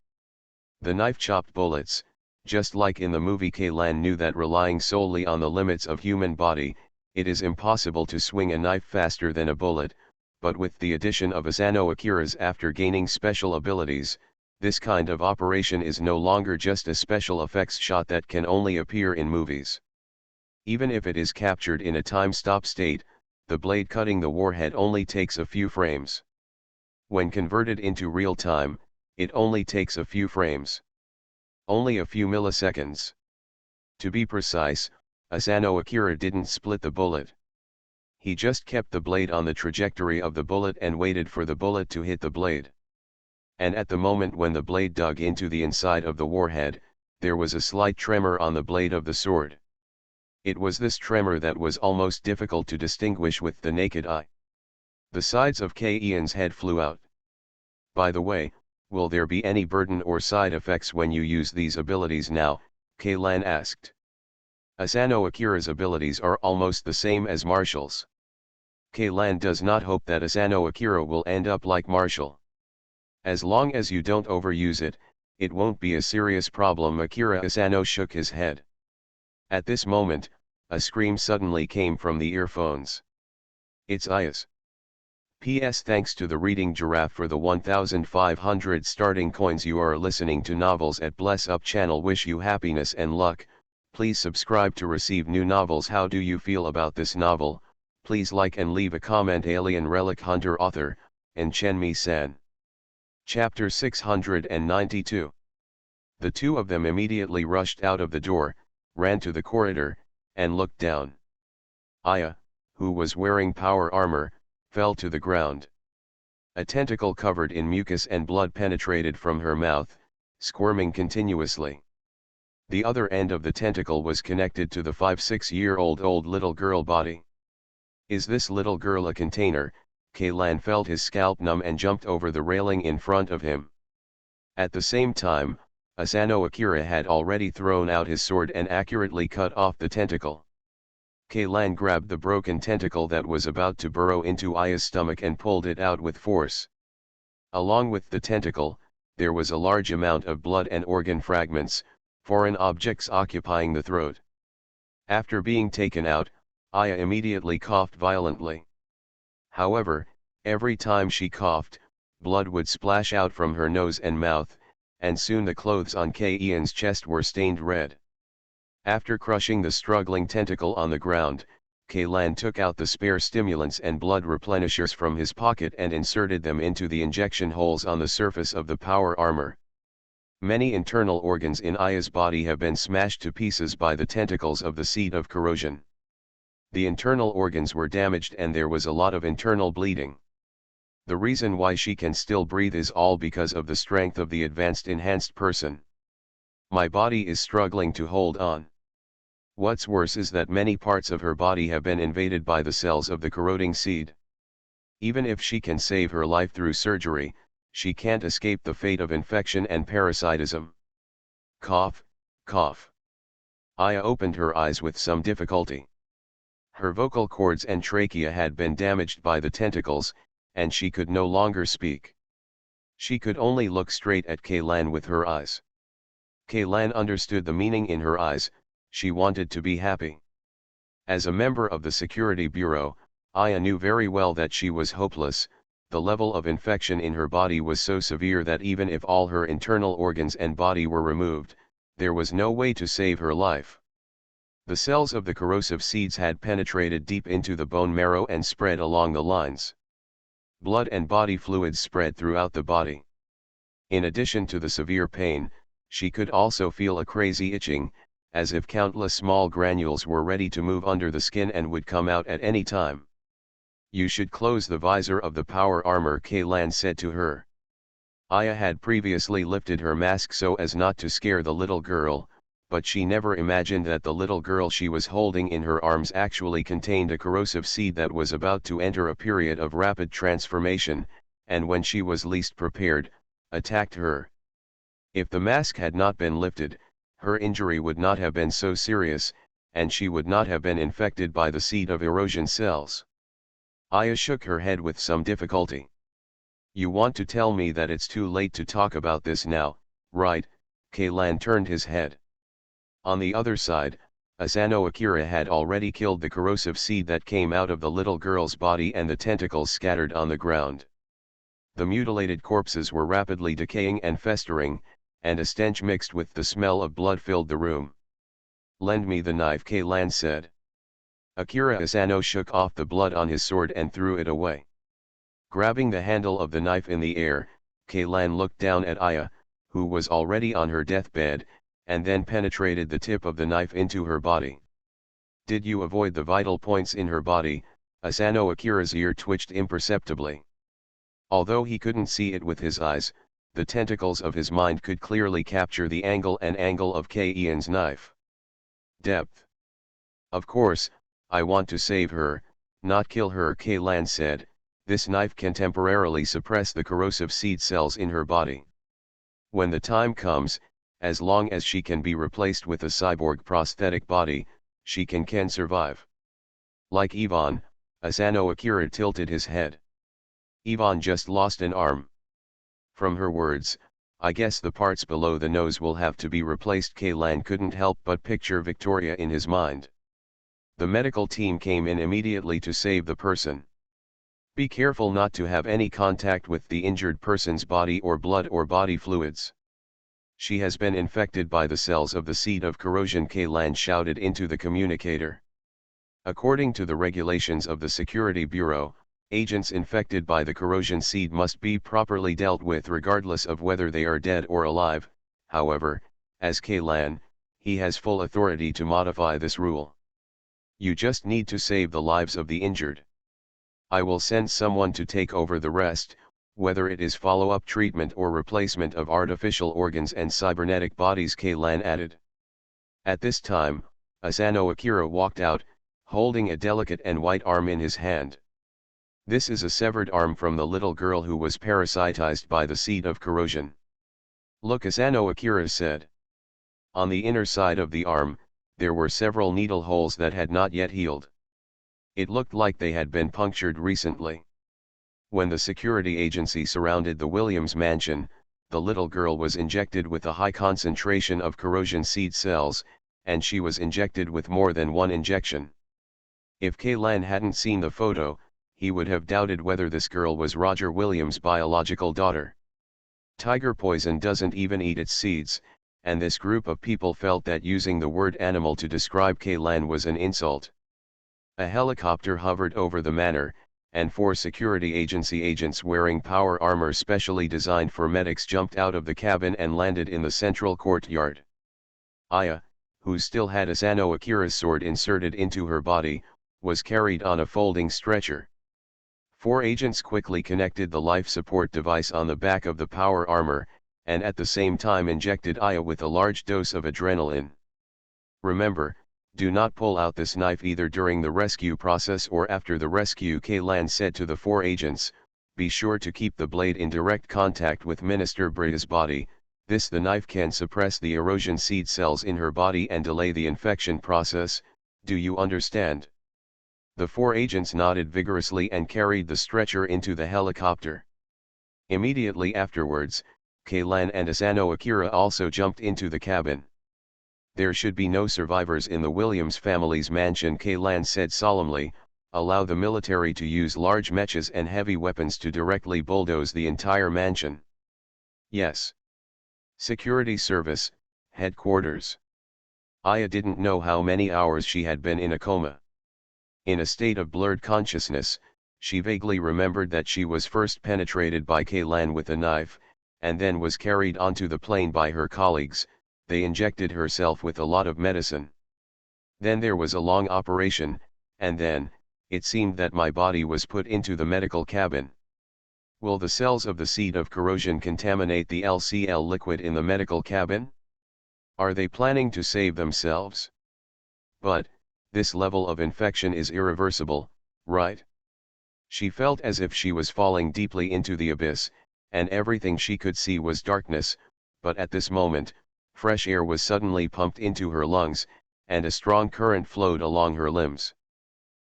The knife chopped bullets, just like in the movie. Keilan knew that relying solely on the limits of human body, it is impossible to swing a knife faster than a bullet, but with the addition of Asano Akira's after gaining special abilities, this kind of operation is no longer just a special effects shot that can only appear in movies. Even if it is captured in a time-stop state, the blade cutting the warhead only takes a few frames. When converted into real time, it only takes a few frames. Only a few milliseconds. To be precise, Asano Akira didn't split the bullet. He just kept the blade on the trajectory of the bullet and waited for the bullet to hit the blade. And at the moment when the blade dug into the inside of the warhead, there was a slight tremor on the blade of the sword. It was this tremor that was almost difficult to distinguish with the naked eye. The sides of Ian's head flew out. By the way, will there be any burden or side effects when you use these abilities now? Lan asked. Asano Akira's abilities are almost the same as Marshall's. Lan does not hope that Asano Akira will end up like Marshall. As long as you don't overuse it, it won't be a serious problem. Akira Asano shook his head. At this moment, a scream suddenly came from the earphones. It's Aya's. P.S. Thanks to the Reading Giraffe for the 1,500 starting coins. You are listening to Novels at Bless Up channel. Wish you happiness and luck. Please subscribe to receive new novels. How do you feel about this novel? Please like and leave a comment. Alien Relic Hunter, author, and Chenmi-san. Chapter 692. The two of them immediately rushed out of the door, ran to the corridor, and looked down. Aya, who was wearing power armor, fell to the ground. A tentacle covered in mucus and blood penetrated from her mouth, squirming continuously. The other end of the tentacle was connected to the 5-6-year-old little girl body. Is this little girl a container? Lan felt his scalp numb and jumped over the railing in front of him. At the same time, Asano Akira had already thrown out his sword and accurately cut off the tentacle. Lan grabbed the broken tentacle that was about to burrow into Aya's stomach and pulled it out with force. Along with the tentacle, there was a large amount of blood and organ fragments, foreign objects occupying the throat. After being taken out, Aya immediately coughed violently. However, every time she coughed, blood would splash out from her nose and mouth, and soon the clothes on Ian's chest were stained red. After crushing the struggling tentacle on the ground, Lan took out the spare stimulants and blood replenishers from his pocket and inserted them into the injection holes on the surface of the power armor. Many internal organs in Aya's body have been smashed to pieces by the tentacles of the seed of corrosion. The internal organs were damaged and there was a lot of internal bleeding. The reason why she can still breathe is all because of the strength of the advanced enhanced person. My body is struggling to hold on. What's worse is that many parts of her body have been invaded by the cells of the corroding seed. Even if she can save her life through surgery, she can't escape the fate of infection and parasitism. Cough, cough. Aya opened her eyes with some difficulty. Her vocal cords and trachea had been damaged by the tentacles, and she could no longer speak. She could only look straight at Lan with her eyes. Lan understood the meaning in her eyes. She wanted to be happy. As a member of the Security Bureau, Aya knew very well that she was hopeless. The level of infection in her body was so severe that even if all her internal organs and body were removed, there was no way to save her life. The cells of the corrosive seeds had penetrated deep into the bone marrow and spread along the lines. Blood and body fluids spread throughout the body. In addition to the severe pain, she could also feel a crazy itching, as if countless small granules were ready to move under the skin and would come out at any time. You should close the visor of the power armor, Lan said to her. Aya had previously lifted her mask so as not to scare the little girl, but she never imagined that the little girl she was holding in her arms actually contained a corrosive seed that was about to enter a period of rapid transformation, and when she was least prepared, attacked her. If the mask had not been lifted, her injury would not have been so serious, and she would not have been infected by the seed of erosion cells. Aya shook her head with some difficulty. You want to tell me that it's too late to talk about this now, right? Lan turned his head. On the other side, Asano Akira had already killed the corrosive seed that came out of the little girl's body and the tentacles scattered on the ground. The mutilated corpses were rapidly decaying and festering, and a stench mixed with the smell of blood filled the room. Lend me the knife, Lan said. Akira Asano shook off the blood on his sword and threw it away. Grabbing the handle of the knife in the air, Lan looked down at Aya, who was already on her deathbed, and then penetrated the tip of the knife into her body. Did you avoid the vital points in her body? Asano Akira's ear twitched imperceptibly. Although he couldn't see it with his eyes, the tentacles of his mind could clearly capture the angle of K-Ian's knife. Depth. Of course, I want to save her, not kill her, K-Lan said. This knife can temporarily suppress the corrosive seed cells in her body. When the time comes, as long as she can be replaced with a cyborg prosthetic body, she can survive. Like Ivan, Asano Akira tilted his head. Ivan just lost an arm. From her words, I guess the parts below the nose will have to be replaced. K-Lan couldn't help but picture Victoria in his mind. The medical team came in immediately to save the person. Be careful not to have any contact with the injured person's body or blood or body fluids. She has been infected by the cells of the seed of corrosion, K-Lan shouted into the communicator. According to the regulations of the Security Bureau, agents infected by the corrosion seed must be properly dealt with regardless of whether they are dead or alive. However, as K-Lan, he has full authority to modify this rule. You just need to save the lives of the injured. I will send someone to take over the rest, whether it is follow-up treatment or replacement of artificial organs and cybernetic bodies, K-Lan added. At this time, Asano Akira walked out, holding a delicate and white arm in his hand. This is a severed arm from the little girl who was parasitized by the seed of corrosion. Look, Asano Akira said. On the inner side of the arm, there were several needle holes that had not yet healed. It looked like they had been punctured recently. When the security agency surrounded the Williams mansion, the little girl was injected with a high concentration of corrosion seed cells, and she was injected with more than one injection. If K-Lan hadn't seen the photo, he would have doubted whether this girl was Roger Williams' biological daughter. Tiger poison doesn't even eat its seeds, and this group of people felt that using the word animal to describe K-Lan was an insult. A helicopter hovered over the manor, and 4 security agency agents wearing power armor specially designed for medics jumped out of the cabin and landed in the central courtyard. Aya, who still had Asano Akira's sword inserted into her body, was carried on a folding stretcher. 4 agents quickly connected the life support device on the back of the power armor, and at the same time injected Aya with a large dose of adrenaline. Remember, do not pull out this knife either during the rescue process or after the rescue, K-Lan said to the 4 agents. Be sure to keep the blade in direct contact with Minister Bria's body. The knife can suppress the erosion seed cells in her body and delay the infection process. Do you understand? The 4 agents nodded vigorously and carried the stretcher into the helicopter. Immediately afterwards, K-Lan and Asano Akira also jumped into the cabin. There should be no survivors in the Williams family's mansion, K-Lan said solemnly. Allow the military to use large mechas and heavy weapons to directly bulldoze the entire mansion. Yes. Security Service, Headquarters. Aya didn't know how many hours she had been in a coma. In a state of blurred consciousness, she vaguely remembered that she was first penetrated by K-Lan with a knife, and then was carried onto the plane by her colleagues. They injected herself with a lot of medicine. Then there was a long operation, and then, it seemed that my body was put into the medical cabin. Will the cells of the seed of corrosion contaminate the LCL liquid in the medical cabin? Are they planning to save themselves? But, this level of infection is irreversible, right? She felt as if she was falling deeply into the abyss, and everything she could see was darkness, but at this moment, fresh air was suddenly pumped into her lungs, and a strong current flowed along her limbs.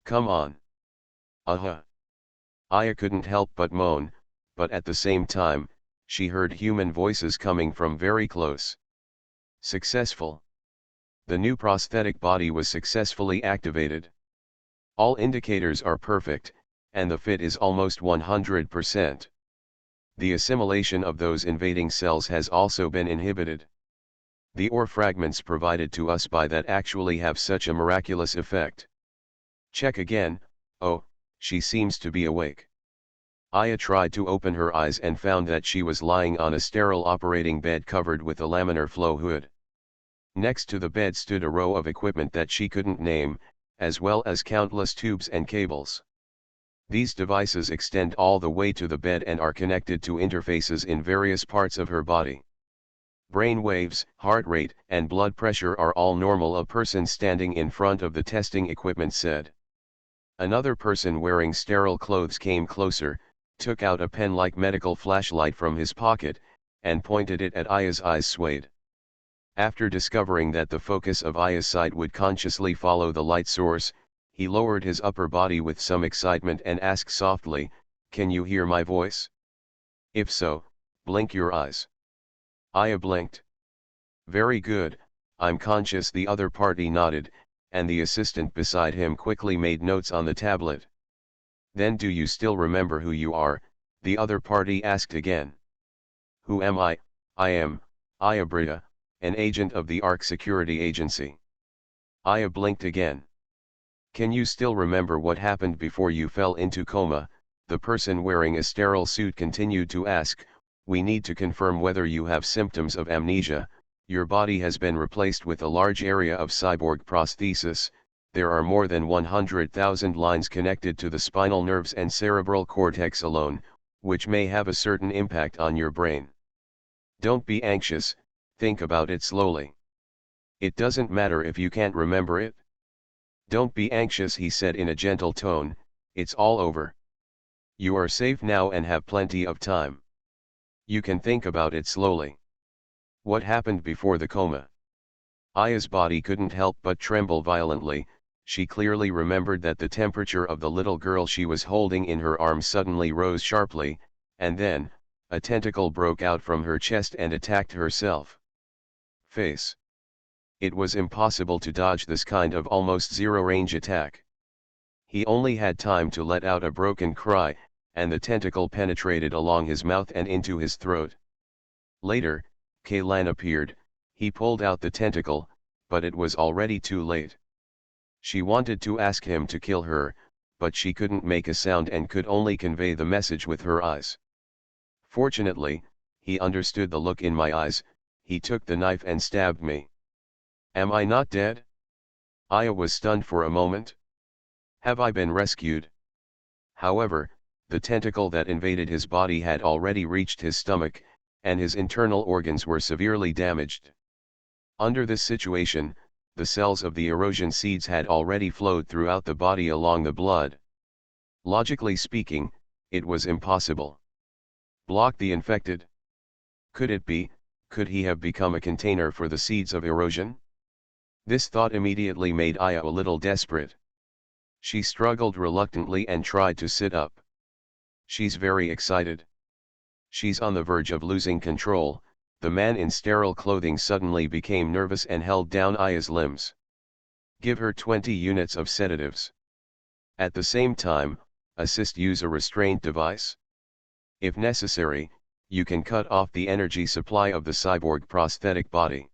Come on. Aya couldn't help but moan, but at the same time, she heard human voices coming from very close. Successful. The new prosthetic body was successfully activated. All indicators are perfect, and the fit is almost 100%. The assimilation of those invading cells has also been inhibited. The ore fragments provided to us by that actually have such a miraculous effect. Check again. Oh, she seems to be awake. Aya tried to open her eyes and found that she was lying on a sterile operating bed covered with a laminar flow hood. Next to the bed stood a row of equipment that she couldn't name, as well as countless tubes and cables. These devices extend all the way to the bed and are connected to interfaces in various parts of her body. Brain waves, heart rate, and blood pressure are all normal, a person standing in front of the testing equipment said. Another person wearing sterile clothes came closer, took out a pen-like medical flashlight from his pocket, and pointed it at Aya's eyes swayed. After discovering that the focus of Aya's sight would consciously follow the light source, he lowered his upper body with some excitement and asked softly, "Can you hear my voice? If so, blink your eyes." Aya blinked. "Very good, I'm conscious," the other party nodded, and the assistant beside him quickly made notes on the tablet. "Then do you still remember who you are?" the other party asked again. "Who am I? I am Aya Brita, an agent of the ARC security agency." Aya blinked again. "Can you still remember what happened before you fell into coma?" the person wearing a sterile suit continued to ask. "We need to confirm whether you have symptoms of amnesia. Your body has been replaced with a large area of cyborg prosthesis. There are more than 100,000 lines connected to the spinal nerves and cerebral cortex alone, which may have a certain impact on your brain. Don't be anxious, think about it slowly. It doesn't matter if you can't remember it. Don't be anxious," he said in a gentle tone, "it's all over. You are safe now and have plenty of time. You can think about it slowly. What happened before the coma?" Aya's body couldn't help but tremble violently. She clearly remembered that the temperature of the little girl she was holding in her arms suddenly rose sharply, and then, a tentacle broke out from her chest and attacked herself. Face. It was impossible to dodge this kind of almost zero-range attack. He only had time to let out a broken cry, and the tentacle penetrated along his mouth and into his throat. Later, Kaylan appeared. He pulled out the tentacle, but it was already too late. She wanted to ask him to kill her, but she couldn't make a sound and could only convey the message with her eyes. Fortunately, he understood the look in my eyes. He took the knife and stabbed me. Am I not dead? Aya was stunned for a moment. Have I been rescued? However, the tentacle that invaded his body had already reached his stomach, and his internal organs were severely damaged. Under this situation, the cells of the erosion seeds had already flowed throughout the body along the blood. Logically speaking, it was impossible. Block the infected? Could it be, could he have become a container for the seeds of erosion? This thought immediately made Aya a little desperate. She struggled reluctantly and tried to sit up. She's very excited. She's on the verge of losing control. The man in sterile clothing suddenly became nervous and held down Aya's limbs. Give her 20 units of sedatives. At the same time, assist use a restraint device. If necessary, you can cut off the energy supply of the cyborg prosthetic body.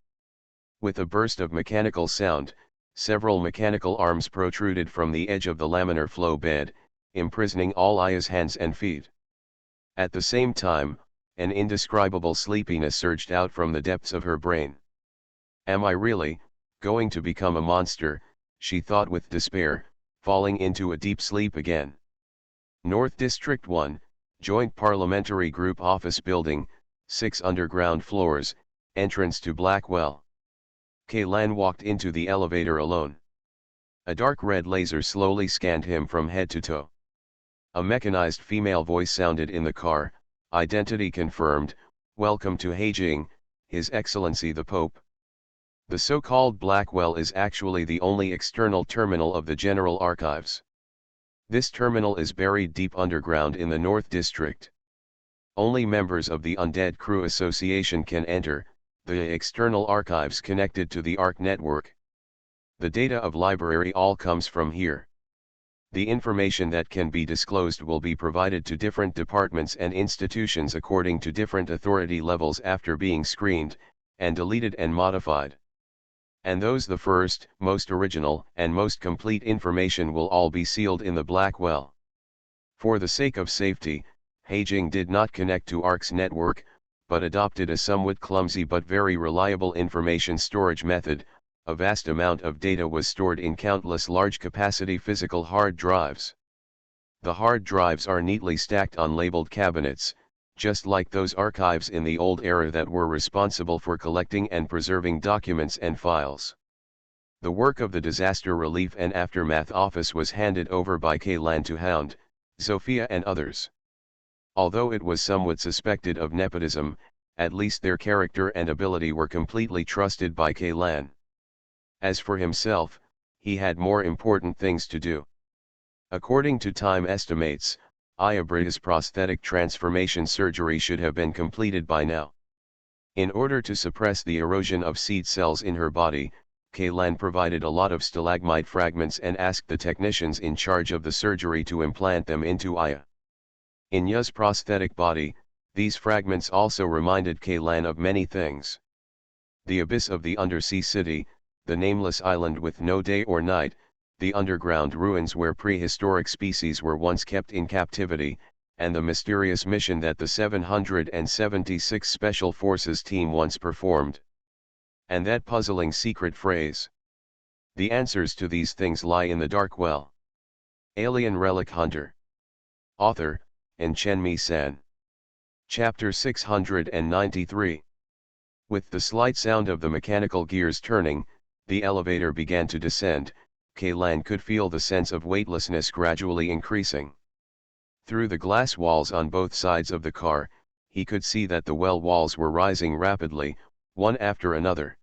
With a burst of mechanical sound, several mechanical arms protruded from the edge of the laminar flow bed, imprisoning all Aya's hands and feet. At the same time, an indescribable sleepiness surged out from the depths of her brain. Am I really going to become a monster? She thought with despair, falling into a deep sleep again. North District 1, Joint Parliamentary Group Office Building, 6 underground floors, entrance to Blackwell. Kaylan walked into the elevator alone. A dark red laser slowly scanned him from head to toe. A mechanized female voice sounded in the car. Identity confirmed. Welcome to Beijing, His Excellency the Pope. The so-called Blackwell is actually the only external terminal of the General Archives. This terminal is buried deep underground in the North District. Only members of the Undead Crew Association can enter, the external archives connected to the ARC network. The data of library all comes from here. The information that can be disclosed will be provided to different departments and institutions according to different authority levels after being screened, and deleted and modified. And those the first, most original, and most complete information will all be sealed in the Blackwell. For the sake of safety, Beijing did not connect to ARC's network, but adopted a somewhat clumsy but very reliable information storage method. A vast amount of data was stored in countless large-capacity physical hard drives. The hard drives are neatly stacked on labeled cabinets, just like those archives in the old era that were responsible for collecting and preserving documents and files. The work of the Disaster Relief and Aftermath Office was handed over by Kaylan to Hound, Zofia and others. Although it was somewhat suspected of nepotism, at least their character and ability were completely trusted by Kaylan. As for himself, he had more important things to do. According to time estimates, Ayabrita's prosthetic transformation surgery should have been completed by now. In order to suppress the erosion of seed cells in her body, Kaylan provided a lot of stalagmite fragments and asked the technicians in charge of the surgery to implant them into Aya. In Ya's prosthetic body, these fragments also reminded Kaylan of many things. The abyss of the undersea city, the nameless island with no day or night, the underground ruins where prehistoric species were once kept in captivity, and the mysterious mission that the 776 Special Forces team once performed. And that puzzling secret phrase. The answers to these things lie in the dark well. Alien Relic Hunter. Author, Chen San. Chapter 693. With the slight sound of the mechanical gears turning, the elevator began to descend. Kaylan could feel the sense of weightlessness gradually increasing. Through the glass walls on both sides of the car, he could see that the well walls were rising rapidly, one after another.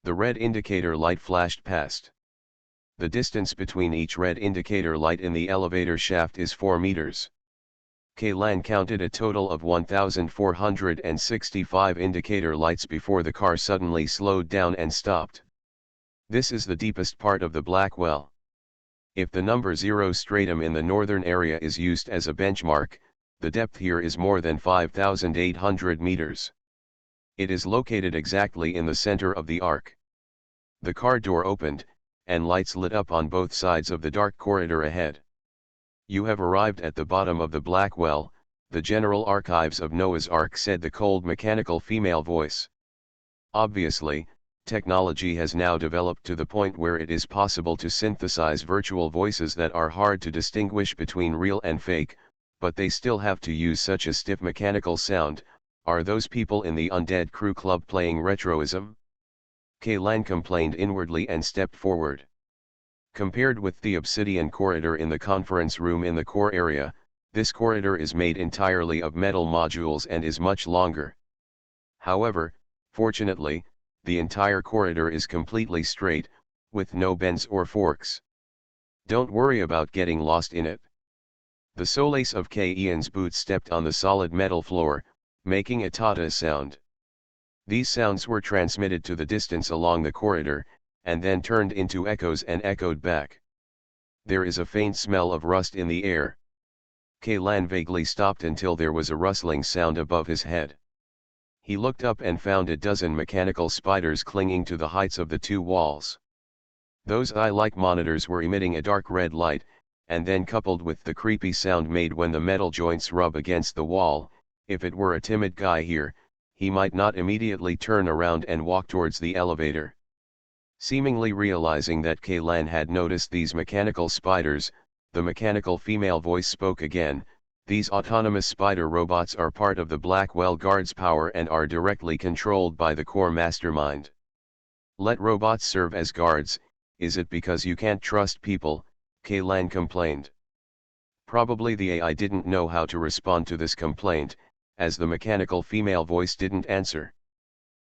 The red indicator light flashed past. The distance between each red indicator light in the elevator shaft is 4 meters. Kaylan counted a total of 1,465 indicator lights before the car suddenly slowed down and stopped. This is the deepest part of the black well. If the number 0 stratum in the northern area is used as a benchmark, the depth here is more than 5,800 meters. It is located exactly in the center of the arc. The car door opened, and lights lit up on both sides of the dark corridor ahead. You have arrived at the bottom of the black well, the General Archives of Noah's Ark said the cold mechanical female voice. Obviously, technology has now developed to the point where it is possible to synthesize virtual voices that are hard to distinguish between real and fake, but they still have to use such a stiff mechanical sound. Are those people in the Undead Crew Club playing retroism? Kaylan complained inwardly and stepped forward. Compared with the obsidian corridor in the conference room in the core area, this corridor is made entirely of metal modules and is much longer. However, fortunately, the entire corridor is completely straight, with no bends or forks. Don't worry about getting lost in it. The soles of Ian's boots stepped on the solid metal floor, making a tata sound. These sounds were transmitted to the distance along the corridor, and then turned into echoes and echoed back. There is a faint smell of rust in the air. Kaylan vaguely stopped until there was a rustling sound above his head. He looked up and found a dozen mechanical spiders clinging to the heights of the two walls. Those eye-like monitors were emitting a dark red light, and then coupled with the creepy sound made when the metal joints rub against the wall, if it were a timid guy here, he might not immediately turn around and walk towards the elevator. Seemingly realizing that Kaylan had noticed these mechanical spiders, the mechanical female voice spoke again. These autonomous spider robots are part of the Blackwell Guard's power and are directly controlled by the core mastermind. Let robots serve as guards. Is it because you can't trust people? Kaylan complained. Probably the AI didn't know how to respond to this complaint, as the mechanical female voice didn't answer.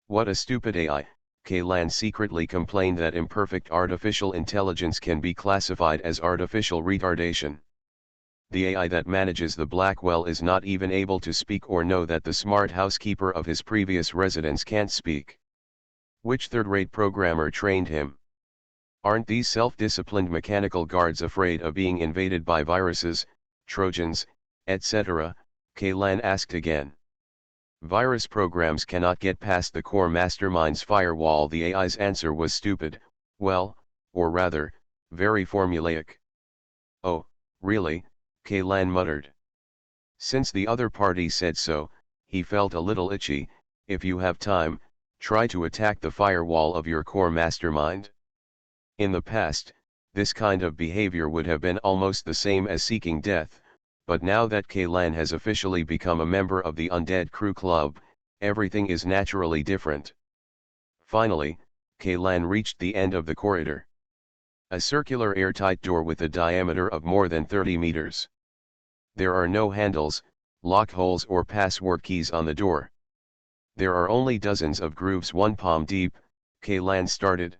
What a stupid AI, Kaylan secretly complained that imperfect artificial intelligence can be classified as artificial retardation. The AI that manages the Blackwell is not even able to speak or know that the smart housekeeper of his previous residence can't speak. Which third-rate programmer trained him? Aren't these self-disciplined mechanical guards afraid of being invaded by viruses, Trojans, etc.? Kaylan asked again. Virus programs cannot get past the core mastermind's firewall. The AI's answer was stupid, well, or rather, very formulaic. Oh, really? Kaylan muttered. Since the other party said so, he felt a little itchy. If you have time, try to attack the firewall of your core mastermind. In the past, this kind of behavior would have been almost the same as seeking death, but now that Kaylan has officially become a member of the Undead Crew Club, everything is naturally different. Finally, Kaylan reached the end of the corridor. A circular airtight door with a diameter of more than 30 meters. There are no handles, lock holes or password keys on the door. There are only dozens of grooves 1 palm deep, Kaylan started.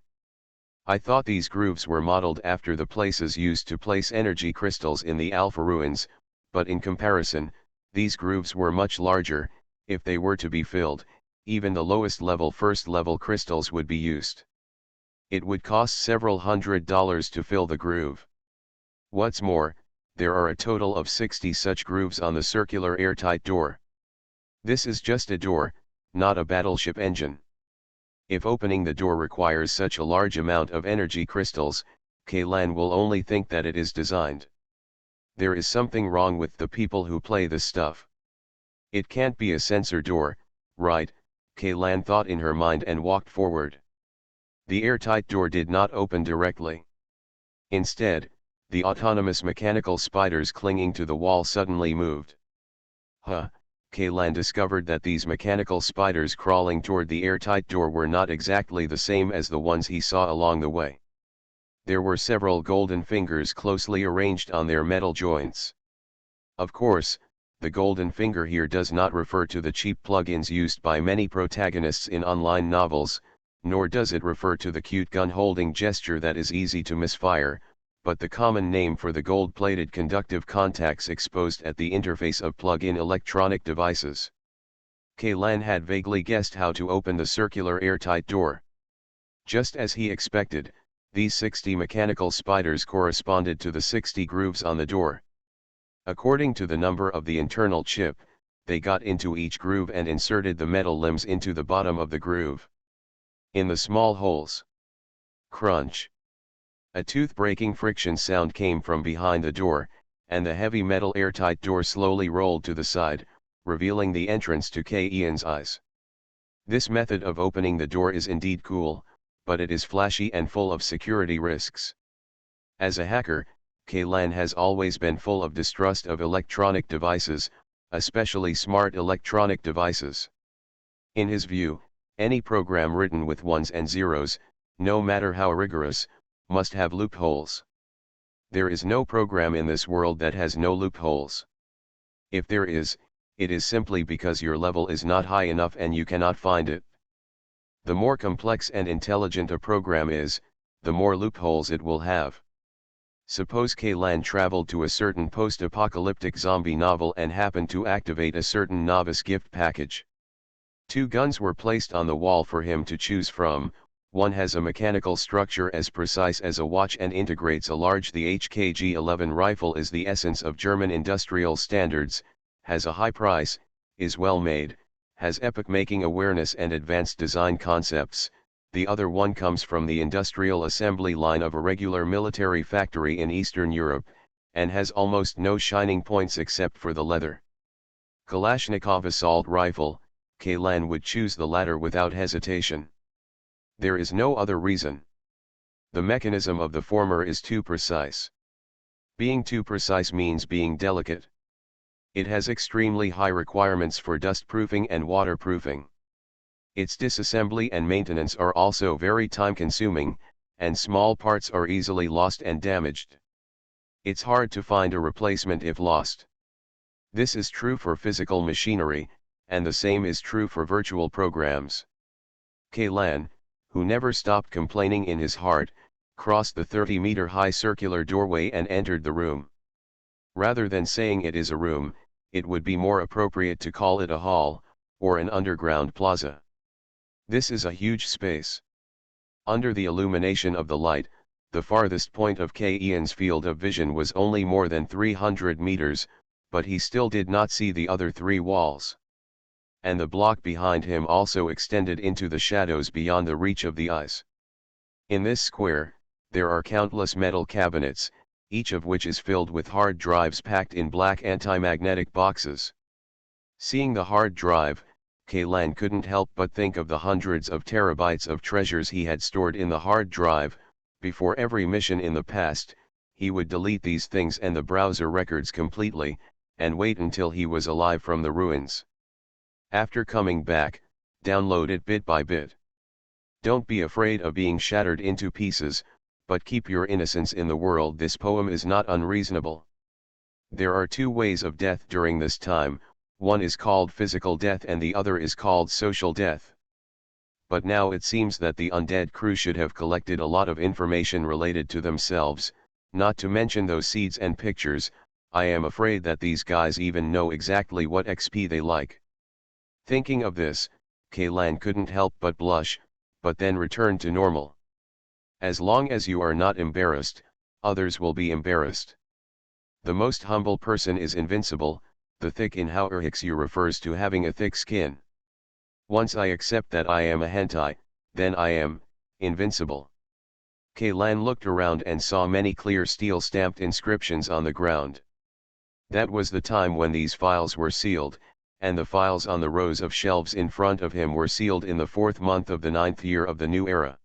I thought these grooves were modeled after the places used to place energy crystals in the Alpha ruins, but in comparison, these grooves were much larger. If they were to be filled, even the lowest level first level crystals would be used. It would cost several $100s to fill the groove. What's more, there are a total of 60 such grooves on the circular airtight door. This is just a door, not a battleship engine. If opening the door requires such a large amount of energy crystals, Kaylan will only think that it is designed. There is something wrong with the people who play this stuff. It can't be a sensor door, right? Kaylan thought in her mind and walked forward. The airtight door did not open directly. Instead, the autonomous mechanical spiders clinging to the wall suddenly moved. Kaylan discovered that these mechanical spiders crawling toward the airtight door were not exactly the same as the ones he saw along the way. There were several golden fingers closely arranged on their metal joints. Of course, the golden finger here does not refer to the cheap plugins used by many protagonists in online novels, nor does it refer to the cute gun-holding gesture that is easy to misfire, but the common name for the gold-plated conductive contacts exposed at the interface of plug-in electronic devices. Kaylan had vaguely guessed how to open the circular airtight door. Just as he expected, these 60 mechanical spiders corresponded to the 60 grooves on the door. According to the number of the internal chip, they got into each groove and inserted the metal limbs into the bottom of the groove. In the small holes. Crunch. A tooth-breaking friction sound came from behind the door, and the heavy metal airtight door slowly rolled to the side, revealing the entrance to Ian's eyes. This method of opening the door is indeed cool, but it is flashy and full of security risks. As a hacker, Kaylan has always been full of distrust of electronic devices, especially smart electronic devices. In his view, any program written with ones and zeros, no matter how rigorous, must have loopholes. There is no program in this world that has no loopholes. If there is, it is simply because your level is not high enough and you cannot find it. The more complex and intelligent a program is, the more loopholes it will have. Suppose Kaylan traveled to a certain post-apocalyptic zombie novel and happened to activate a certain novice gift package. 2 guns were placed on the wall for him to choose from. One has a mechanical structure as precise as a watch and integrates a large. The HKG-11 rifle is the essence of German industrial standards, has a high price, is well made, has epic making awareness and advanced design concepts. The other one comes from the industrial assembly line of a regular military factory in Eastern Europe, and has almost no shining points except for the leather. Kalashnikov assault rifle, Kaylan would choose the latter without hesitation. There is no other reason. The mechanism of the former is too precise. Being too precise means being delicate. It has extremely high requirements for dust-proofing and waterproofing. Its disassembly and maintenance are also very time-consuming, and small parts are easily lost and damaged. It's hard to find a replacement if lost. This is true for physical machinery, and the same is true for virtual programs. Kaylan, who never stopped complaining in his heart, crossed the 30-meter-high circular doorway and entered the room. Rather than saying it is a room, it would be more appropriate to call it a hall, or an underground plaza. This is a huge space. Under the illumination of the light, the farthest point of Ian's field of vision was only more than 300 meters, but he still did not see the other 3 walls. And the block behind him also extended into the shadows beyond the reach of the eyes. In this square, there are countless metal cabinets, each of which is filled with hard drives packed in black anti-magnetic boxes. Seeing the hard drive, Kaylan couldn't help but think of the hundreds of terabytes of treasures he had stored in the hard drive, Before every mission in the past, he would delete these things and the browser records completely, and wait until he was alive from the ruins. After coming back, download it bit by bit. Don't be afraid of being shattered into pieces, but keep your innocence in the world. This poem is not unreasonable. There are two ways of death during this time, one is called physical death and the other is called social death. But now it seems that the undead crew should have collected a lot of information related to themselves, not to mention those seeds and pictures. I am afraid that these guys even know exactly what XP they like. Thinking of this, Kaylan couldn't help but blush, but then returned to normal. As long as you are not embarrassed, others will be embarrassed. The most humble person is invincible. The thick in Hauerhixu refers to having a thick skin. Once I accept that I am a hentai, then I am invincible. Kaylan looked around and saw many clear steel-stamped inscriptions on the ground. That was the time when these files were sealed, and the files on the rows of shelves in front of him were sealed in the 4th month of the 9th year of the new era.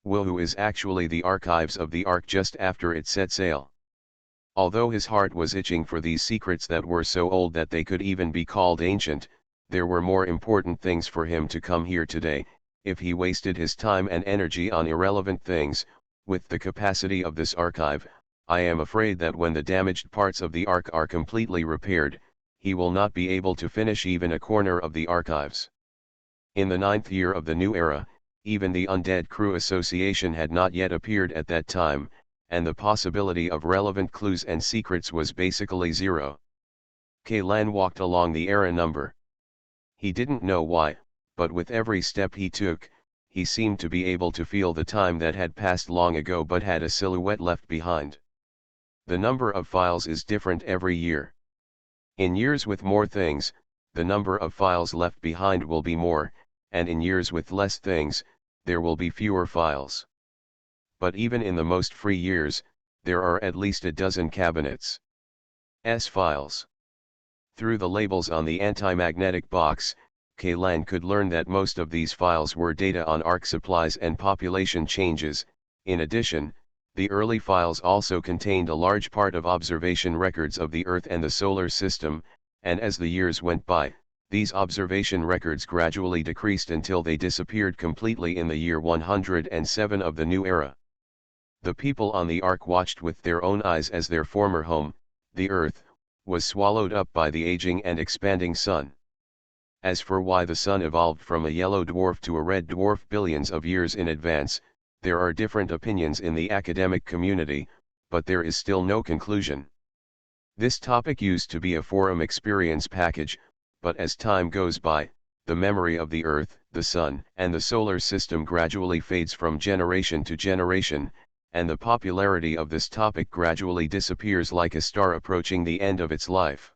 Wuhu is actually the archives of the Ark just after it set sail. Although his heart was itching for these secrets that were so old that they could even be called ancient, there were more important things for him to come here today. If he wasted his time and energy on irrelevant things, with the capacity of this archive, I am afraid that when the damaged parts of the Ark are completely repaired, he will not be able to finish even a corner of the archives. In the 9th year of the new era, even the Undead Crew Association had not yet appeared at that time, and the possibility of relevant clues and secrets was basically zero. Kaylan walked along the era number. He didn't know why, but with every step he took, he seemed to be able to feel the time that had passed long ago but had a silhouette left behind. The number of files is different every year. In years with more things, the number of files left behind will be more, and in years with less things, there will be fewer files. But even in the most free years, there are at least a dozen cabinets. Files. Through the labels on the anti-magnetic box, Kaylan could learn that most of these files were data on Ark supplies and population changes. In addition, the early files also contained a large part of observation records of the Earth and the solar system, and as the years went by, these observation records gradually decreased until they disappeared completely in the year 107 of the new era. The people on the Ark watched with their own eyes as their former home, the Earth, was swallowed up by the aging and expanding sun. As for why the sun evolved from a yellow dwarf to a red dwarf billions of years in advance, there are different opinions in the academic community, but there is still no conclusion. This topic used to be a forum experience package, but as time goes by, the memory of the Earth, the Sun, and the solar system gradually fades from generation to generation, and the popularity of this topic gradually disappears like a star approaching the end of its life.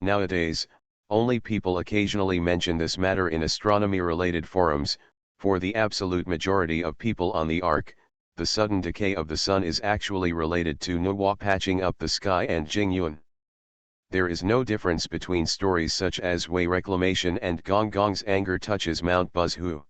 Nowadays, only people occasionally mention this matter in astronomy-related forums. For the absolute majority of people on the Ark, the sudden decay of the sun is actually related to Nuwa patching up the sky and Jingyun. There is no difference between stories such as Wei Reclamation and Gong Gong's anger touches Mount Buzhu.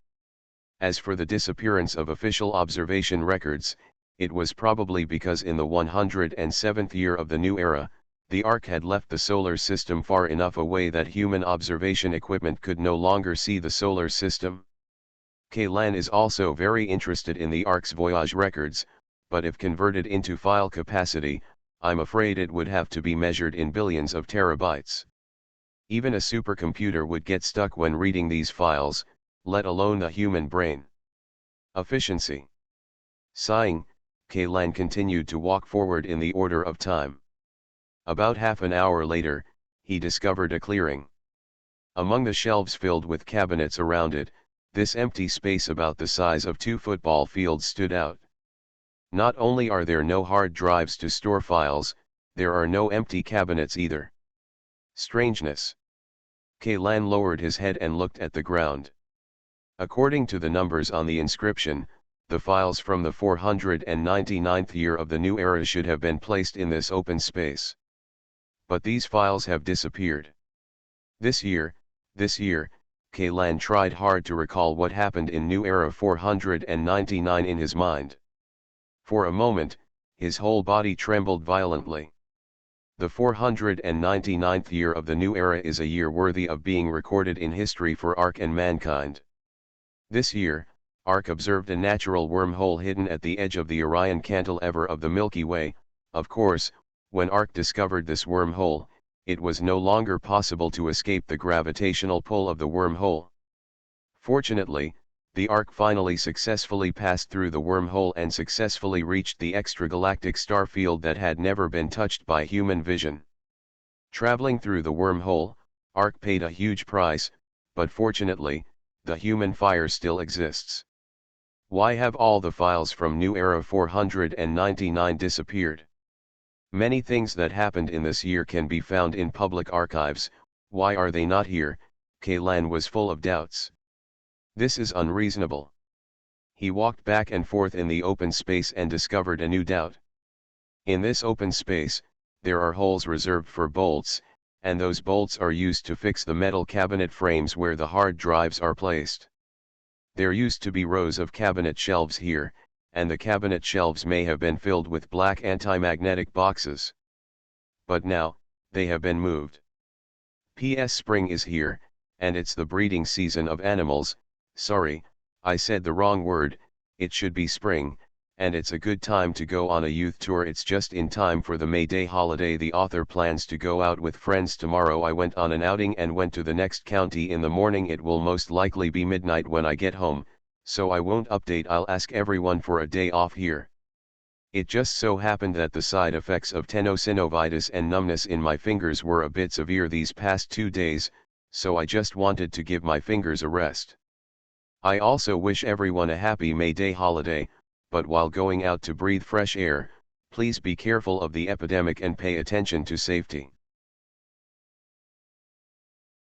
As for the disappearance of official observation records, it was probably because in the 107th year of the new era, the Ark had left the solar system far enough away that human observation equipment could no longer see the solar system. Kaylan is also very interested in the Ark's voyage records, but if converted into file capacity, I'm afraid it would have to be measured in billions of terabytes. Even a supercomputer would get stuck when reading these files, let alone the human brain. Efficiency. Sighing, Kaylan continued to walk forward in the order of time. About half an hour later, he discovered a clearing. Among the shelves filled with cabinets around it, this empty space about the size of 2 football fields stood out. Not only are there no hard drives to store files, there are no empty cabinets either. Strangeness. Kaylan lowered his head and looked at the ground. According to the numbers on the inscription, the files from the 499th year of the new era should have been placed in this open space. But these files have disappeared. This year, Kaylan tried hard to recall what happened in New Era 499 in his mind. For a moment, his whole body trembled violently. The 499th year of the new era is a year worthy of being recorded in history for Ark and mankind. This year, Ark observed a natural wormhole hidden at the edge of the Orion cantilever of the Milky Way. Of course, when Ark discovered this wormhole, it was no longer possible to escape the gravitational pull of the wormhole. Fortunately, the Ark finally successfully passed through the wormhole and successfully reached the extragalactic star field that had never been touched by human vision. Traveling through the wormhole, Ark paid a huge price, but fortunately, the human fire still exists. Why have all the files from New Era 499 disappeared? Many things that happened in this year can be found in public archives. Why are they not here? Kaylan was full of doubts. This is unreasonable. He walked back and forth in the open space and discovered a new doubt. In this open space, there are holes reserved for bolts, and those bolts are used to fix the metal cabinet frames where the hard drives are placed. There used to be rows of cabinet shelves here, and the cabinet shelves may have been filled with black anti-magnetic boxes. But now, they have been moved. P.S. Spring is here, and it's the breeding season of animals. Sorry, I said the wrong word, it should be spring, and it's a good time to go on a youth tour. It's just in time for the May Day holiday. The author plans to go out with friends tomorrow. I went on an outing and went to the next county in the morning. It will most likely be midnight when I get home, so I won't update. I'll ask everyone for a day off here. It just so happened that the side effects of tenosynovitis and numbness in my fingers were a bit severe these past 2 days, so I just wanted to give my fingers a rest. I also wish everyone a happy May Day holiday, but while going out to breathe fresh air, please be careful of the epidemic and pay attention to safety.